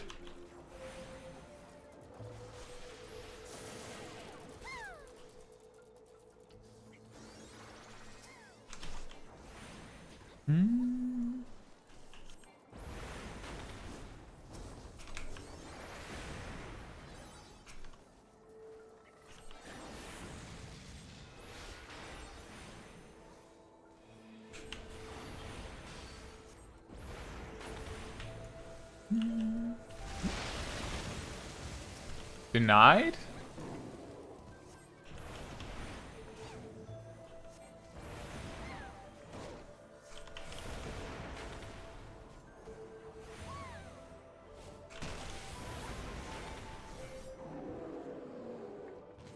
A: Denied?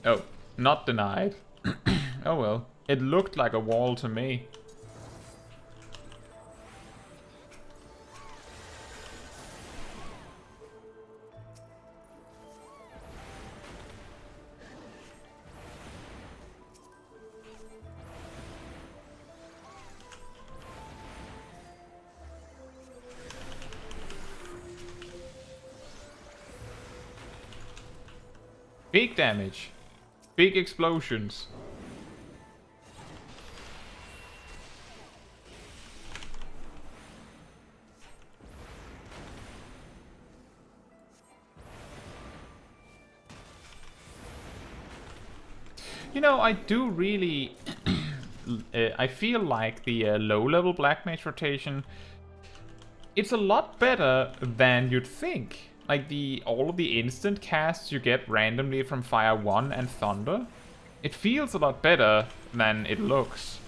A: Oh, not denied. Oh well, it looked like a wall to me. Big damage. Big explosions. You know, I do really... I feel like the low-level Black Mage rotation, it's a lot better than you'd think. Like all of the instant casts you get randomly from Fire 1 and Thunder, it feels a lot better than it looks.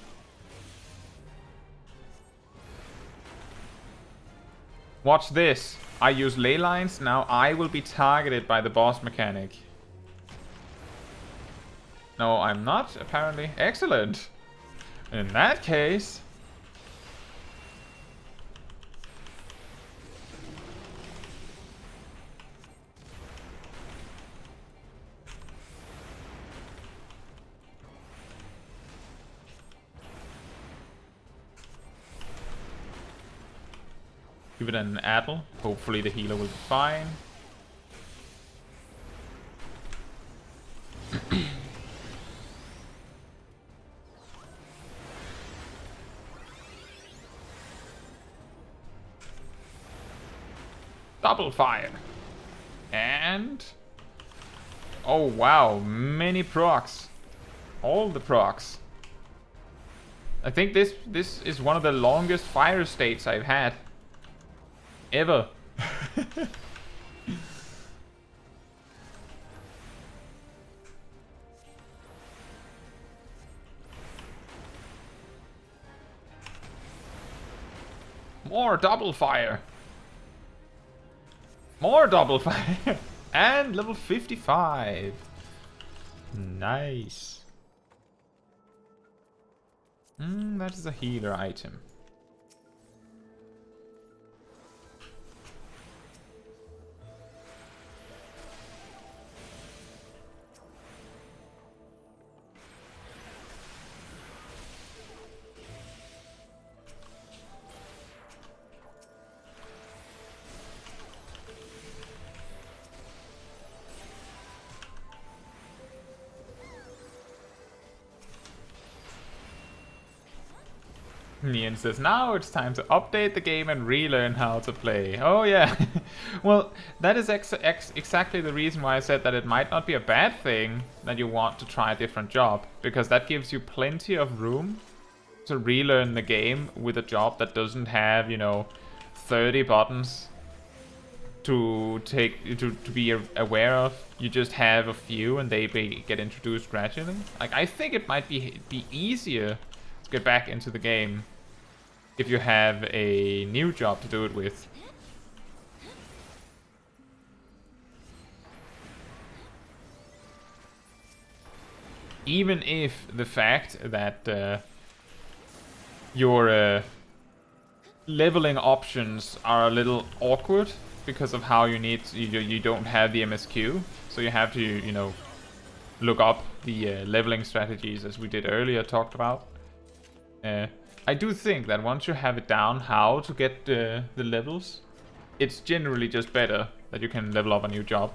A: Watch this. I use Ley Lines, now I will be targeted by the boss mechanic. No, I'm not, apparently. Excellent. In that case... give it an addle. Hopefully the healer will be fine. Double fire. And... oh wow, many procs. All the procs. I think this is one of the longest fire states I've had ever. More double fire. More double fire. And level 55. Nice. That is a healer item. Nian says, now it's time to update the game and relearn how to play. Oh yeah. Well, that is exactly the reason why I said that it might not be a bad thing that you want to try a different job. Because that gives you plenty of room to relearn the game with a job that doesn't have, you know, 30 buttons to be aware of. You just have a few and they get introduced gradually. Like, I think it might be easier to get back into the game if you have a new job to do it with. Even if the fact that your leveling options are a little awkward because of how you don't have the MSQ, so you have to, you know, look up the leveling strategies as we did earlier, talked about. I do think that once you have it down how to get the levels, it's generally just better that you can level up a new job.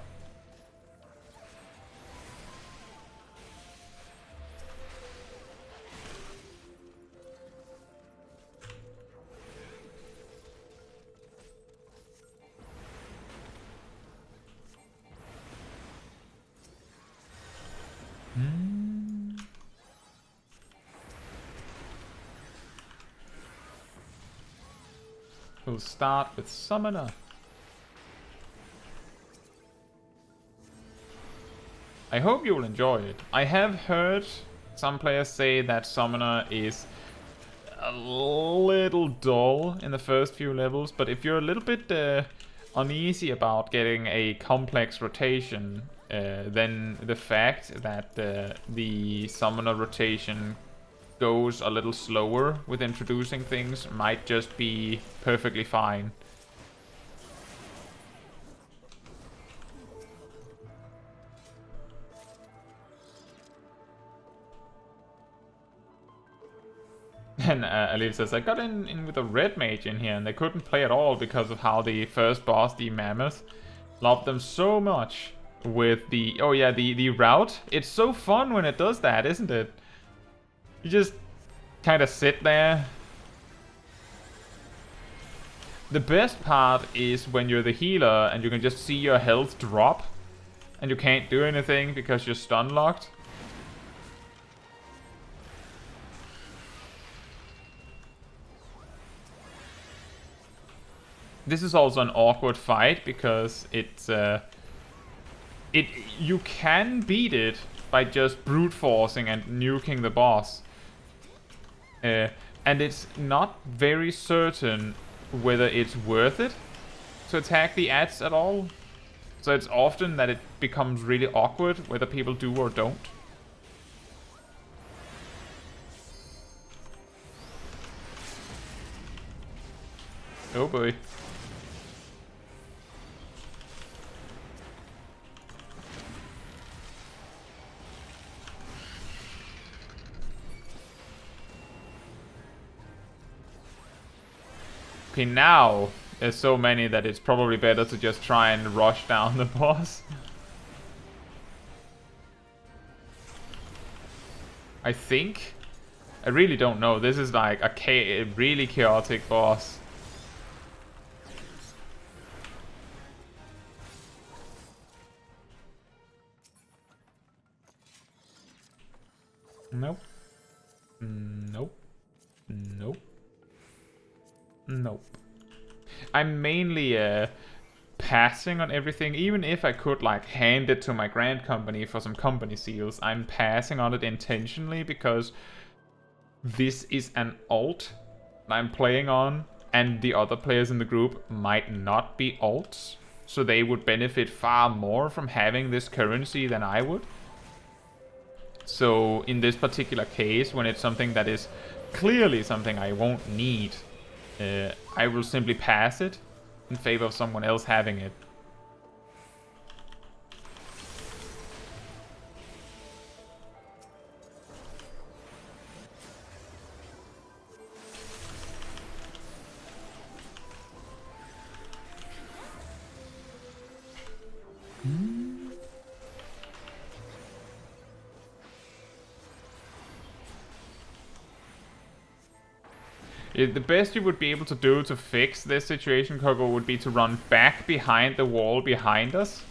A: We'll start with Summoner. I hope you will enjoy it. I have heard some players say that Summoner is a little dull in the first few levels, but if you're a little bit uneasy about getting a complex rotation, then the fact that the Summoner rotation goes a little slower with introducing things might just be perfectly fine. And Alif says, I got in with a red mage in here and they couldn't play at all because of how the first boss, the Mammoth, loved them so much with the... Oh yeah, the route. It's so fun when it does that, isn't it? You just kind of sit there. The best part is when you're the healer and you can just see your health drop and you can't do anything because you're stun locked. This is also an awkward fight because it's you can beat it by just brute forcing and nuking the boss. And it's not very certain whether it's worth it to attack the ads at all. So it's often that it becomes really awkward whether people do or don't. Oh boy. Okay, now there's so many that it's probably better to just try and rush down the boss. I think. I really don't know. This is like a really chaotic boss. Nope. Nope. I'm mainly passing on everything. Even if I could like hand it to my grand company for some company seals, I'm passing on it intentionally because this is an alt I'm playing on, and the other players in the group might not be alts, so they would benefit far more from having this currency than I would. So in this particular case, when it's something that is clearly something I won't need, I will simply pass it in favor of someone else having it. The best you would be able to do to fix this situation, Kogo, would be to run back behind the wall behind us.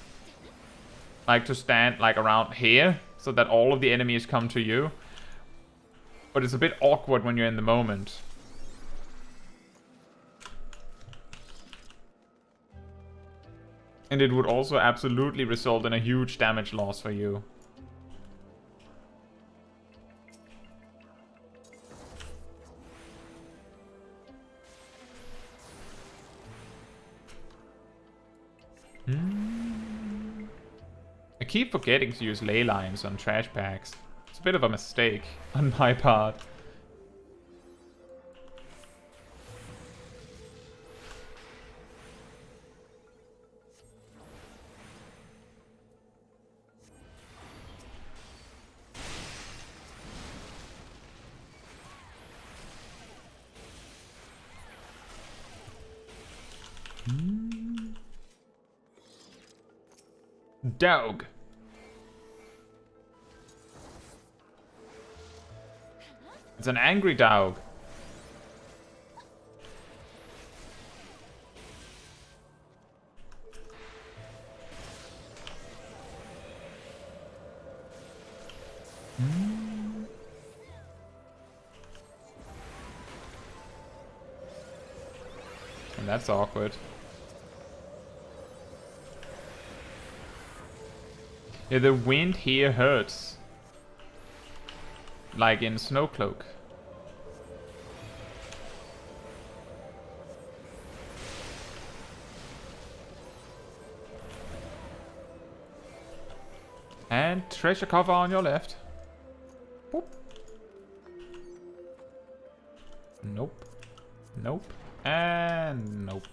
A: Like to stand like around here, so that all of the enemies come to you. But it's a bit awkward when you're in the moment. And it would also absolutely result in a huge damage loss for you. I keep forgetting to use Ley Lines on trash packs. It's a bit of a mistake on my part. Dog. It's an angry dog. And that's awkward. Yeah, the wind here hurts. Like in Snowcloak. And treasure cover on your left. Boop. Nope. Nope. And nope.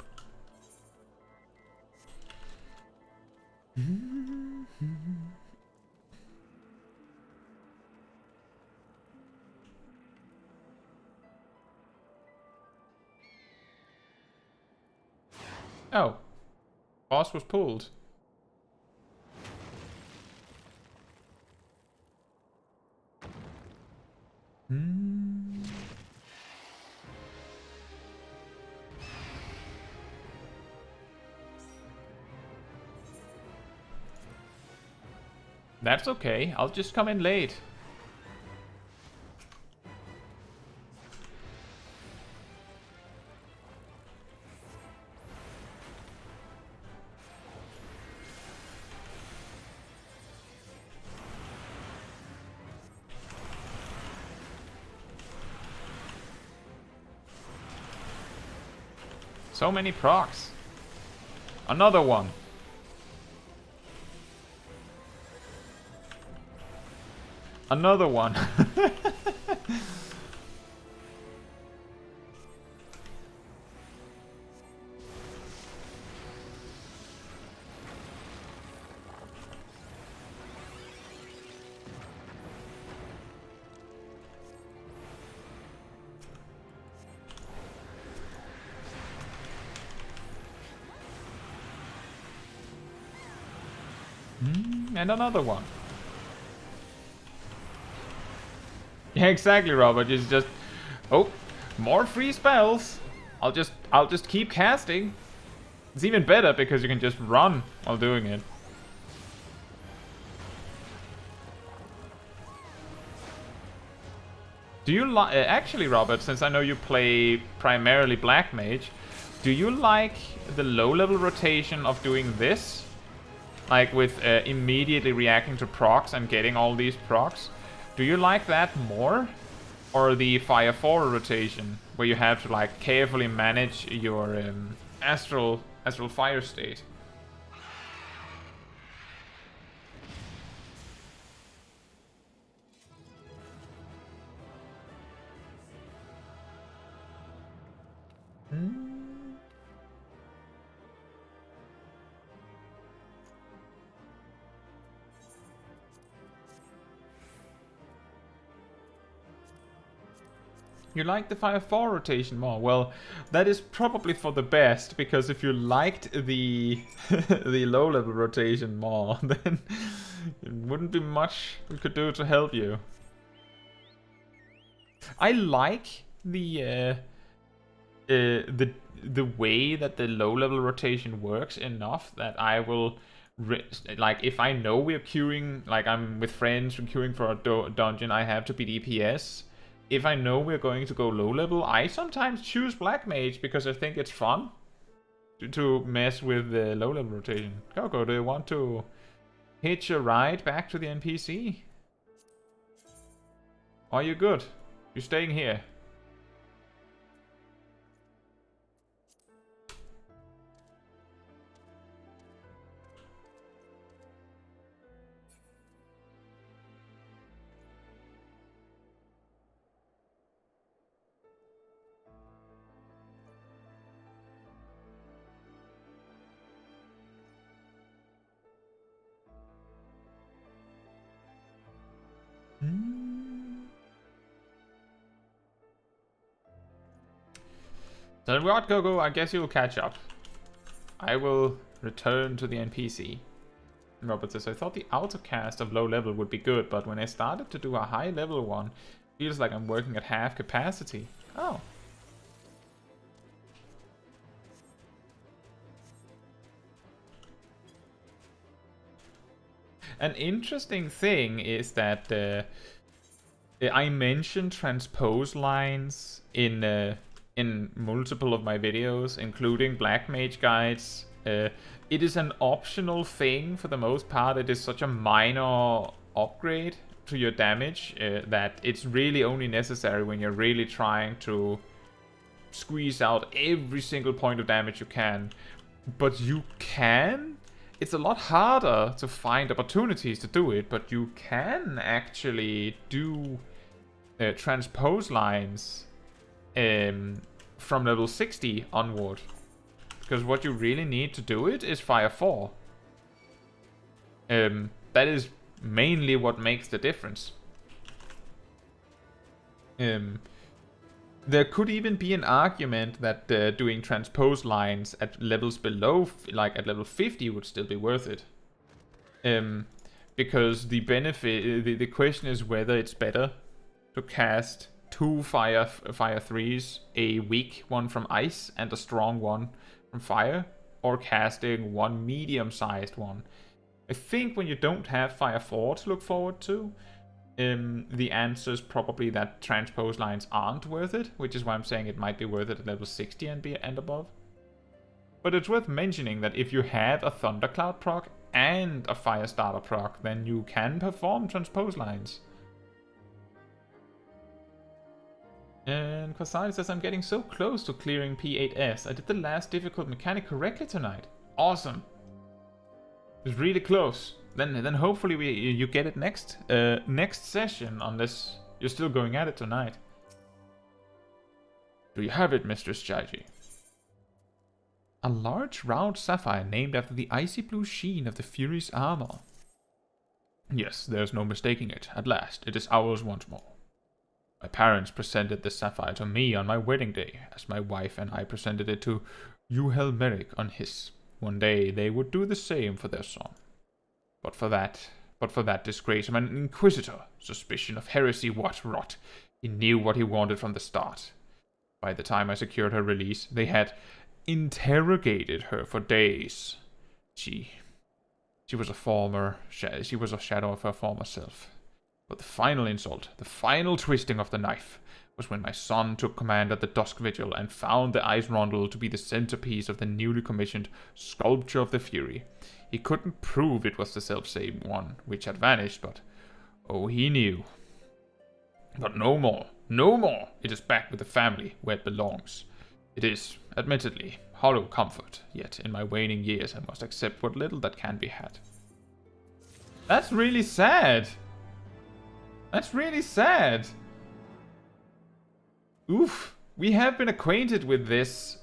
A: Oh. Boss was pulled. That's okay. I'll just come in late. So many procs. Another one. Another one. And another one. Yeah, exactly, Robert. It's just, oh, more free spells. I'll just keep casting. It's even better because you can just run while doing it. Do you actually, Robert? Since I know you play primarily Black Mage, Do you like the low-level rotation of doing this? Like with immediately reacting to procs and getting all these procs? Do you like that more? Or the Fire 4 rotation, where you have to like carefully manage your astral fire state? You like the Fire 4 rotation more? Well, that is probably for the best, because if you liked the the low-level rotation more, then it wouldn't be much we could do to help you. I like the way that the low-level rotation works enough that I will like, if I know we're queuing, like I'm with friends, we're queuing for a dungeon, I have to beat EPS. If I know we're going to go low level, I sometimes choose Black Mage because I think it's fun to mess with the low level rotation. Coco, do you want to hitch a ride back to the NPC? Are you good? You're staying here. So what, Gogo? I guess you'll catch up. I will return to the NPC. Robert says, I thought the autocast of low level would be good, but when I started to do a high level one, feels like I'm working at half capacity. Oh. An interesting thing is that I mentioned transpose lines in multiple of my videos, including Black Mage guides. It is an optional thing for the most part. It is such a minor upgrade to your damage that it's really only necessary when you're really trying to squeeze out every single point of damage you can. But you can. It's a lot harder to find opportunities to do it, but you can actually do transpose lines from level 60 onward. Because what you really need to do it is Fire 4. That is mainly what makes the difference. There could even be an argument that doing transpose lines at levels below, like at level 50, would still be worth it. Because the benefit, the question is whether it's better to cast 2 Fire 3s, a weak one from Ice and a strong one from Fire, or casting 1 medium-sized one. I think when you don't have Fire 4 to look forward to, the answer is probably that transpose lines aren't worth it, which is why I'm saying it might be worth it at level 60 and above. But it's worth mentioning that if you have a Thundercloud proc and a Firestarter proc, then you can perform transpose lines. And Quasari says, I'm getting so close to clearing P8S. I did the last difficult mechanic correctly tonight. Awesome. It's really close. Then hopefully you get it next session, unless you're still going at it tonight. Do you have it, Mistress Chaiji? A large round sapphire named after the icy blue sheen of the Fury's armor. Yes, there's no mistaking it. At last, it is ours once more. My parents presented this sapphire to me on my wedding day, as my wife and I presented it to Yuhel Merrick on his. One day they would do the same for their son. But for that disgrace, I'm an inquisitor. Suspicion of heresy, what rot. He knew what he wanted from the start. By the time I secured her release, they had interrogated her for days. She was a shadow of her former self. But the final insult, the final twisting of the knife, was when my son took command at the Dusk Vigil and found the ice rondel to be the centerpiece of the newly commissioned Sculpture of the Fury. He couldn't prove it was the self-same one, which had vanished, but oh, he knew. But no more, no more. It is back with the family, where it belongs. It is, admittedly, hollow comfort, yet in my waning years I must accept what little that can be had. That's really sad. That's really sad. Oof. We have been acquainted with this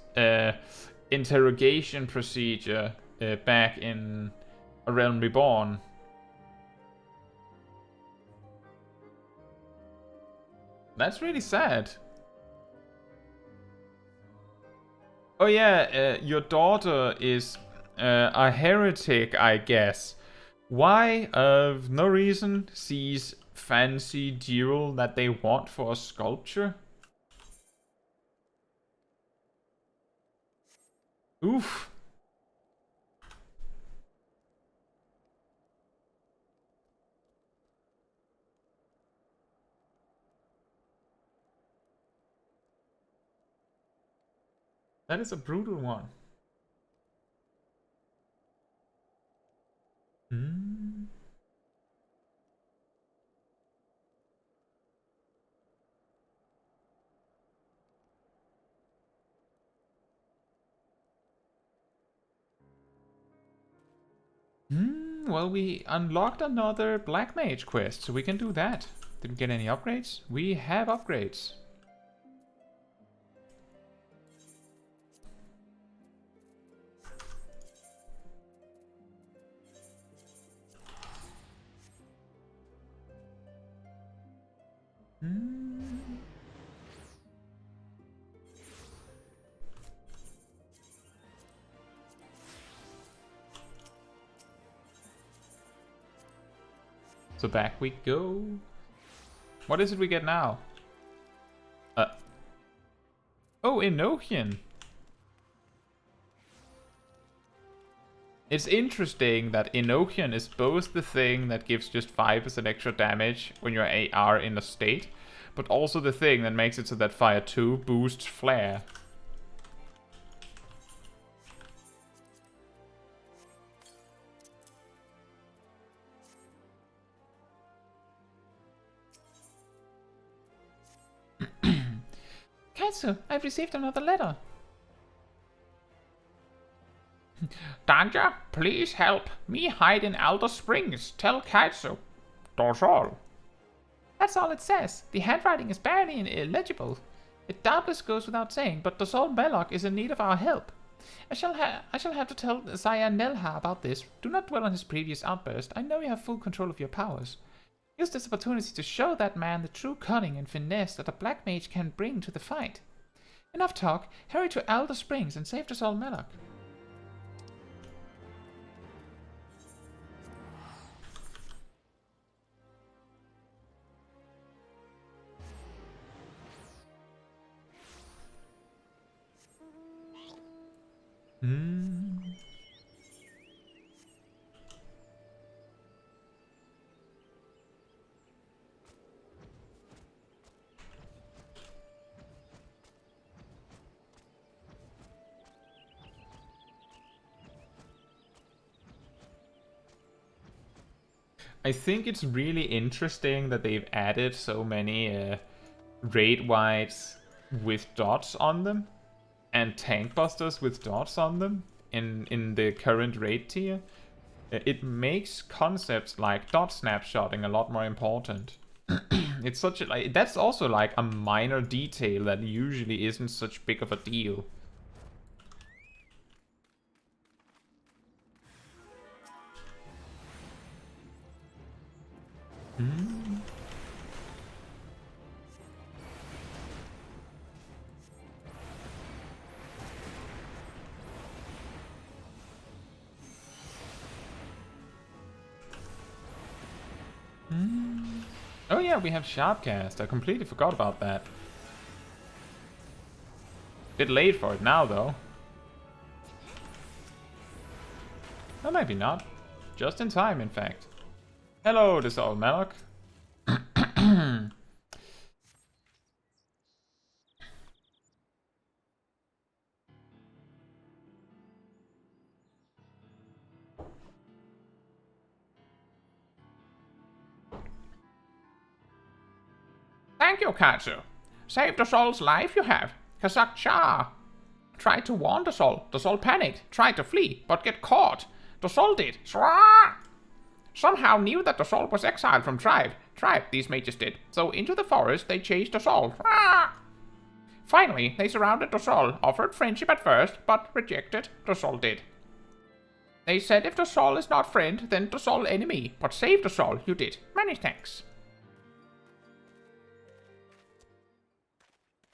A: interrogation procedure back in A Realm Reborn. That's really sad. Oh yeah, your daughter is a heretic, I guess. Why, of no reason, sees fancy jewel that they want for a sculpture? Oof. That is a brutal one. Well, we unlocked another Black Mage quest, so we can do that. Did we get any upgrades? We have upgrades. So back we go. What is it we get now? Oh, Enochian. It's interesting that Enochian is both the thing that gives just 5% extra damage when you are in a state, but also the thing that makes it so that Fire 2 boosts Flare.
B: Caetsu, I've received another letter.
C: Danger, please help. Me hide in Elder Springs. Tell Caetsu. That's all.
B: That's all it says. The handwriting is barely illegible. It doubtless goes without saying, but Dosol Melloc is in need of our help. I shall have to tell Zaya Nelha about this. Do not dwell on his previous outburst. I know you have full control of your powers. Use this opportunity to show that man the true cunning and finesse that a Black Mage can bring to the fight. Enough talk. Hurry to Elder Springs and save Dosol Melloc.
A: I think it's really interesting that they've added so many raid wides with dots on them and tank busters with dots on them in the current raid tier. It makes concepts like dot snapshotting a lot more important. It's such a that's also like a minor detail that usually isn't such big of a deal. Oh yeah, we have Sharpcast. I completely forgot about that. Bit late for it now, though. Or maybe not. Just in time, in fact. Hello, Dosol Melloc.
C: Thank you, Caetsu. Saved the soul's life you have. Kazakh tried to warn the soul. The soul panicked, tried to flee, but get caught. The soul did. Somehow knew that the soul was exiled from tribe. These mages did. So into the forest they chased the soul. Finally, they surrounded the soul, offered friendship at first, but rejected. The soul did. They said if the soul is not friend, then the soul enemy. But save the soul, you did. Many thanks.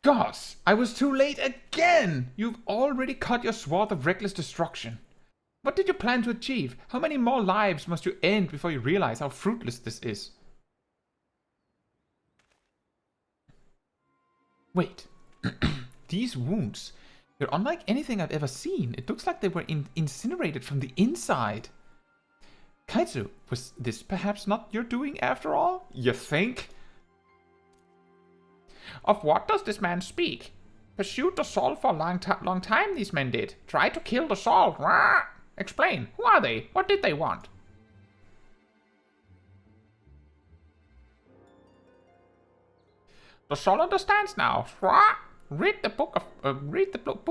A: Gosh, I was too late again! You've already cut your swath of reckless destruction. What did you plan to achieve? How many more lives must you end before you realize how fruitless this is? Wait. These wounds. They're unlike anything I've ever seen. It looks like they were incinerated from the inside. Caetsu, was this perhaps not your doing after all? You think?
C: Of what does this man speak? Pursued the soul for a long time, these men did. Tried to kill the soul. Explain. Who are they? What did they want? The soul understands now. Read the book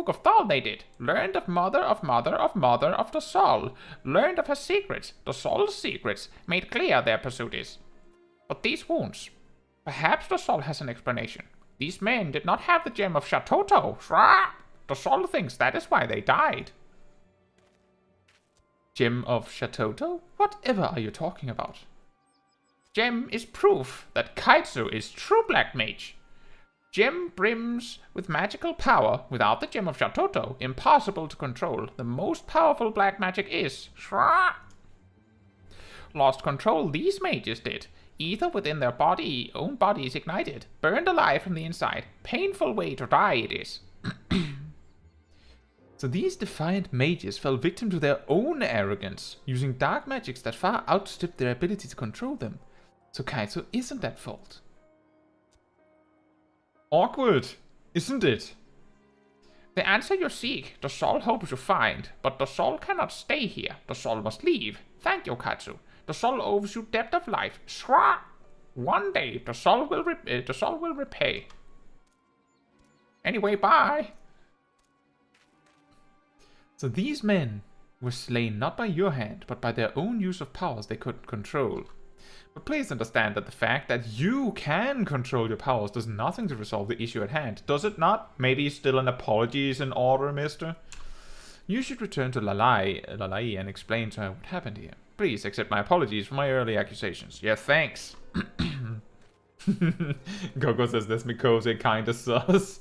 C: of Thal they did. Learned of mother of the soul. Learned of her secrets, the soul's secrets. Made clear their pursuit is. But these wounds. Perhaps the soul has an explanation. These men did not have the gem of Shatoto. The soul thinks that is why they died.
A: Gem of Shatoto? Whatever are you talking about?
C: Gem is proof that Caetsu is true Black Mage. Gem brims with magical power. Without the gem of Shatoto, impossible to control. The most powerful black magic is... Lost control these mages did. Ether within their own bodies ignited. Burned alive from the inside. Painful way to die it is.
A: So these defiant mages fell victim to their own arrogance, using dark magics that far outstripped their ability to control them. So Caetsu isn't at fault. Awkward, isn't it?
C: The answer you seek, the soul hopes to find, but the soul cannot stay here. The soul must leave. Thank you, Caetsu. The soul owes you depth of life. One day the soul will repay. Anyway, bye.
A: So these men were slain not by your hand, but by their own use of powers they could control. But please understand that the fact that you can control your powers does nothing to resolve the issue at hand, does it not? Maybe still an apology is in order, mister? You should return to Ley and explain to her what happened here. Please accept my apologies for my early accusations. Yeah, thanks. Gogo says this Mikose kinda sus.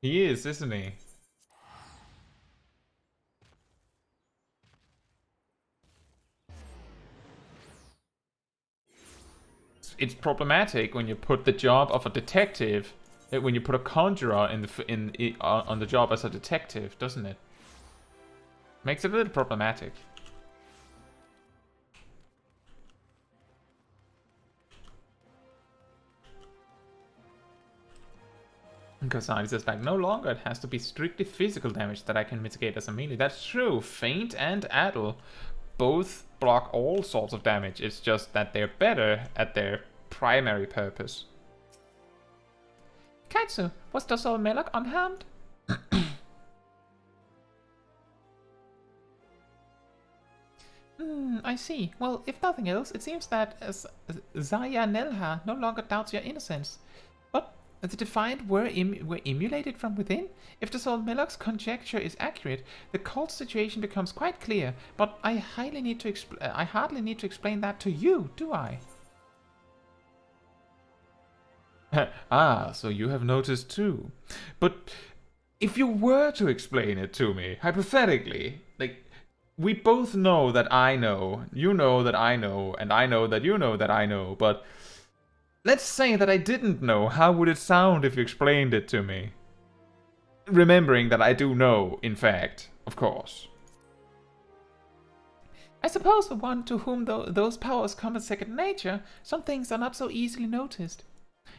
A: He is, isn't he? It's problematic when you put the job of a detective, when you put a conjurer on the job as a detective, doesn't it? Makes it a little problematic. Because I says like, no longer it has to be strictly physical damage that I can mitigate as a melee. That's true. Feint and Addle both block all sorts of damage. It's just that they're better at their primary purpose.
B: Caetsu, was the soul Melok unharmed? I see. Well, if nothing else, it seems that Zaya Nelha no longer doubts your innocence. But the Defiant were emulated from within? If the soul Melok's conjecture is accurate, the cult situation becomes quite clear. But I hardly need to explain that to you, do I?
A: Ah, so you have noticed too. But if you were to explain it to me, hypothetically, like, we both know that I know, you know that I know, and I know that you know that I know, but let's say that I didn't know. How would it sound if you explained it to me? Remembering that I do know, in fact, of course.
B: I suppose for one to whom those powers come as second nature, some things are not so easily noticed.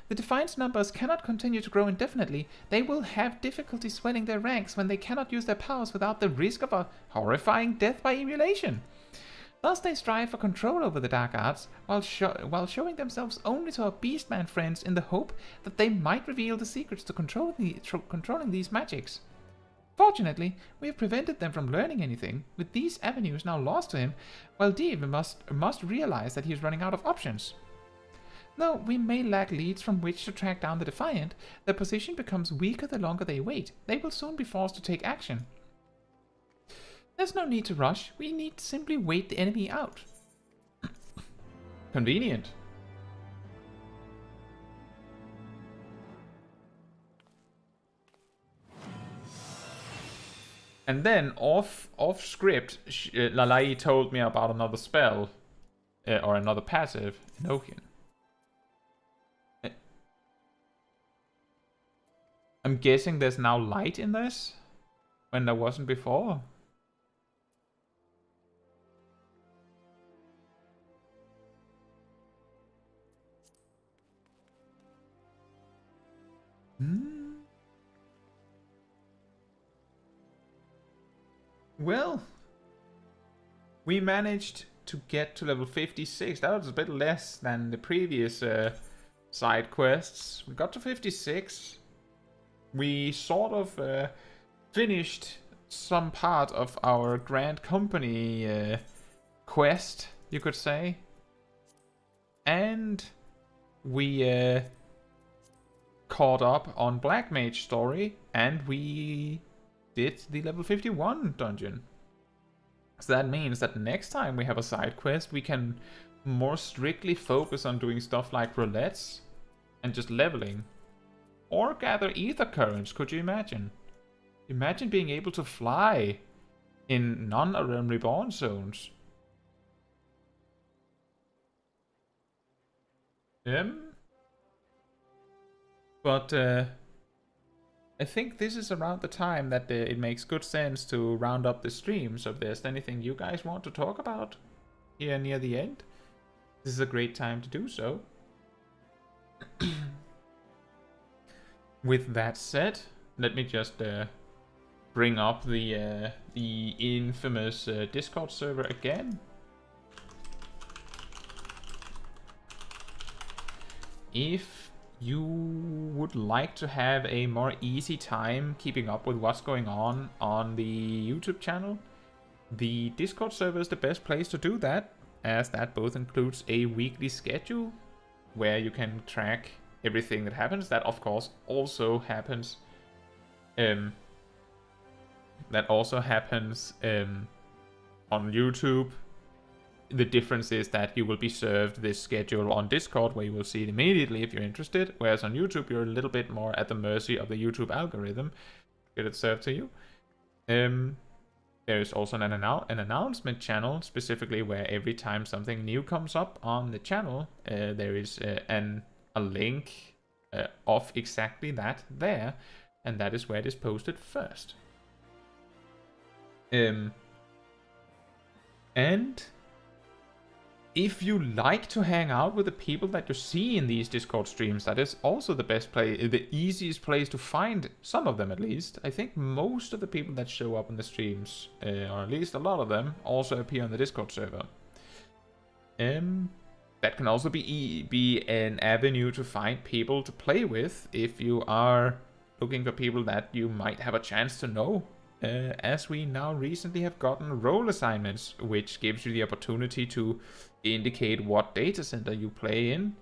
B: The Defiant's numbers cannot continue to grow indefinitely. They will have difficulty swelling their ranks when they cannot use their powers without the risk of a horrifying death by emulation. Thus they strive for control over the dark arts, while showing themselves only to our beastman friends in the hope that they might reveal the secrets to controlling these magics. Fortunately, we have prevented them from learning anything, with these avenues now lost to him, while Div must realize that he is running out of options. Though we may lack leads from which to track down the Defiant, their position becomes weaker the longer they wait. They will soon be forced to take action. There's no need to rush, we need to simply wait the enemy out.
A: Convenient. And then off script, Ley told me about another spell or another passive, Enochian. I'm guessing there's now light in this when there wasn't before. Well, we managed to get to level 56. That was a bit less than the previous side quests. We got to 56. We sort of finished some part of our Grand Company quest, you could say. And we caught up on Black Mage story, and we did the level 51 dungeon. So that means that next time we have a side quest, we can more strictly focus on doing stuff like roulettes and just leveling. Or gather ether currents, could you imagine? Imagine being able to fly in non-Aurum Reborn zones. But I think this is around the time that it makes good sense to round up the stream. So if there's anything you guys want to talk about here near the end, this is a great time to do so. With that said, let me just bring up the infamous Discord server again. If you would like to have a more easy time keeping up with what's going on the YouTube channel, the Discord server is the best place to do that, as that both includes a weekly schedule where you can track everything that happens. That of course also happens on YouTube. The difference is that you will be served this schedule on Discord, where you will see it immediately if you're interested, whereas on YouTube you're a little bit more at the mercy of the YouTube algorithm to get it served to you. There is also an announcement channel, specifically where every time something new comes up on the channel, there is a link of exactly that there, and that is where it is posted first. And if you like to hang out with the people that you see in these Discord streams, that is also the best place, the easiest place to find some of them at least. I think most of the people that show up in the streams, or at least a lot of them, also appear on the Discord server. That can also be an avenue to find people to play with if you are looking for people that you might have a chance to know. As we now recently have gotten role assignments, which gives you the opportunity to indicate what data center you play in,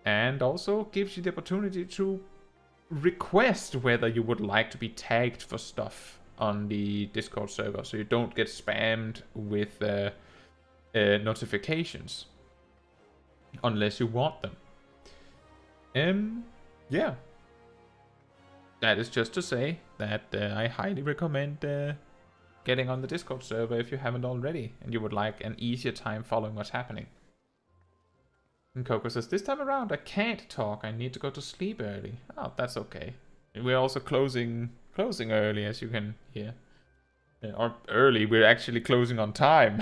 A: and also gives you the opportunity to request whether you would like to be tagged for stuff on the Discord server, so you don't get spammed with notifications unless you want them. Yeah. That is just to say that I highly recommend getting on the Discord server if you haven't already, and you would like an easier time following what's happening. And Coco says, this time around I can't talk, I need to go to sleep early. Oh, that's okay. We're also closing early, as you can hear. Or early, we're actually closing on time.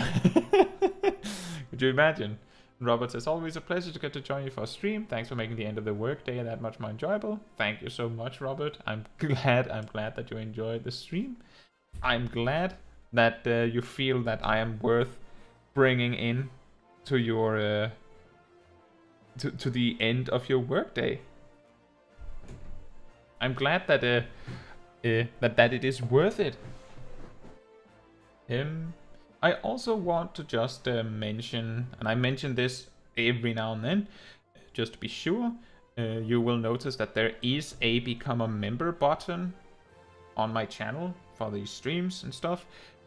A: Could you imagine? Robert says, always a pleasure to get to join you for a stream. Thanks for making the end of the workday that much more enjoyable. Thank you so much, Robert. I'm glad that you enjoyed the stream. I'm glad that you feel that I am worth bringing in to your to the end of your workday. I'm glad that that it is worth it. I also want to just mention, and I mention this every now and then, just to be sure. You will notice that there is a become a member button on my channel for these streams and stuff.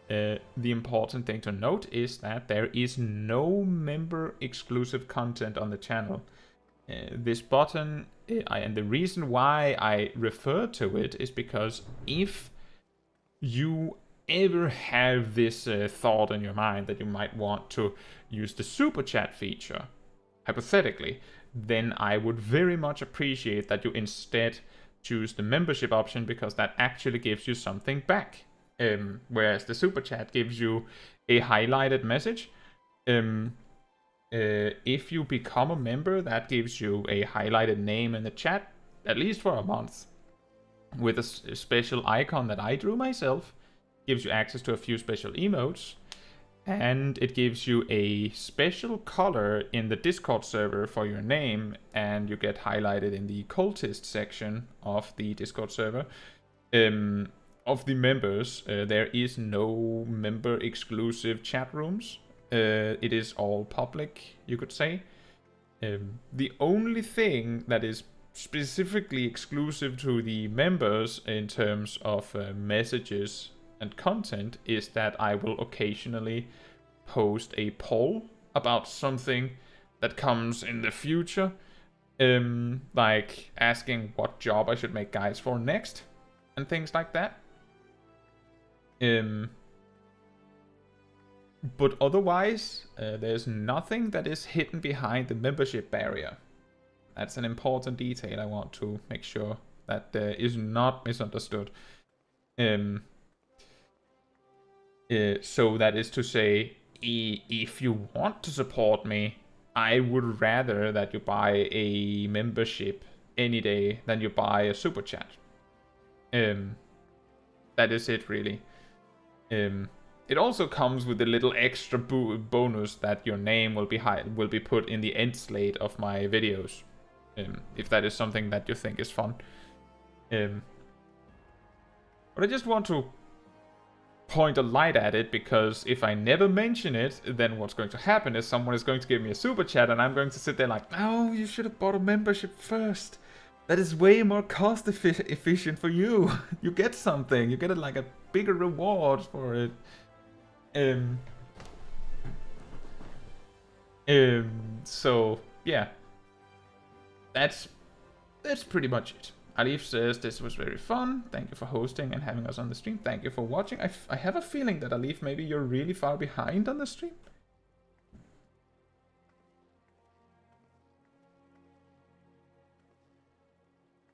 A: The important thing to note is that there is no member exclusive content on the channel. This button, and the reason why I refer to it is because if you ever have this thought in your mind that you might want to use the super chat feature, hypothetically, then I would very much appreciate that you instead choose the membership option, because that actually gives you something back. Whereas the super chat gives you a highlighted message. If you become a member, that gives you a highlighted name in the chat, at least for a month, with a special icon that I drew myself. Gives you access to a few special emotes, and it gives you a special color in the Discord server for your name, and you get highlighted in the cultist section of the Discord server. Of the members, there is no member exclusive chat rooms. It is all public, you could say. The only thing that is specifically exclusive to the members in terms of messages and content is that I will occasionally post a poll about something that comes in the future, like asking what job I should make guides for next and things like that. But otherwise, there's nothing that is hidden behind the membership barrier. That's an important detail I want to make sure that is not misunderstood. So that is to say, if you want to support me, I would rather that you buy a membership any day than you buy a super chat. That is it, really. It also comes with a little extra bonus that your name will be put in the end slate of my videos, if that is something that you think is fun. But I just want to point a light at it, because if I never mention it, then what's going to happen is someone is going to give me a super chat, and I'm going to sit there like, no, you should have bought a membership first. That is way more cost efficient for you. You get something. You get like a bigger reward for it. So yeah, that's pretty much it. Alif says this was very fun. Thank you for hosting and having us on the stream. Thank you for watching. I have a feeling that Alif, maybe you're really far behind on the stream.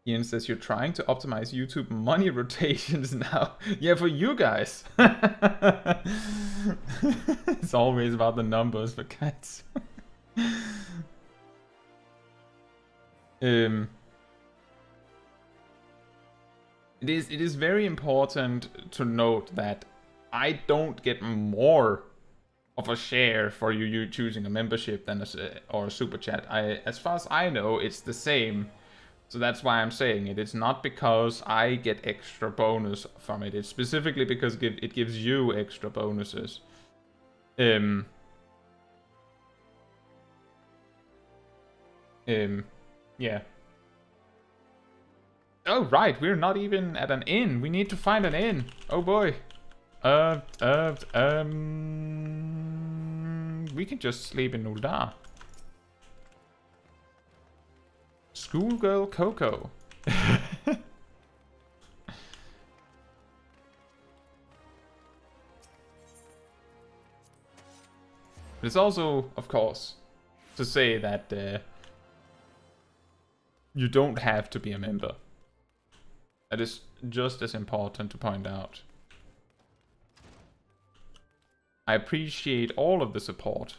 A: Ian says you're trying to optimize YouTube money rotations now. Yeah, for you guys. It's always about the numbers for cats. It is very important to note that I don't get more of a share for you choosing a membership than or a super chat. As far as I know, it's the same. So that's why I'm saying it. It's not because I get extra bonus from it. It's specifically because it gives you extra bonuses. Yeah. Oh, right. We're not even at an inn. We need to find an inn. Oh, boy. We can just sleep in Uldar. Schoolgirl Coco. It's also, of course, to say that you don't have to be a member. That is just as important to point out. I appreciate all of the support,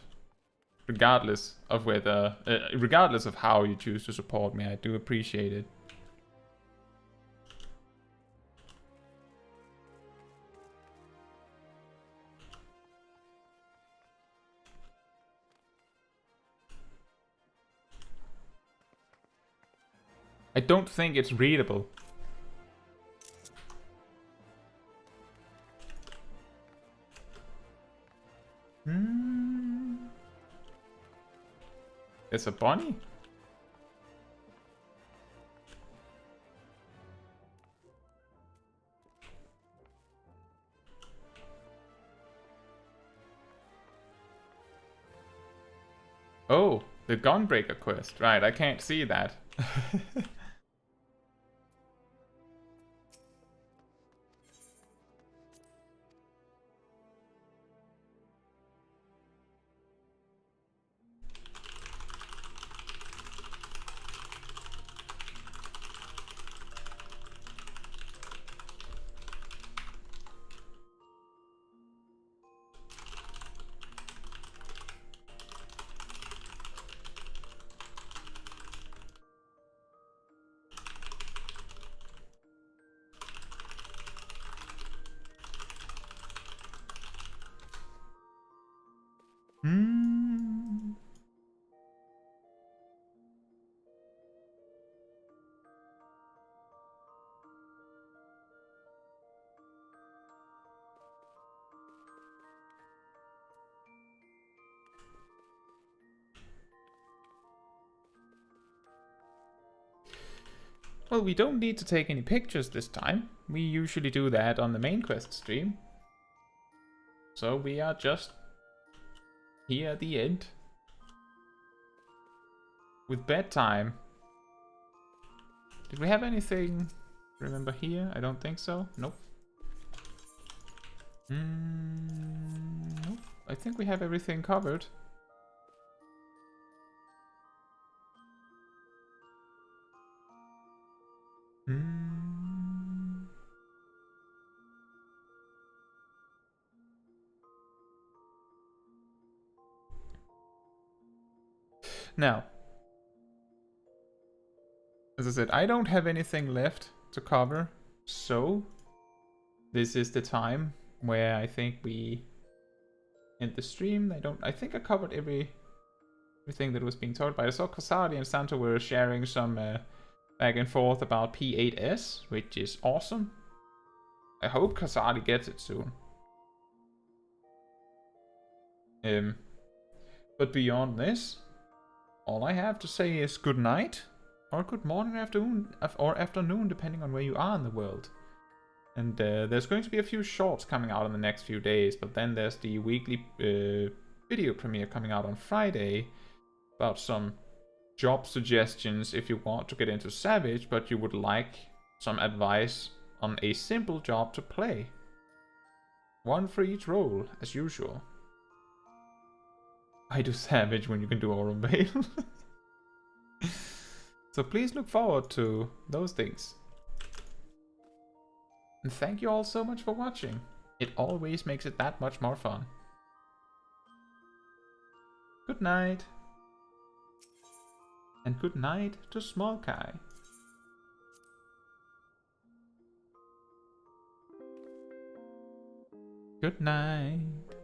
A: regardless of whether, regardless of how you choose to support me. I do appreciate it. I don't think it's readable. It's a bunny? Oh, the Gunbreaker quest. Right, I can't see that. Well, we don't need to take any pictures this time. We usually do that on the main quest stream. So we are just here at the end. With bedtime. Did we have anything, remember here? I don't think so. Nope. Nope. I think we have everything covered. Now, as I said, I don't have anything left to cover, so this is the time where I think we end the stream. I think I covered everything that was being told, but I saw Kasadi and Santo were sharing some back and forth about P8S, which is awesome. I hope Kasadi gets it soon. But beyond this, all I have to say is good night, or good morning, afternoon, depending on where you are in the world. And there's going to be a few shorts coming out in the next few days, but then there's the weekly video premiere coming out on Friday about some job suggestions if you want to get into Savage, but you would like some advice on a simple job to play. One for each role, as usual. I do Savage when you can do Aurum Vale. So please look forward to those things. And thank you all so much for watching. It always makes it that much more fun. Good night. And good night to Smol Kai. Good night.